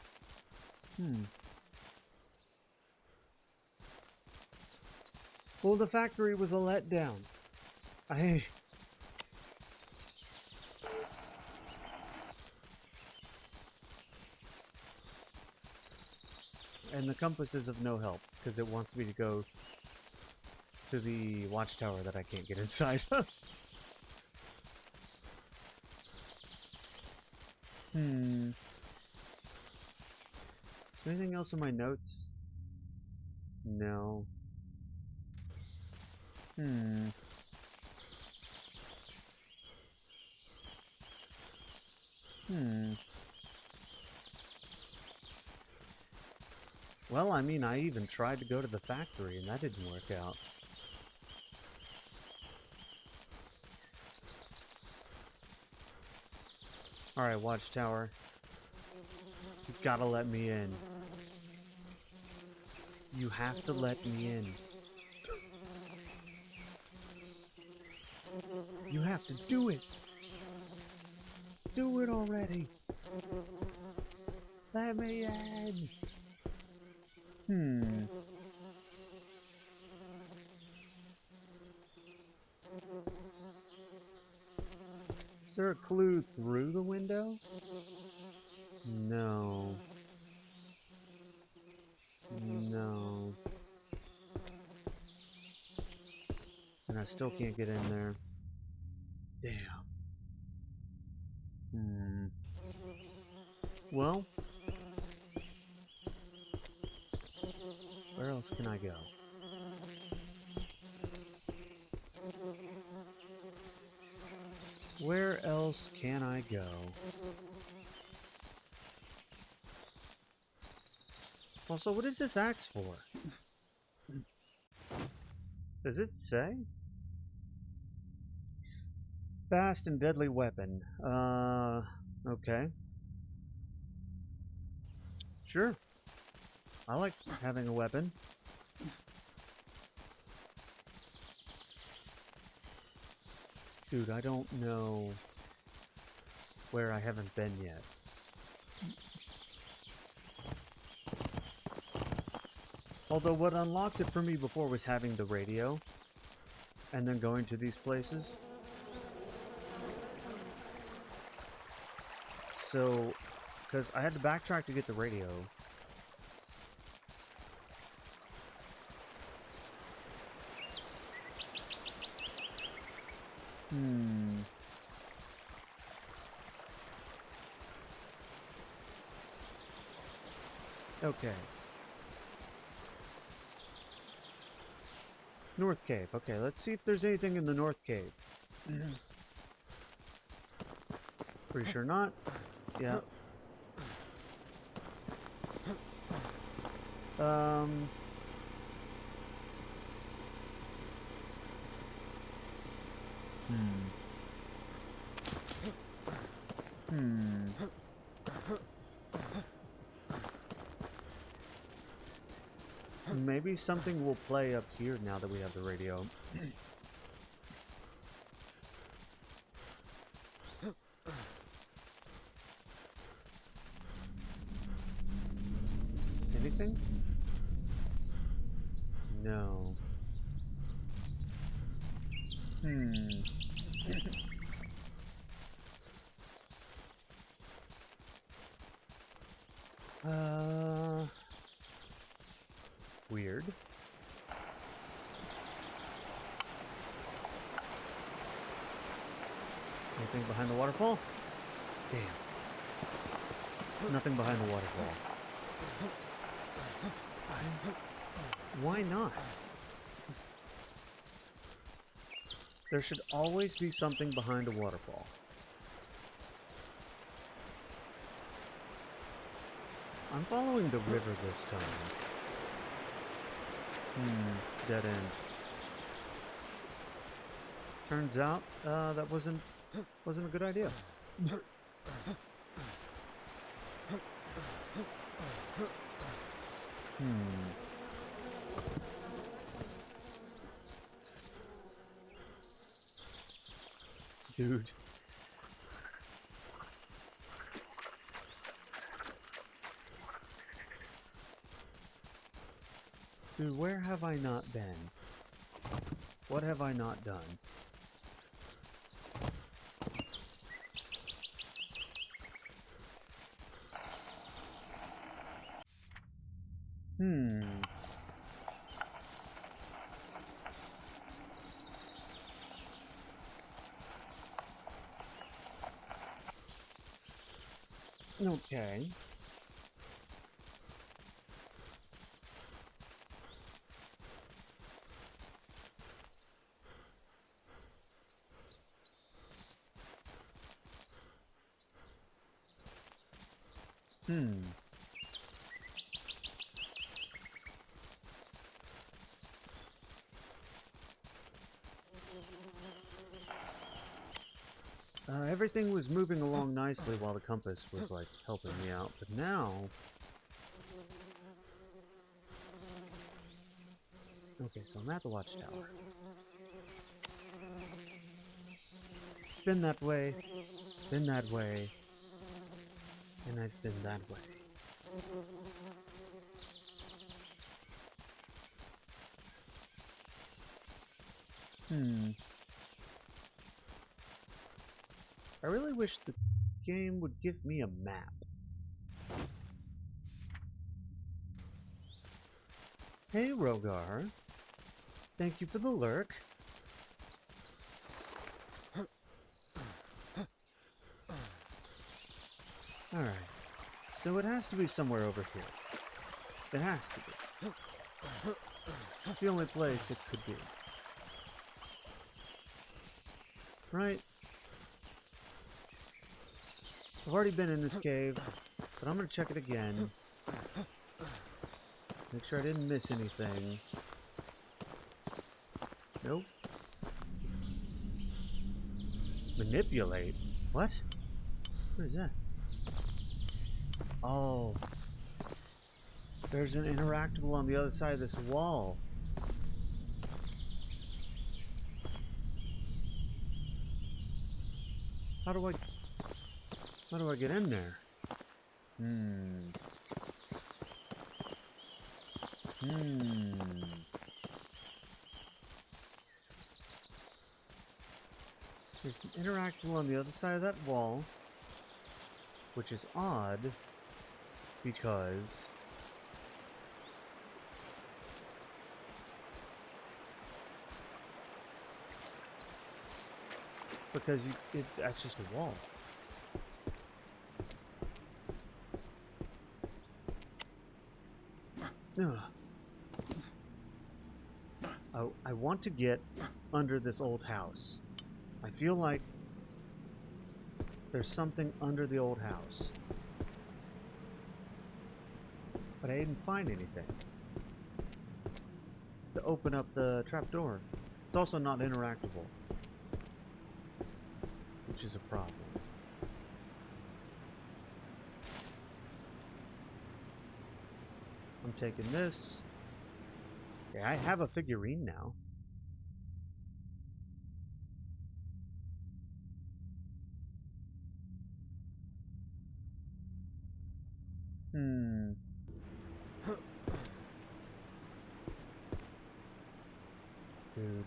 Well, the factory was a letdown. And the compass is of no help, because it wants me to go to the watchtower that I can't get inside of. Anything else in my notes? No. Well, I mean, I even tried to go to the factory, and that didn't work out. Alright, watchtower. You gotta let me in. You have to let me in. You have to do it. Do it already. Let me in. Is there a clue through the window? No. No. And I still can't get in there. Damn. Well, where else can I go? Where else can I go? Also, what is this axe for? Does it say? Fast and deadly weapon. Okay. Sure. I like having a weapon. Dude, I don't know where I haven't been yet. Although what unlocked it for me before was having the radio and then going to these places. So, because I had to backtrack to get the radio. Okay. North Cave. Okay, let's see if there's anything in the North Cave. Pretty sure not. Yeah. Maybe something will play up here now that we have the radio. Anything? No. Weird. Anything behind the waterfall? Damn. Nothing behind the waterfall. Why not? There should always be something behind a waterfall. I'm following the river this time. Dead end. Turns out, that wasn't a good idea. Dude. Dude, where have I not been? What have I not done? Okay. Everything was moving along nicely while the compass was, like, helping me out, but now... Okay, so I'm at the watchtower. Been that way, and I've been that way. I really wish the game would give me a map. Hey, Rogar. Thank you for the lurk. Alright. So it has to be somewhere over here. It has to be. It's the only place it could be. Right? I've already been in this cave, but I'm gonna check it again. Make sure I didn't miss anything. Nope. Manipulate? What? What is that? Oh. There's an interactable on the other side of this wall. How do I get in there? There's an interactable on the other side of that wall, which is odd because that's just a wall. I want to get under this old house. I feel like there's something under the old house. But I didn't find anything to open up the trapdoor. It's also not interactable, which is a problem. I'm taking this. Okay, I have a figurine now. Dude.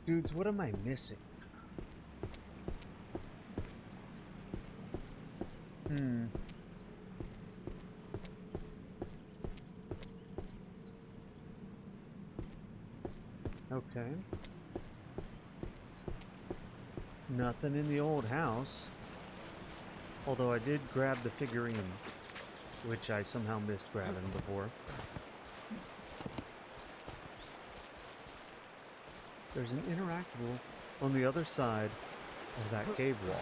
Dudes, what am I missing? Okay. Nothing in the old house. Although I did grab the figurine, which I somehow missed grabbing before. There's an interactable on the other side of that cave wall.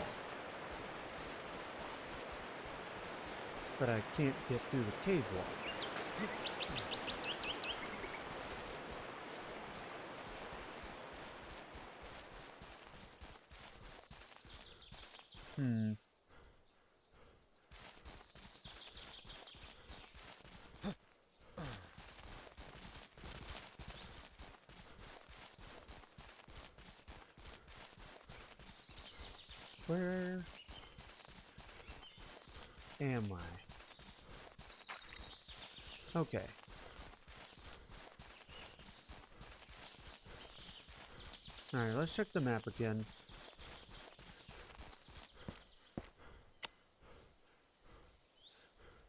But I can't get through the cave wall. Where am I? Okay. Alright, let's check the map again.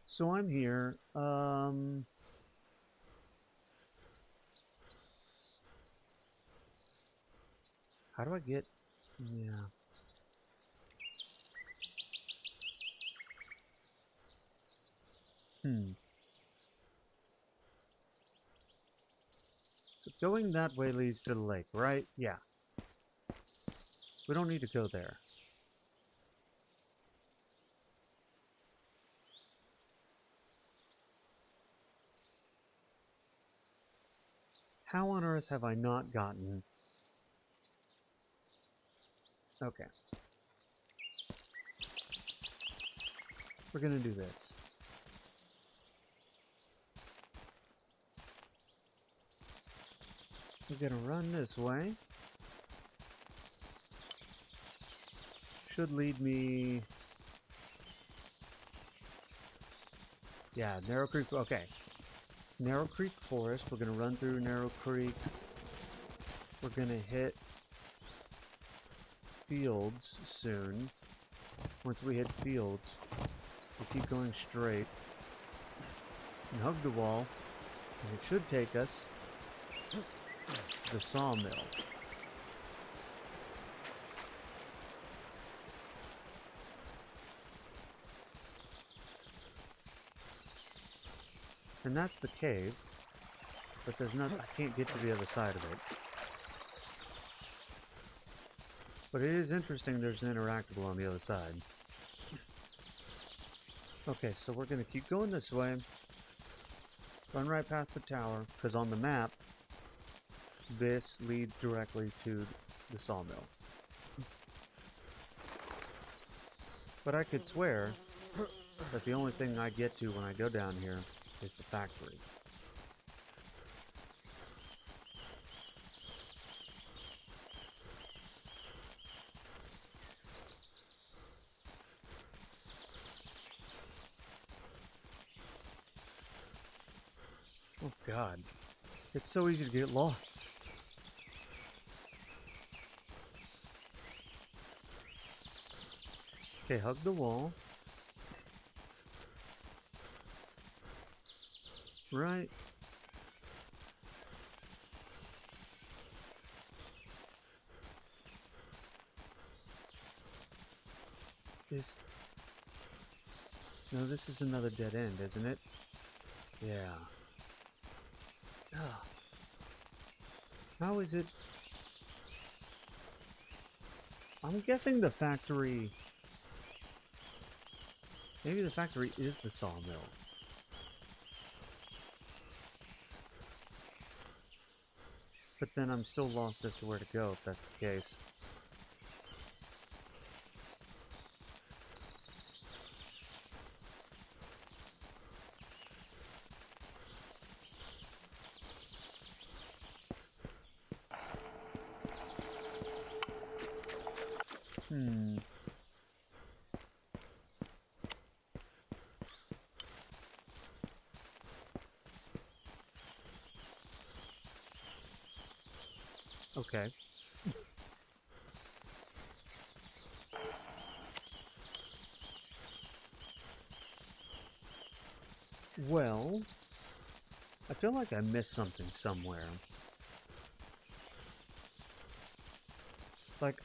So I'm here. How do I get... Yeah. So going that way leads to the lake, right? Yeah. We don't need to go there. How on earth have I not gotten... Okay. We're gonna do this. We're gonna run this way. Should lead me... Yeah, Narrow Creek, okay. Narrow Creek Forest, we're gonna run through Narrow Creek. We're gonna hit Fields soon. Once we hit Fields, we'll keep going straight and hug the wall, and it should take us the sawmill. And that's the cave, but there's not, I can't get to the other side of it. But it is interesting there's an interactable on the other side. Okay, so we're going to keep going this way. Run right past the tower, because on the map, this leads directly to the sawmill. But I could swear that the only thing I get to when I go down here is the factory. Oh God, it's so easy to get lost. Okay, hug the wall. Right. No, this is another dead end, isn't it? Yeah. Ugh. How is it? I'm guessing the factory... Maybe the factory is the sawmill. But then I'm still lost as to where to go if that's the case. Okay. Well, I feel like I missed something somewhere. Like,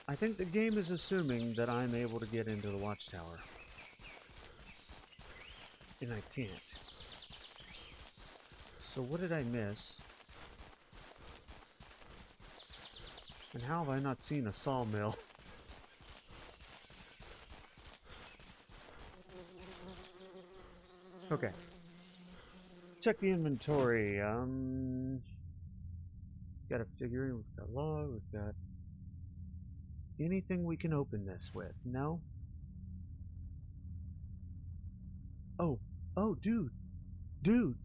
I think the game is assuming that I'm able to get into the watchtower. And I can't. So what did I miss? And how have I not seen a sawmill? Okay. Check the inventory. Got a figurine, we've got log, we've got anything we can open this with. No? Oh, dude. Dude,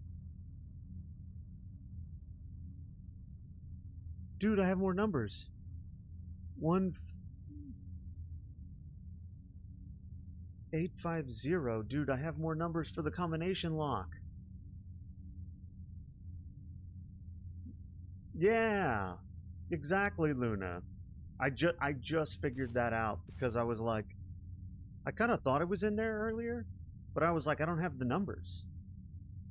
I have more numbers. 850. Dude, I have more numbers for the combination lock. Yeah, exactly, Luna. I just figured that out because I was like, I kind of thought it was in there earlier, but I was like, I don't have the numbers.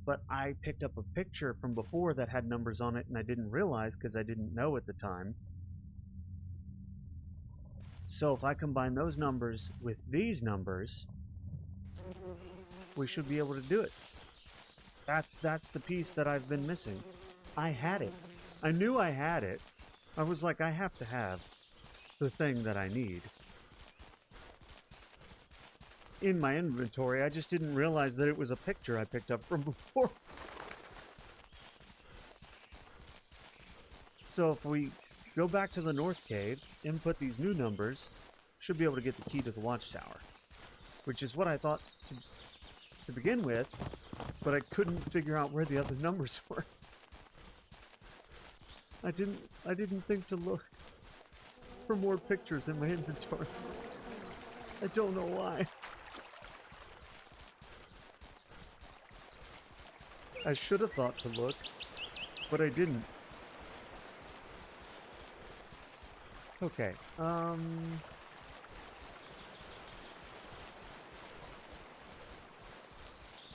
But I picked up a picture from before that had numbers on it, and I didn't realize because I didn't know at the time. So if I combine those numbers with these numbers, we should be able to do it. That's the piece that I've been missing. I had it. I knew I had it. I was like, I have to have the thing that I need in my inventory. I just didn't realize that it was a picture I picked up from before. So if we go back to the North Cave, input these new numbers, should be able to get the key to the watchtower, which is what I thought to begin with, but I couldn't figure out where the other numbers were. I didn't think to look for more pictures in my inventory. I don't know why. I should have thought to look, but I didn't. Okay, so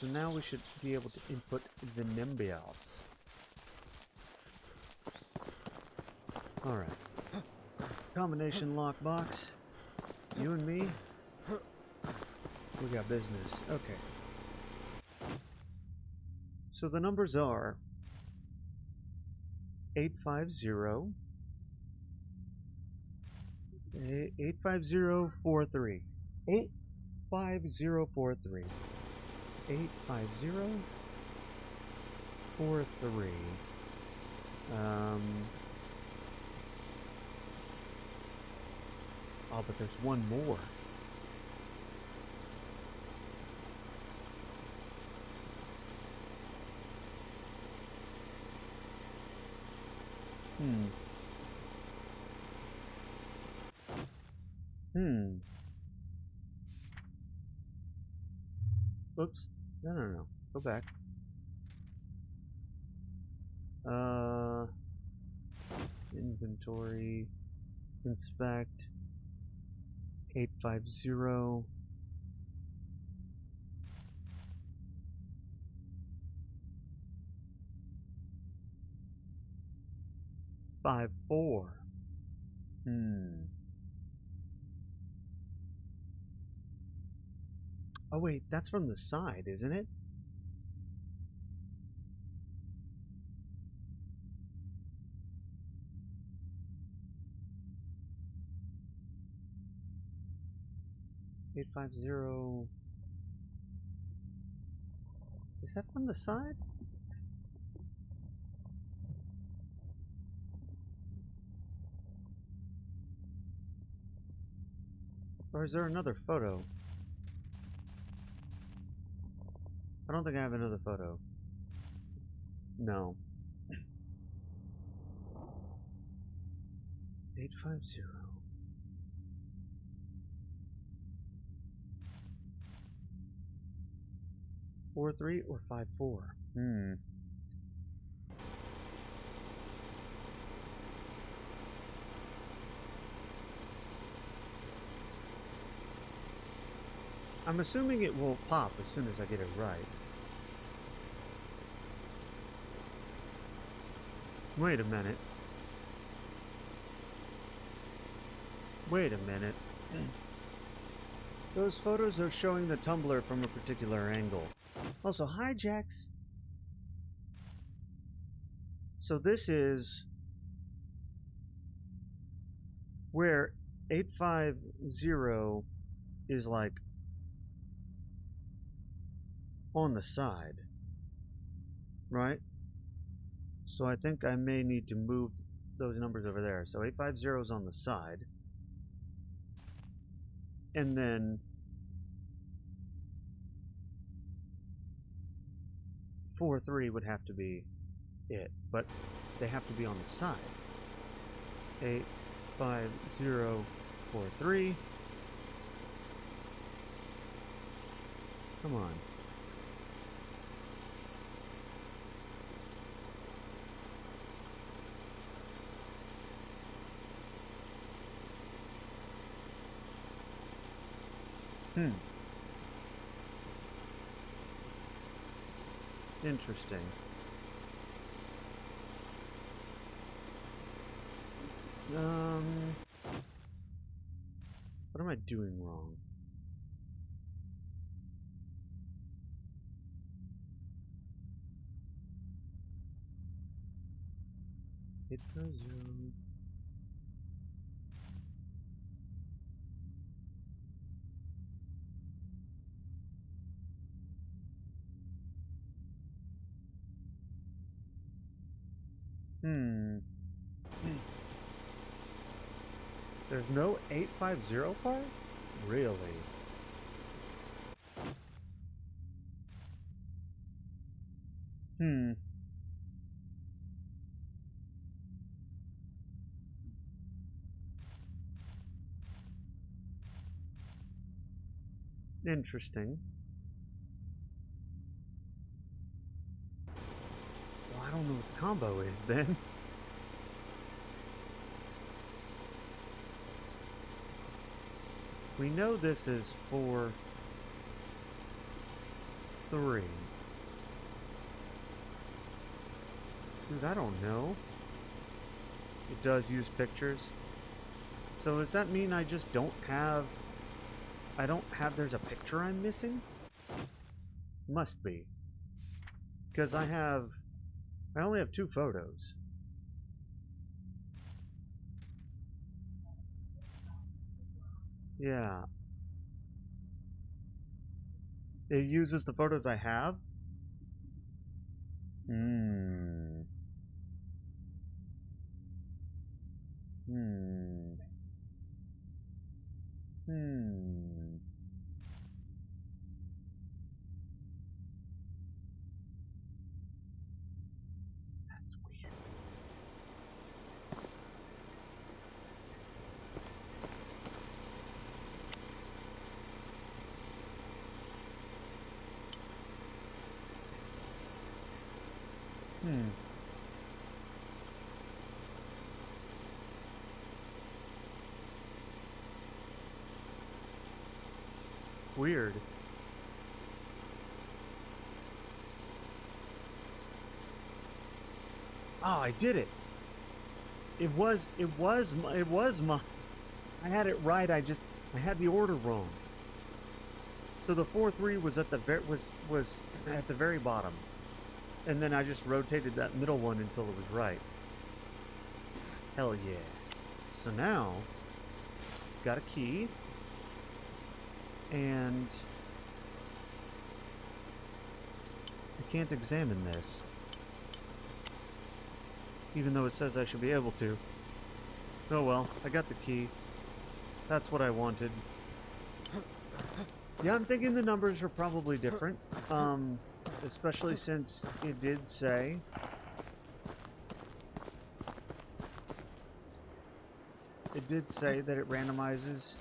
now we should be able to input the numbers. Alright. Combination lockbox. You and me. We got business. Okay. So the numbers are 850 85043 85043 85043 oh, but there's one more. Oops. No. Go back. Inventory. Inspect. 850. Five four. Oh wait, that's from the side, isn't it? Eight 850. Is that from the side? Or is there another photo? I don't think I have another photo. No. 850. 43 or 54? I'm assuming it will pop as soon as I get it right. Wait a minute. Wait a minute. Those photos are showing the tumbler from a particular angle. Also, hijacks. So this is where 850 is like on the side, right? So I think I may need to move those numbers over there. So 850 is on the side. And then 43 would have to be it, but they have to be on the side. 85043. Come on. Interesting. What am I doing wrong? It was There's no 850 part? Really? Interesting. Well, I don't know what the combo is then. We know this is 4, 3. Dude, I don't know. It does use pictures. So does that mean I just don't have... there's a picture I'm missing? Must be. Because I only have 2 photos. Yeah. It uses the photos I have? Hmm. Hmm. Hmm. That's weird. Hmm. Weird. Oh, I did it. It was my, I had it right. I had the order wrong. So the 4-3 was at the was at the very bottom. And then I just rotated that middle one until it was right. Hell yeah. So now, got a key. And I can't examine this. Even though it says I should be able to. Oh well, I got the key. That's what I wanted. Yeah, I'm thinking the numbers are probably different. Especially since it did say... It did say that it randomizes,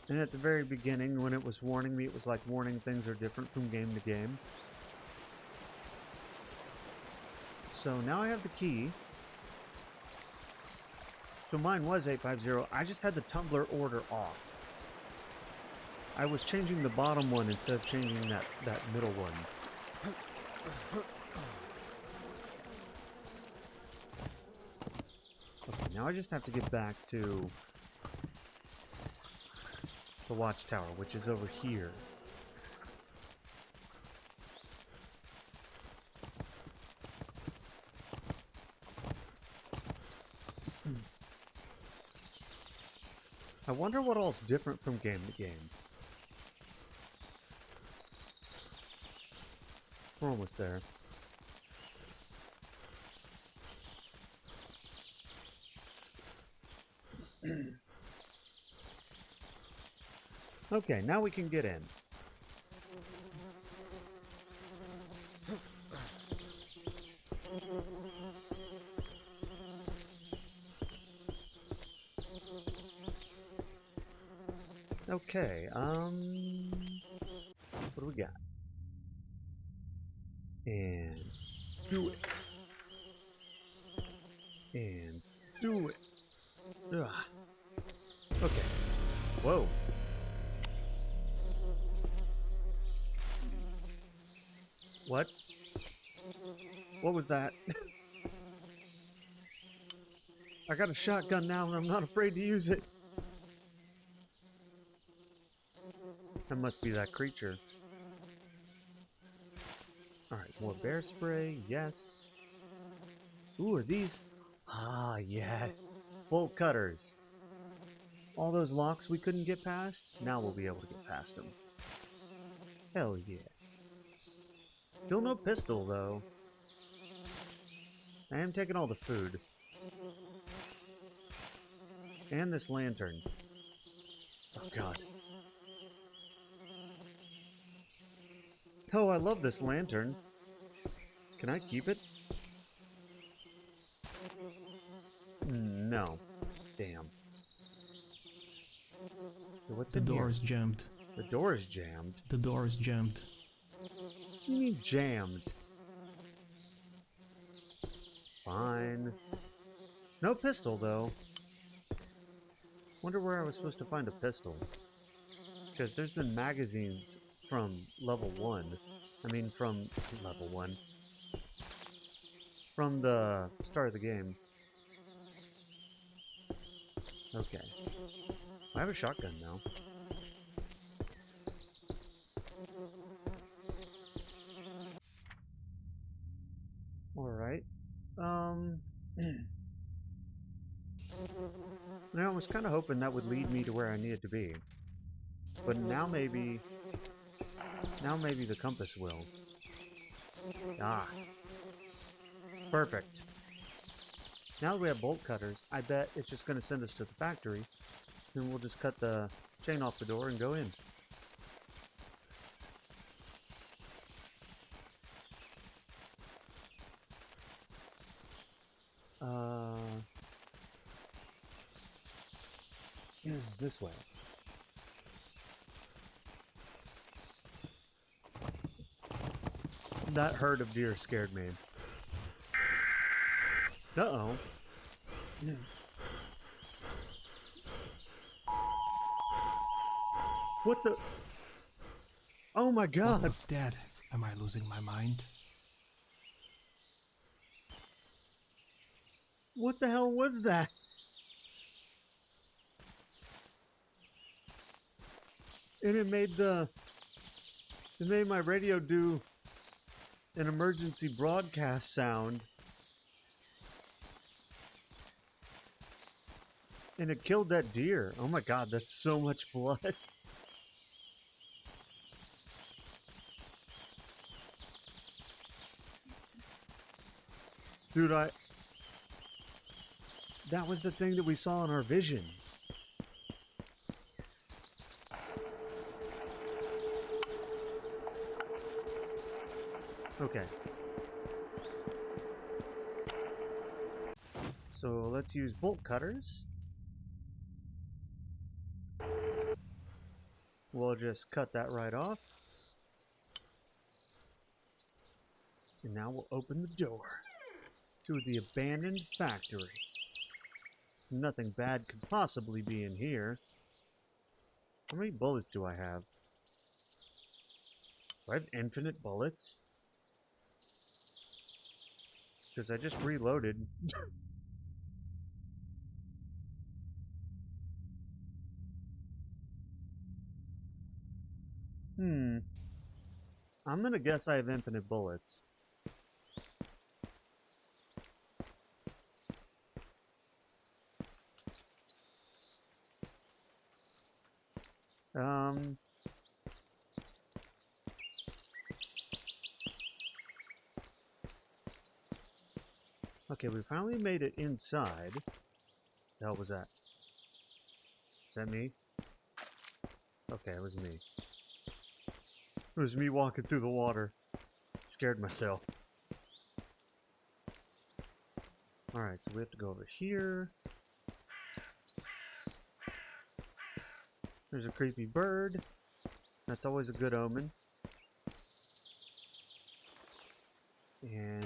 and at the very beginning, when it was warning me, it was like warning things are different from game to game. So now I have the key. So mine was 850. I just had the tumbler order off. I was changing the bottom one instead of changing that middle one. Okay, now I just have to get back to the watchtower, which is over here. I wonder what all's different from game to game. We're almost there. Okay, now we can get in. Okay, what do we got? And do it. And do it. Ugh. Okay. Whoa. What? What was that? I got a shotgun now and I'm not afraid to use it. That must be that creature. Alright, more bear spray, yes. Ooh, are these? Ah, yes. Bolt cutters. All those locks we couldn't get past, now we'll be able to get past them. Hell yeah. Still no pistol, though. I am taking all the food. And this lantern. Oh, God. Oh, I love this lantern. Can I keep it? No. Damn. So what's The in door here? is jammed. The door is jammed. The door is jammed. What do you mean jammed? Fine. No pistol, though. Wonder where I was supposed to find a pistol. Because there's been magazines from level 1. I mean, from level 1. from the start of the game. Okay. I have a shotgun now. Alright. Now, I was kind of hoping that would lead me to where I needed to be. But now maybe the compass will. Ah. Perfect. Now that we have bolt cutters, I bet it's just going to send us to the factory. Then we'll just cut the chain off the door and go in. This way. That herd of deer scared me. Uh-oh. What the? Oh my god! What was that? Am I losing my mind? What the hell was that? And it made my radio do an emergency broadcast sound. And it killed that deer. Oh my god, that's so much blood. Dude, that was the thing that we saw in our visions. Okay. So let's use bolt cutters. We'll just cut that right off. And now we'll open the door to the abandoned factory. Nothing bad could possibly be in here. How many bullets do I have? Do I have infinite bullets? Because I just reloaded. I'm gonna guess I have infinite bullets. Okay, we finally made it inside. The hell was that? Is that me? Okay, it was me. It was me walking through the water. Scared myself. Alright, so we have to go over here. There's a creepy bird. That's always a good omen. And...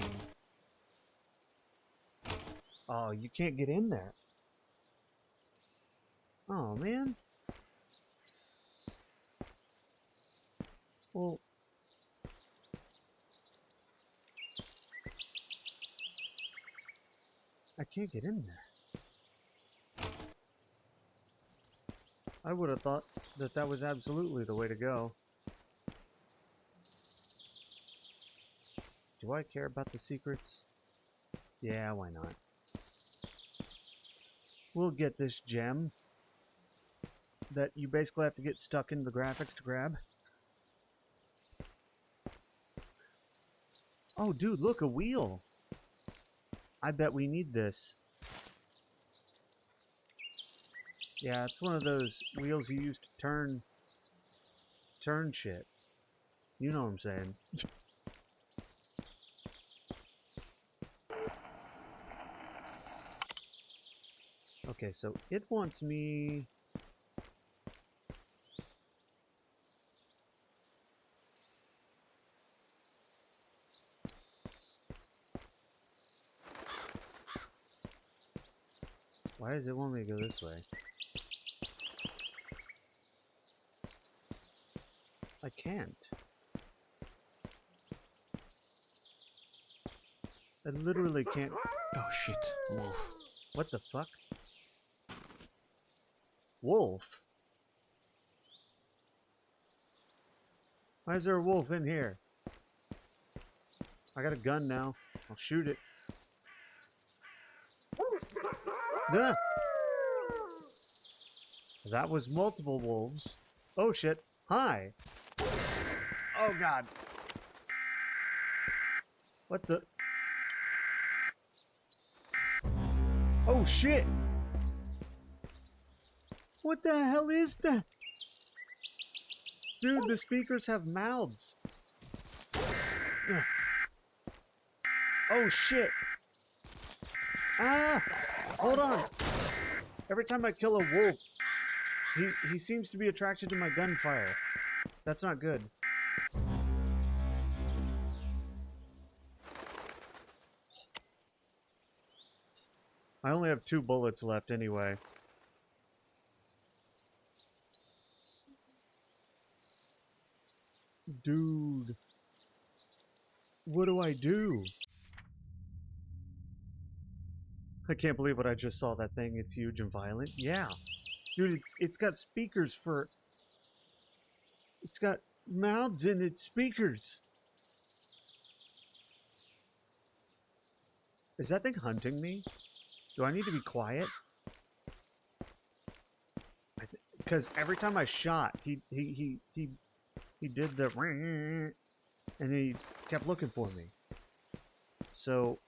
oh, you can't get in there. Oh, man. Well... I can't get in there. I would have thought that that was absolutely the way to go. Do I care about the secrets? Yeah, why not? We'll get this gem that you basically have to get stuck in the graphics to grab. Oh, dude, look, a wheel. I bet we need this. Yeah, it's one of those wheels you use to turn shit. You know what I'm saying. Okay, so it wants me... why does it want me to go this way? I can't. I literally can't. Oh shit, wolf. What the fuck? Wolf? Why is there a wolf in here? I got a gun now. I'll shoot it. Ah! That was multiple wolves. Oh shit. Hi. Oh god. What the? Oh shit. What the hell is that? Dude, the speakers have mouths. Ugh. Oh shit. Ah! Hold on. Every time I kill a wolf, he seems to be attracted to my gunfire. That's not good. I only have 2 bullets left anyway. Dude. What do I do? I can't believe what I just saw. That thing. It's huge and violent. Yeah. Dude, it's got speakers for... It's got mouths in its speakers. Is that thing hunting me? Do I need to be quiet? Because every time I shot, he did the... And he kept looking for me. So,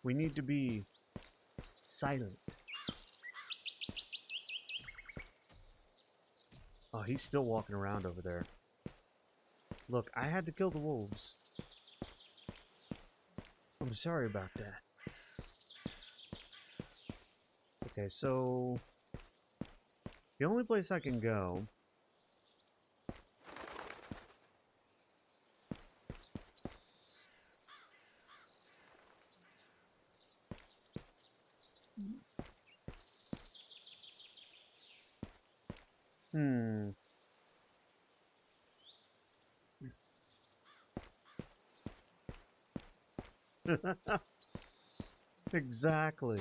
we need to be silent. Oh, he's still walking around over there. Look, I had to kill the wolves. I'm sorry about that. Okay, so... The only place I can go... Exactly.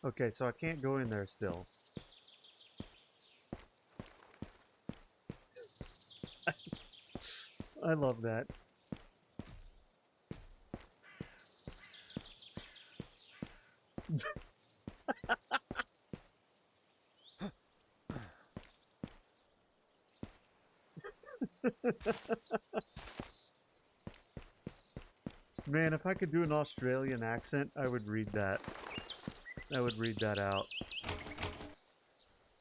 Okay, so I can't go in there still. I love that. Man, if I could do an Australian accent, I would read that. I would read that out.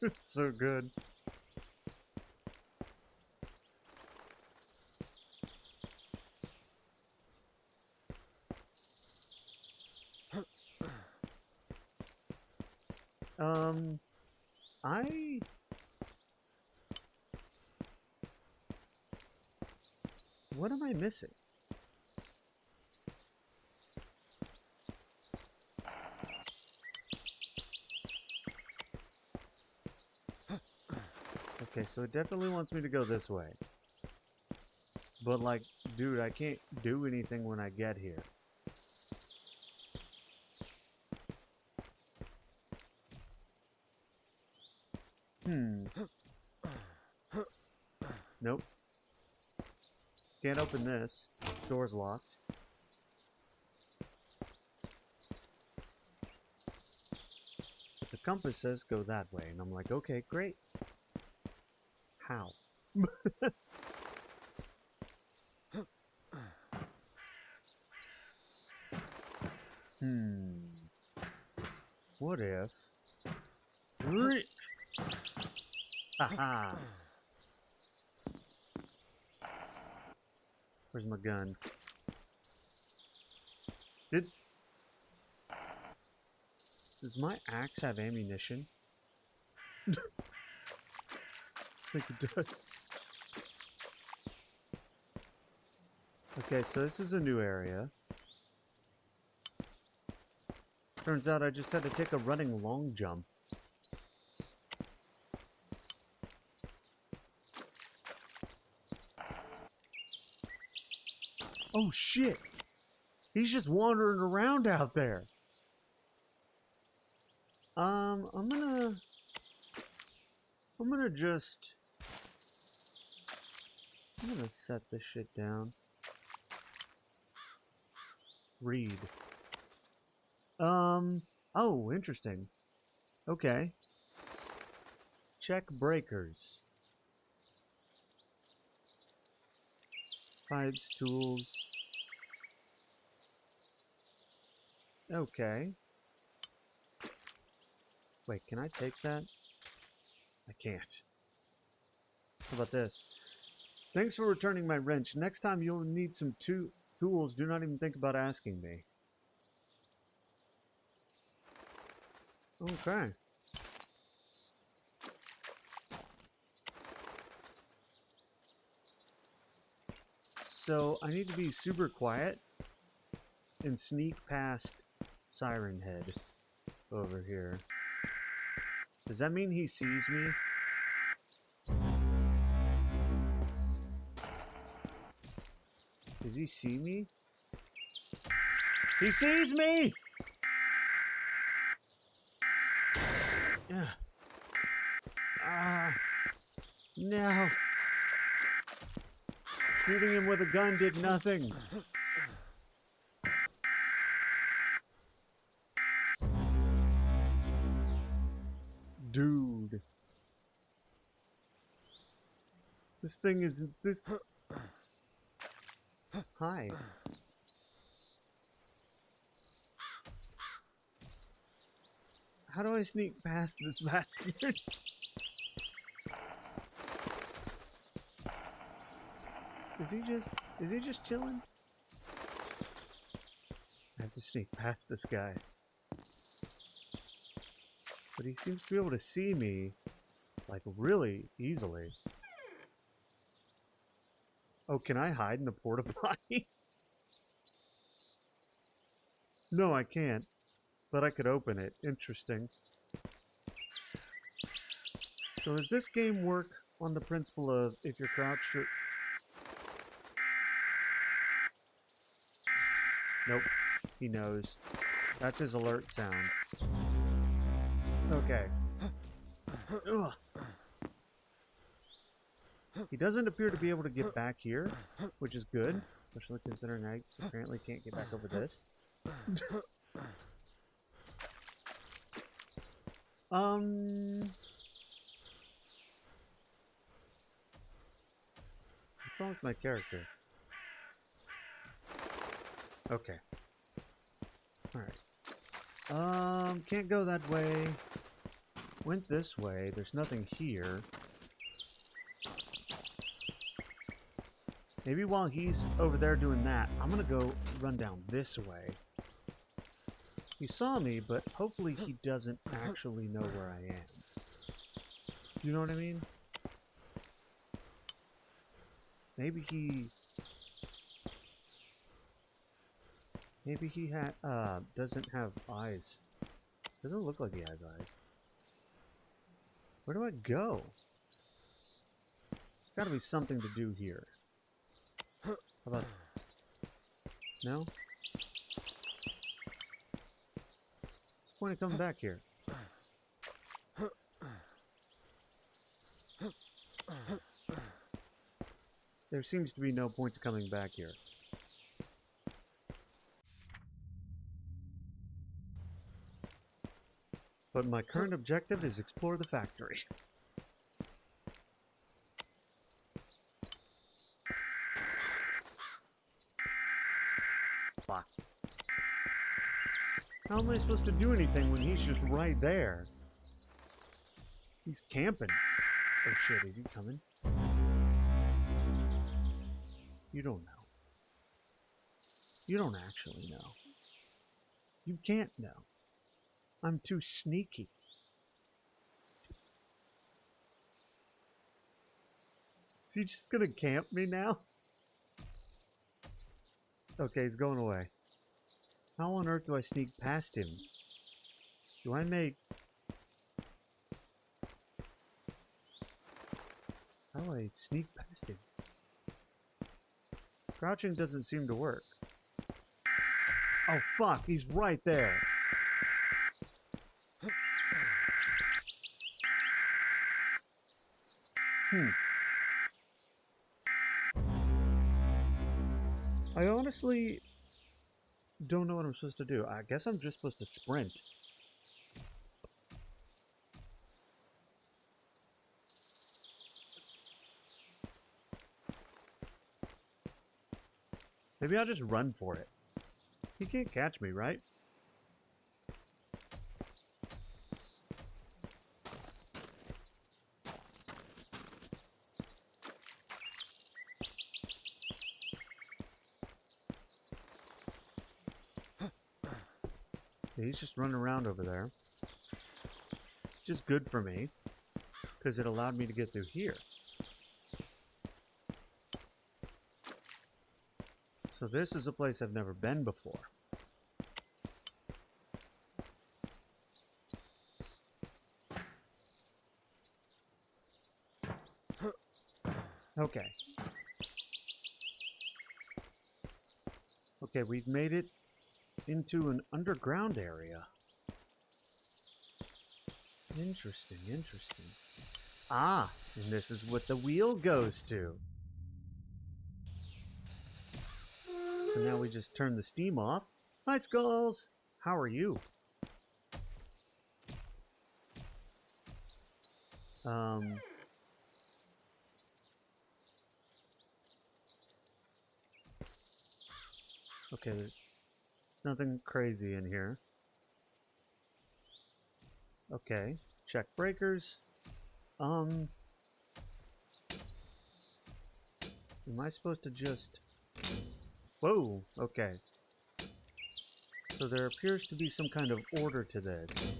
It's so good. What am I missing? Okay, so it definitely wants me to go this way. But like, dude, I can't do anything when I get here. Nope. Can't open this. Door's locked. But the compass says go that way, and I'm like, okay, great. How? What if... Haha! Where's my gun? Does my axe have ammunition? I think it does. Okay, so this is a new area. Turns out I just had to take a running long jump. Oh shit! He's just wandering around out there. I'm gonna set this shit down. Read. Oh, interesting. Okay. Check breakers. Pipes, tools. Okay. Wait, can I take that? I can't. How about this? Thanks for returning my wrench. Next time you'll need some tools. Do not even think about asking me. Okay. So I need to be super quiet and sneak past Siren Head over here. Does that mean he sees me? Does he see me? He sees me! No. Shooting him with a gun did nothing. Dude. This thing isn't this. Hi. How do I sneak past this bastard? Is he just chilling? I have to sneak past this guy. But he seems to be able to see me, like, really easily. Oh, can I hide in a porta potty? No, I can't. But I could open it. Interesting. So does this game work on the principle of if you're crouched, you're... Nope. He knows. That's his alert sound. Okay. Ugh. He doesn't appear to be able to get back here, which is good, especially considering I apparently can't get back over this. What's wrong with my character? Okay. Alright. Can't go that way. Went this way. There's nothing here. Maybe while he's over there doing that, I'm gonna go run down this way. He saw me, but hopefully he doesn't actually know where I am. You know what I mean? Maybe he doesn't have eyes. Doesn't look like he has eyes. Where do I go? There's gotta be something to do here. How about... No? What's the point of coming back here? There seems to be no point to coming back here. But my current objective is explore the factory. Fuck. How am I supposed to do anything when he's just right there? He's camping. Oh shit, is he coming? You don't know. You don't actually know. You can't know. I'm too sneaky. Is he just gonna camp me now? Okay, he's going away. How on earth do I sneak past him? Do I make... How do I sneak past him? Crouching doesn't seem to work. Oh, fuck. He's right there. I honestly don't know what I'm supposed to do. I guess I'm just supposed to sprint. Maybe I'll just run for it. He can't catch me, right? He's just running around over there. Just good for me, because it allowed me to get through here. So this is a place I've never been before. Okay. Okay, we've made it into an underground area. Interesting, interesting. Ah, and this is what the wheel goes to. So now we just turn the steam off. Hi, Skulls! How are you? Okay, there's nothing crazy in here. Okay, check breakers. Am I supposed to just... Whoa, okay. So there appears to be some kind of order to this.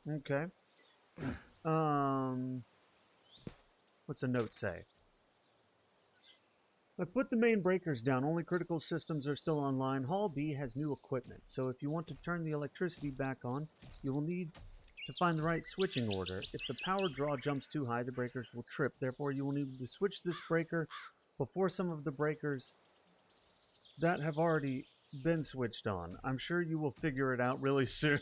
Okay. What's the note say? I put the main breakers down. Only critical systems are still online. Hall B has new equipment, so if you want to turn the electricity back on, you will need to find the right switching order. If the power draw jumps too high, the breakers will trip. Therefore, you will need to switch this breaker before some of the breakers that have already been switched on. I'm sure you will figure it out really soon.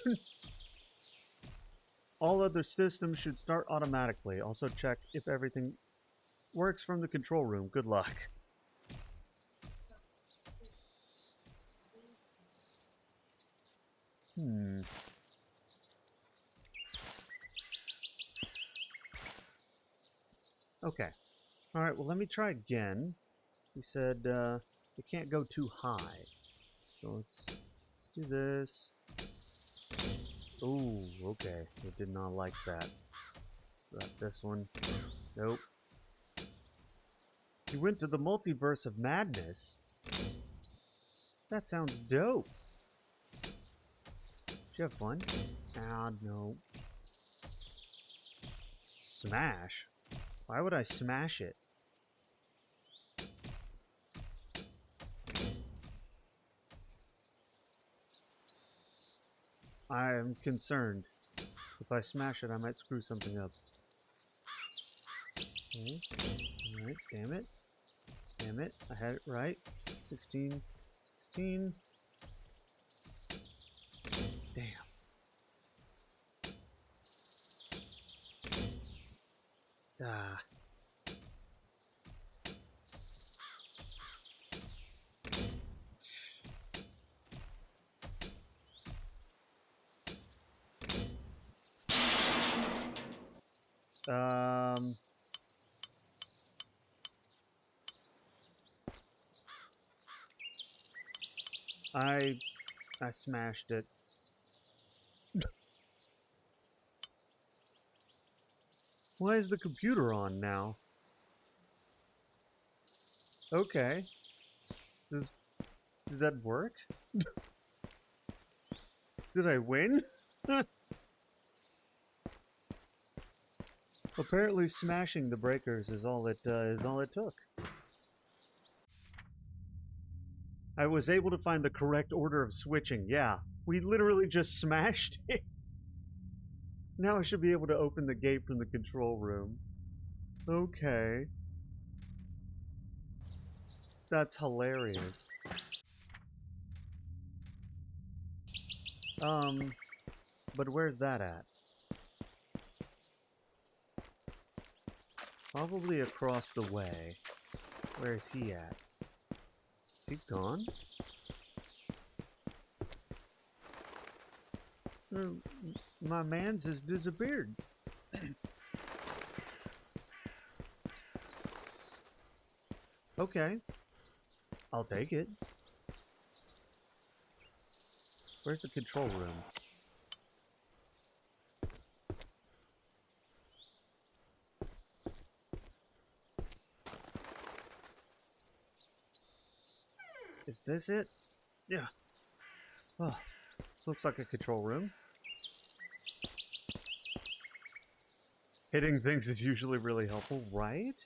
All other systems should start automatically. Also check if everything works from the control room. Good luck. Okay. Alright, well let me try again. He said it can't go too high. So let's do this. Ooh, okay. I did not like that. Got this one. Nope. You went to the multiverse of madness? That sounds dope. Did you have fun? Ah, no. Smash? Why would I smash it? I am concerned. If I smash it, I might screw something up. Okay. Alright, damn it. Damn it, I had it right. 16. 16. Damn. Ah. I smashed it. Why is the computer on now? Okay. Did that work? Did I win? Apparently smashing the breakers is all it took. I was able to find the correct order of switching. Yeah, we literally just smashed it. Now I should be able to open the gate from the control room. Okay. That's hilarious. But where's that at? Probably across the way. Where's he at? Is he gone? My man's has disappeared. Okay. I'll take it. Where's the control room? Is this it? Yeah. Oh, this looks like a control room. Hitting things is usually really helpful, right?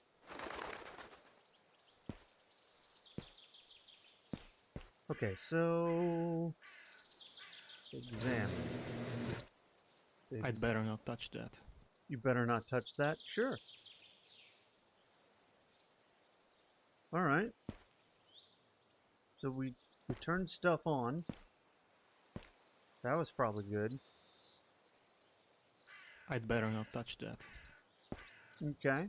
Okay, so... examine. I'd better not touch that. You better not touch that? Sure. Alright. So we turned stuff on. That was probably good. I'd better not touch that. Okay.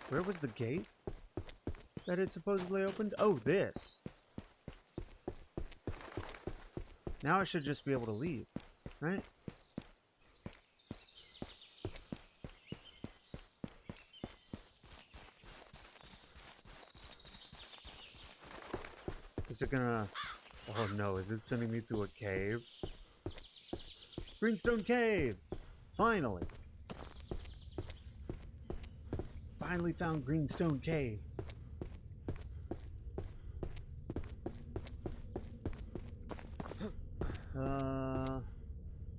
Where was the gate that it supposedly opened? Oh, this. Now I should just be able to leave, right? Is it gonna... oh no, is it sending me through a cave? Greenstone Cave! Finally! Finally found Greenstone Cave.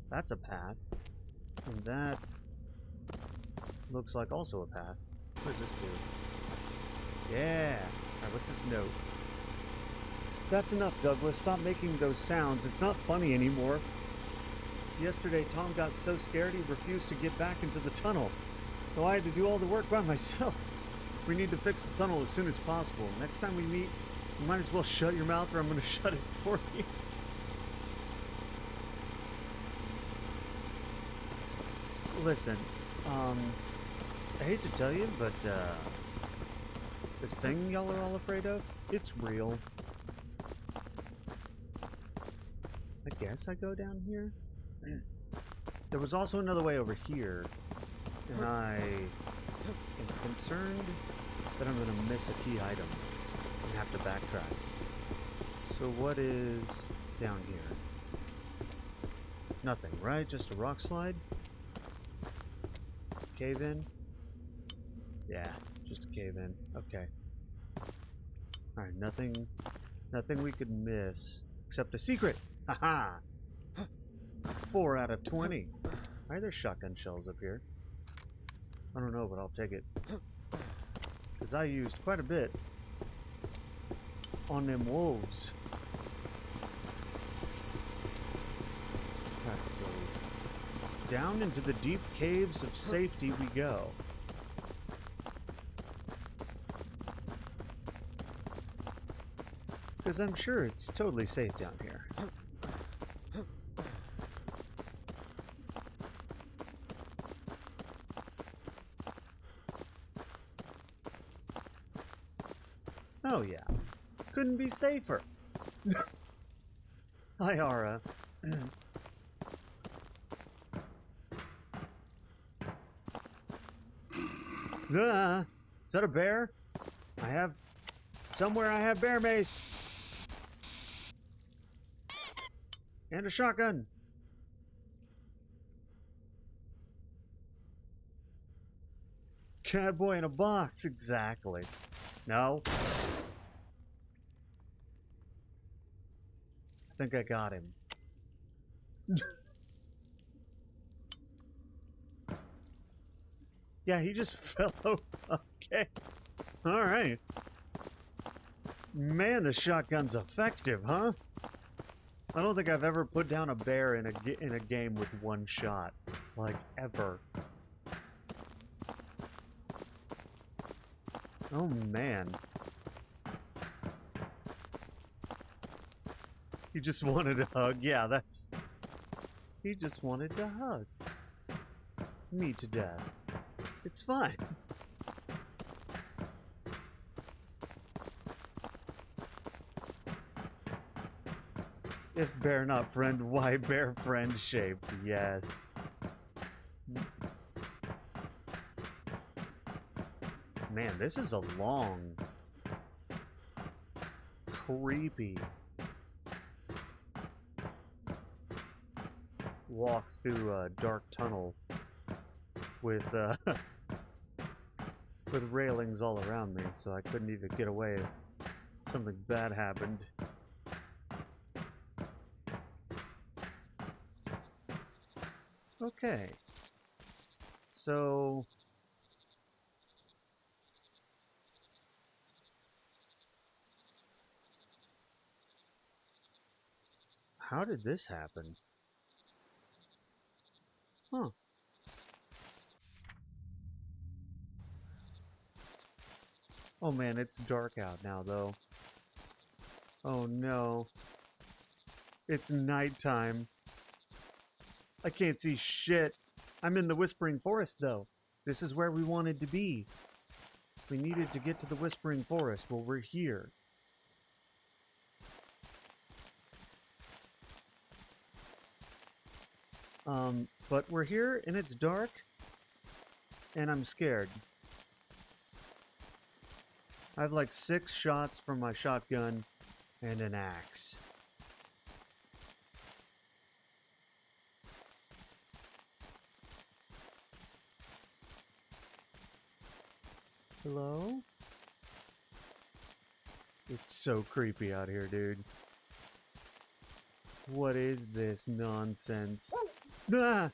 That's a path. And that looks like also a path. What does this do? Yeah! Alright, what's this note? That's enough, Douglas. Stop making those sounds. It's not funny anymore. Yesterday, Tom got so scared he refused to get back into the tunnel. So I had to do all the work by myself. We need to fix the tunnel as soon as possible. Next time we meet, you might as well shut your mouth or I'm going to shut it for you. Listen, I hate to tell you, but this thing y'all are all afraid of, it's real. I guess I go down here? There was also another way over here, and I am concerned that I'm going to miss a key item and have to backtrack. So what is down here? Nothing, right? Just a rock slide? Cave in? Yeah, just a cave in. Okay. Alright, nothing we could miss except a secret. Haha! 4 out of 20. Why are there shotgun shells up here? I don't know, but I'll take it. Because I used quite a bit on them wolves. Alright, so down into the deep caves of safety we go. Because I'm sure it's totally safe down here. Oh yeah. Couldn't be safer. Hi, Ara. Is that a bear? Somewhere I have bear mace. And a shotgun. Catboy in a box, exactly. No. I think I got him. Yeah, he just fell over. Okay. Alright. Man, the shotgun's effective, huh? I don't think I've ever put down a bear in a game with one shot. Like, ever. Oh, man. He just wanted a hug. Yeah, that's... He just wanted to hug me to death. It's fine. If bear not friend, why bear friend shaped? Yes. Man, this is a long, creepy walk through a dark tunnel with with railings all around me, so I couldn't even get away if something bad happened. Okay. So... how did this happen? Huh. Oh man, it's dark out now, though. Oh no. It's nighttime. I can't see shit. I'm in the Whispering Forest, though. This is where we wanted to be. We needed to get to the Whispering Forest. Well, we're here. But we're here, and it's dark, and I'm scared. I have like 6 shots from my shotgun and an axe. Hello? It's so creepy out here, dude. What is this nonsense? Ah!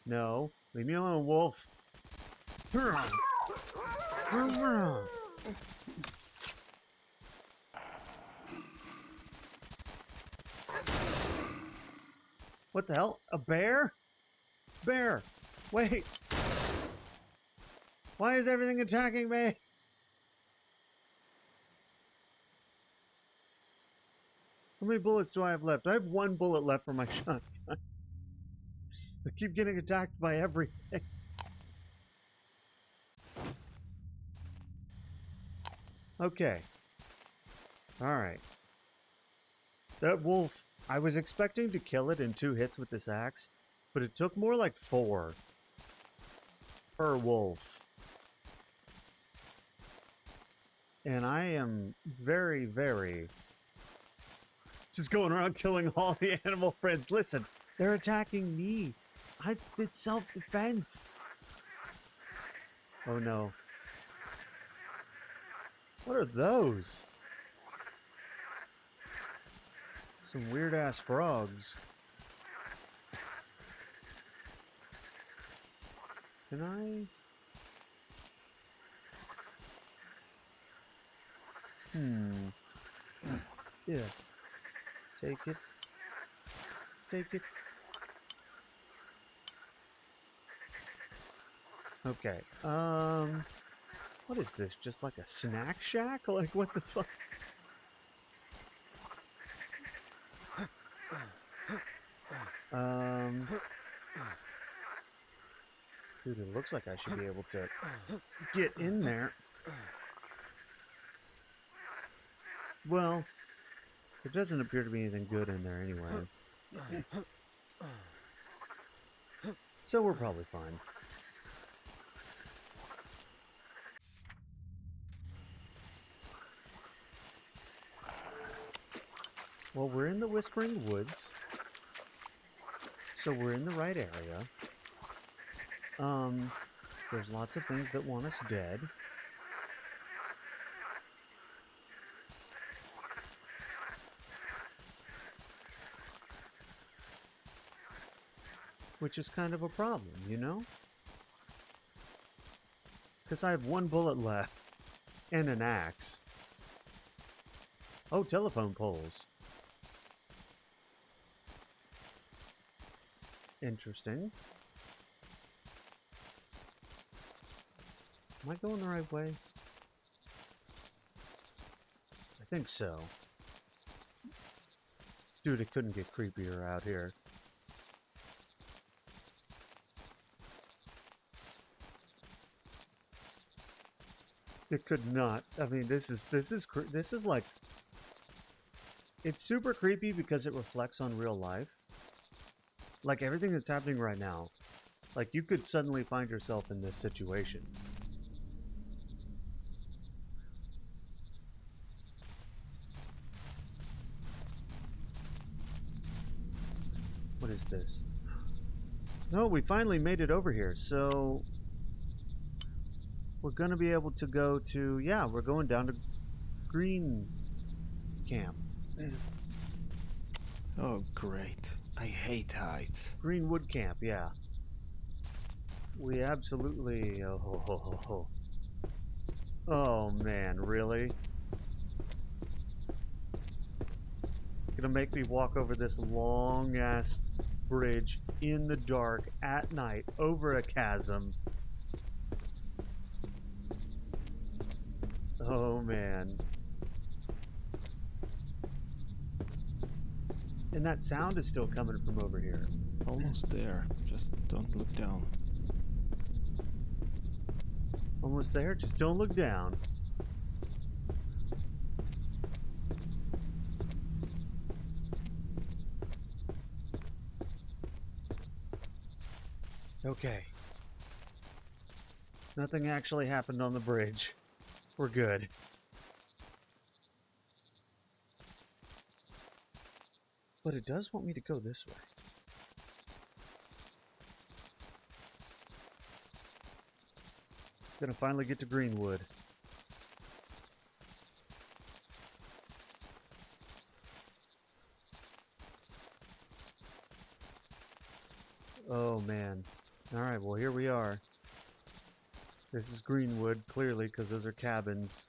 No. Leave me alone, wolf. What the hell? A bear? Bear! Wait! Why is everything attacking me? How many bullets do I have left? I have 1 bullet left for my shotgun. I keep getting attacked by everything. Okay. Alright. That wolf, I was expecting to kill it in 2 hits with this axe, but it took more like 4 per wolf. And I am very, very... just going around killing all the animal friends. Listen, they're attacking me. It's self-defense. Oh no. What are those? Some weird-ass frogs. Can I... Yeah. Take it. Take it. Okay. What is this? Just like a snack shack? Like, what the fuck? Dude, it looks like I should be able to get in there. Well, there doesn't appear to be anything good in there anyway. So we're probably fine. Well, we're in the Whispering Woods, so we're in the right area. There's lots of things that want us dead. Which is kind of a problem, you know? Because I have one bullet left and an axe. Oh, telephone poles. Interesting. Am I going the right way? I think so. Dude, it couldn't get creepier out here. It could not. I mean, this is like, it's super creepy because it reflects on real life. Like everything that's happening right now, like you could suddenly find yourself in this situation. What is this? No, we finally made it over here, so we're gonna be able to go to, yeah, we're going down to Green Camp. Oh, great. I hate heights. Greenwood Camp, yeah. We absolutely... Oh, man, really? Gonna make me walk over this long-ass bridge in the dark at night over a chasm. Oh, man. And that sound is still coming from over here. Almost there. Just don't look down. Almost there, just don't look down. Okay. Nothing actually happened on the bridge. We're good. But it does want me to go this way. Gonna finally get to Greenwood. Oh man. Alright, well here we are. This is Greenwood, clearly, because those are cabins.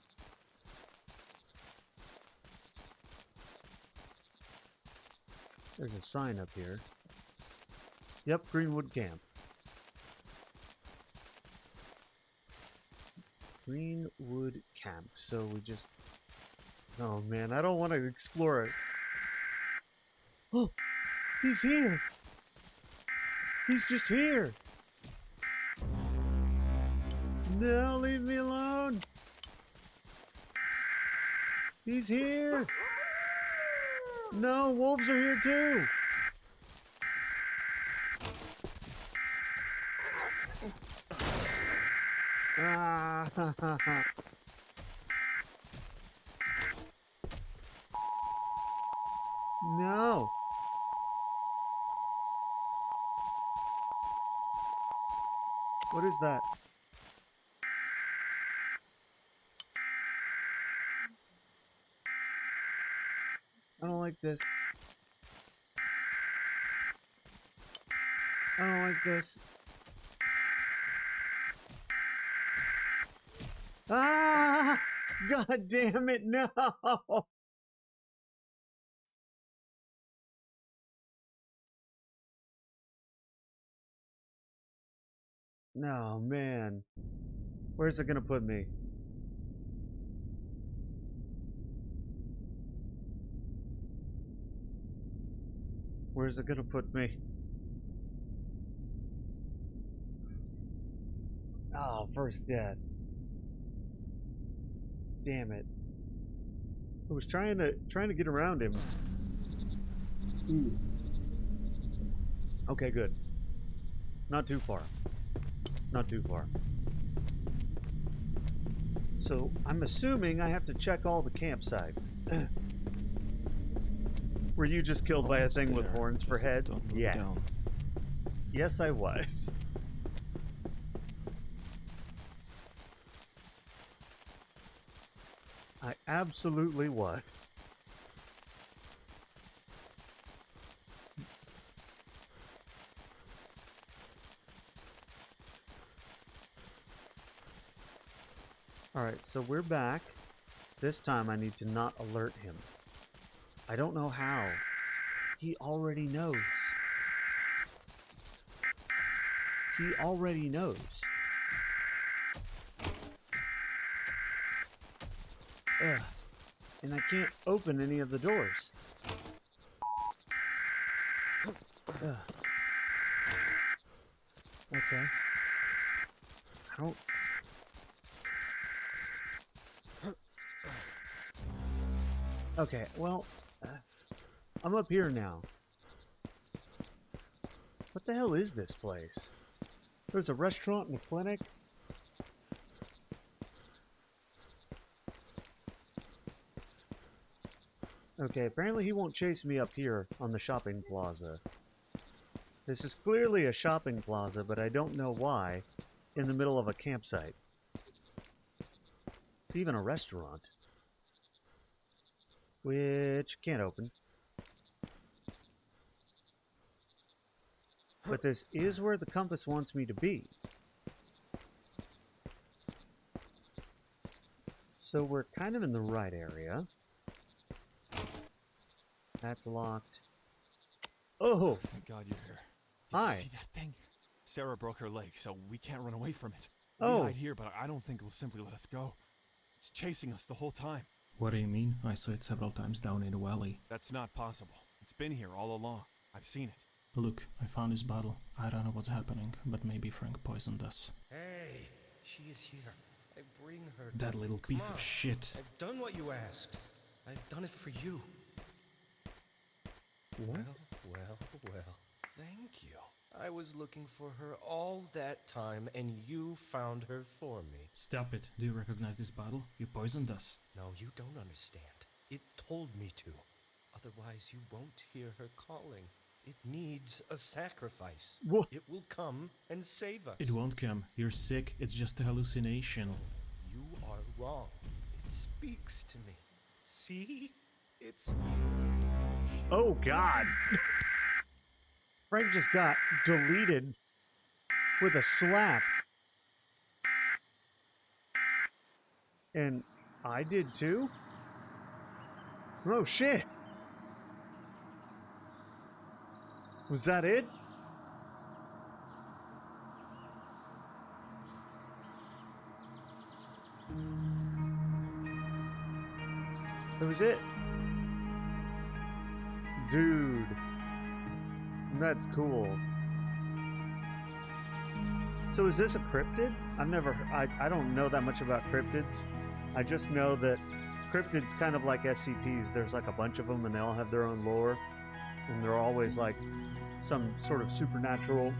There's a sign up here. Yep, Greenwood Camp. Greenwood Camp. So we just... Oh man, I don't want to explore it. Oh! He's here! He's just here! No, leave me alone! He's here! No, wolves are here too! Ah, ha, ha, ha. No! What is that? I don't like this. I don't like this. Ah! God damn it, no! No, man. Where's it gonna put me? Where's it gonna put me? Oh, first death. Damn it. I was trying to get around him. Okay, good. Not too far. Not too far. So, I'm assuming I have to check all the campsites. Were you just killed by a Almost thing with there. horns for Just heads? don't look Yes. Yes, I was. I absolutely was. Alright, so we're back. This time I need to not alert him. I don't know how. He already knows. He already knows. Ugh. And I can't open any of the doors. Ugh. Okay. I don't... Okay, well, I'm up here now. What the hell is this place? There's a restaurant and a clinic. Okay, apparently he won't chase me up here on the shopping plaza. This is clearly a shopping plaza, but I don't know why, in the middle of a campsite. It's even a restaurant. Which can't open. But this is where the compass wants me to be. So we're kind of in the right area. That's locked. Oh! Thank God you're here. Did Hi. you see that thing? Sarah broke her leg, so we can't run away from it. Oh. We hide here, but I don't think it will simply let us go. It's chasing us the whole time. What do you mean? I saw it several times down in the valley. That's not possible. It's been here all along. I've seen it. Look, I found this bottle. I don't know what's happening, but maybe Frank poisoned us. Hey, she is here. I bring her. That little Come piece on. of shit. I've done what you asked. I've done it for you. What? Well. Thank you. I was looking for her all that time, and you found her for me. Stop it. Do you recognize this bottle? You poisoned us. No, you don't understand. It told me to. Otherwise, you won't hear her calling. It needs a sacrifice. What? It will come and save us. It won't come. You're sick. It's just a hallucination. You are wrong. It speaks to me. See? It's... Oh, God! Frank just got deleted with a slap. And I did too? Oh, shit! Was that it? That was it. Dude. That's cool. So is this a cryptid? I don't know that much about cryptids. I just know that cryptids kind of like SCPs. There's like a bunch of them and they all have their own lore. And they're always like some sort of supernatural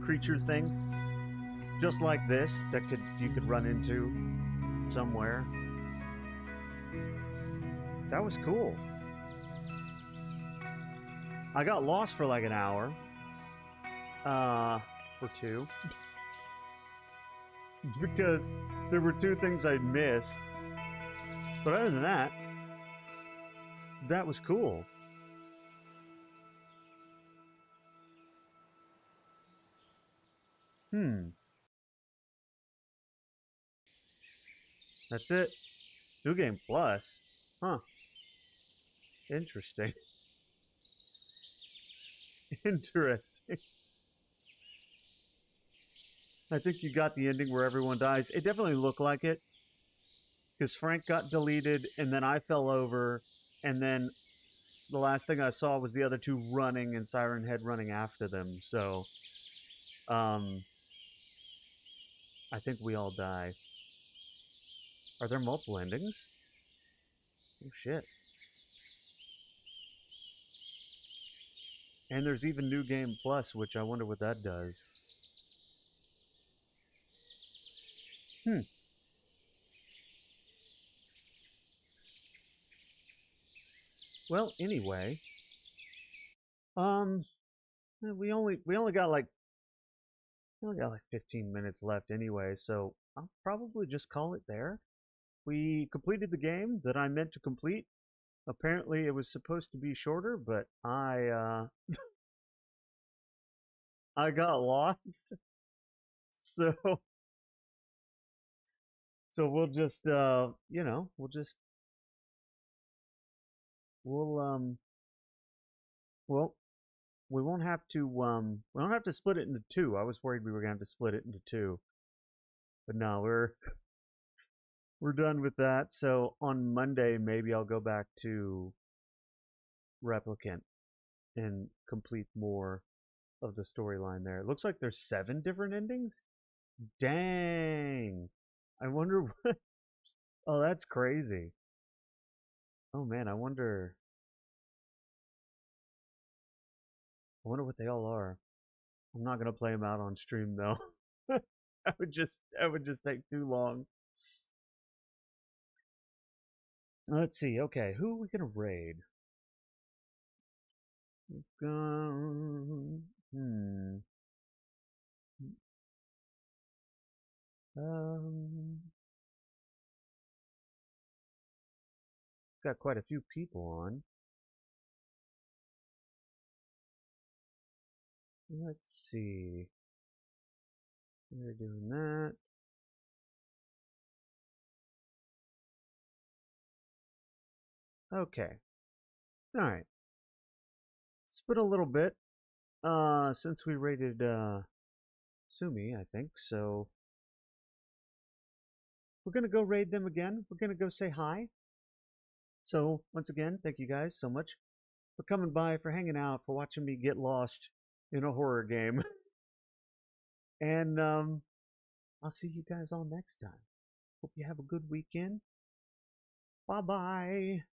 creature thing. Just like this that you could run into somewhere. That was cool. I got lost for like an hour. Or two. Because there were two things I missed. But other than that, that was cool. That's it. New Game Plus. Huh. Interesting. Interesting. I think you got the ending where everyone dies. It definitely looked like it. Because Frank got deleted, and then I fell over, and then the last thing I saw was the other two running and Siren Head running after them. So, I think we all die. Are there multiple endings? Oh, shit. And there's even New Game Plus, which I wonder what that does. Well, anyway, we only got like 15 minutes left anyway, so I'll probably just call it there. we completed the game that I meant to complete. Apparently, it was supposed to be shorter, but I I got lost. So we'll just you know, we'll well, we won't have to we don't have to split it into two. I was worried we were going to have to split it into two. But no, we're done with that. So on Monday maybe I'll go back to Replicant and complete more of the storyline there. It looks like there's 7 different endings. Dang. I wonder what. Oh, that's crazy. Oh man, I wonder what they all are. I'm not gonna play them out on stream though. that would just take too long. Let's see. Okay, who are we gonna raid? Got quite a few people on. Let's see. We're doing that. Okay. All right. It's been a little bit since we raided Sumi, I think. So we're going to go raid them again. We're going to go say hi. So once again, thank you guys so much for coming by, for hanging out, for watching me get lost in a horror game. And I'll see you guys all next time. Hope you have a good weekend. Bye-bye.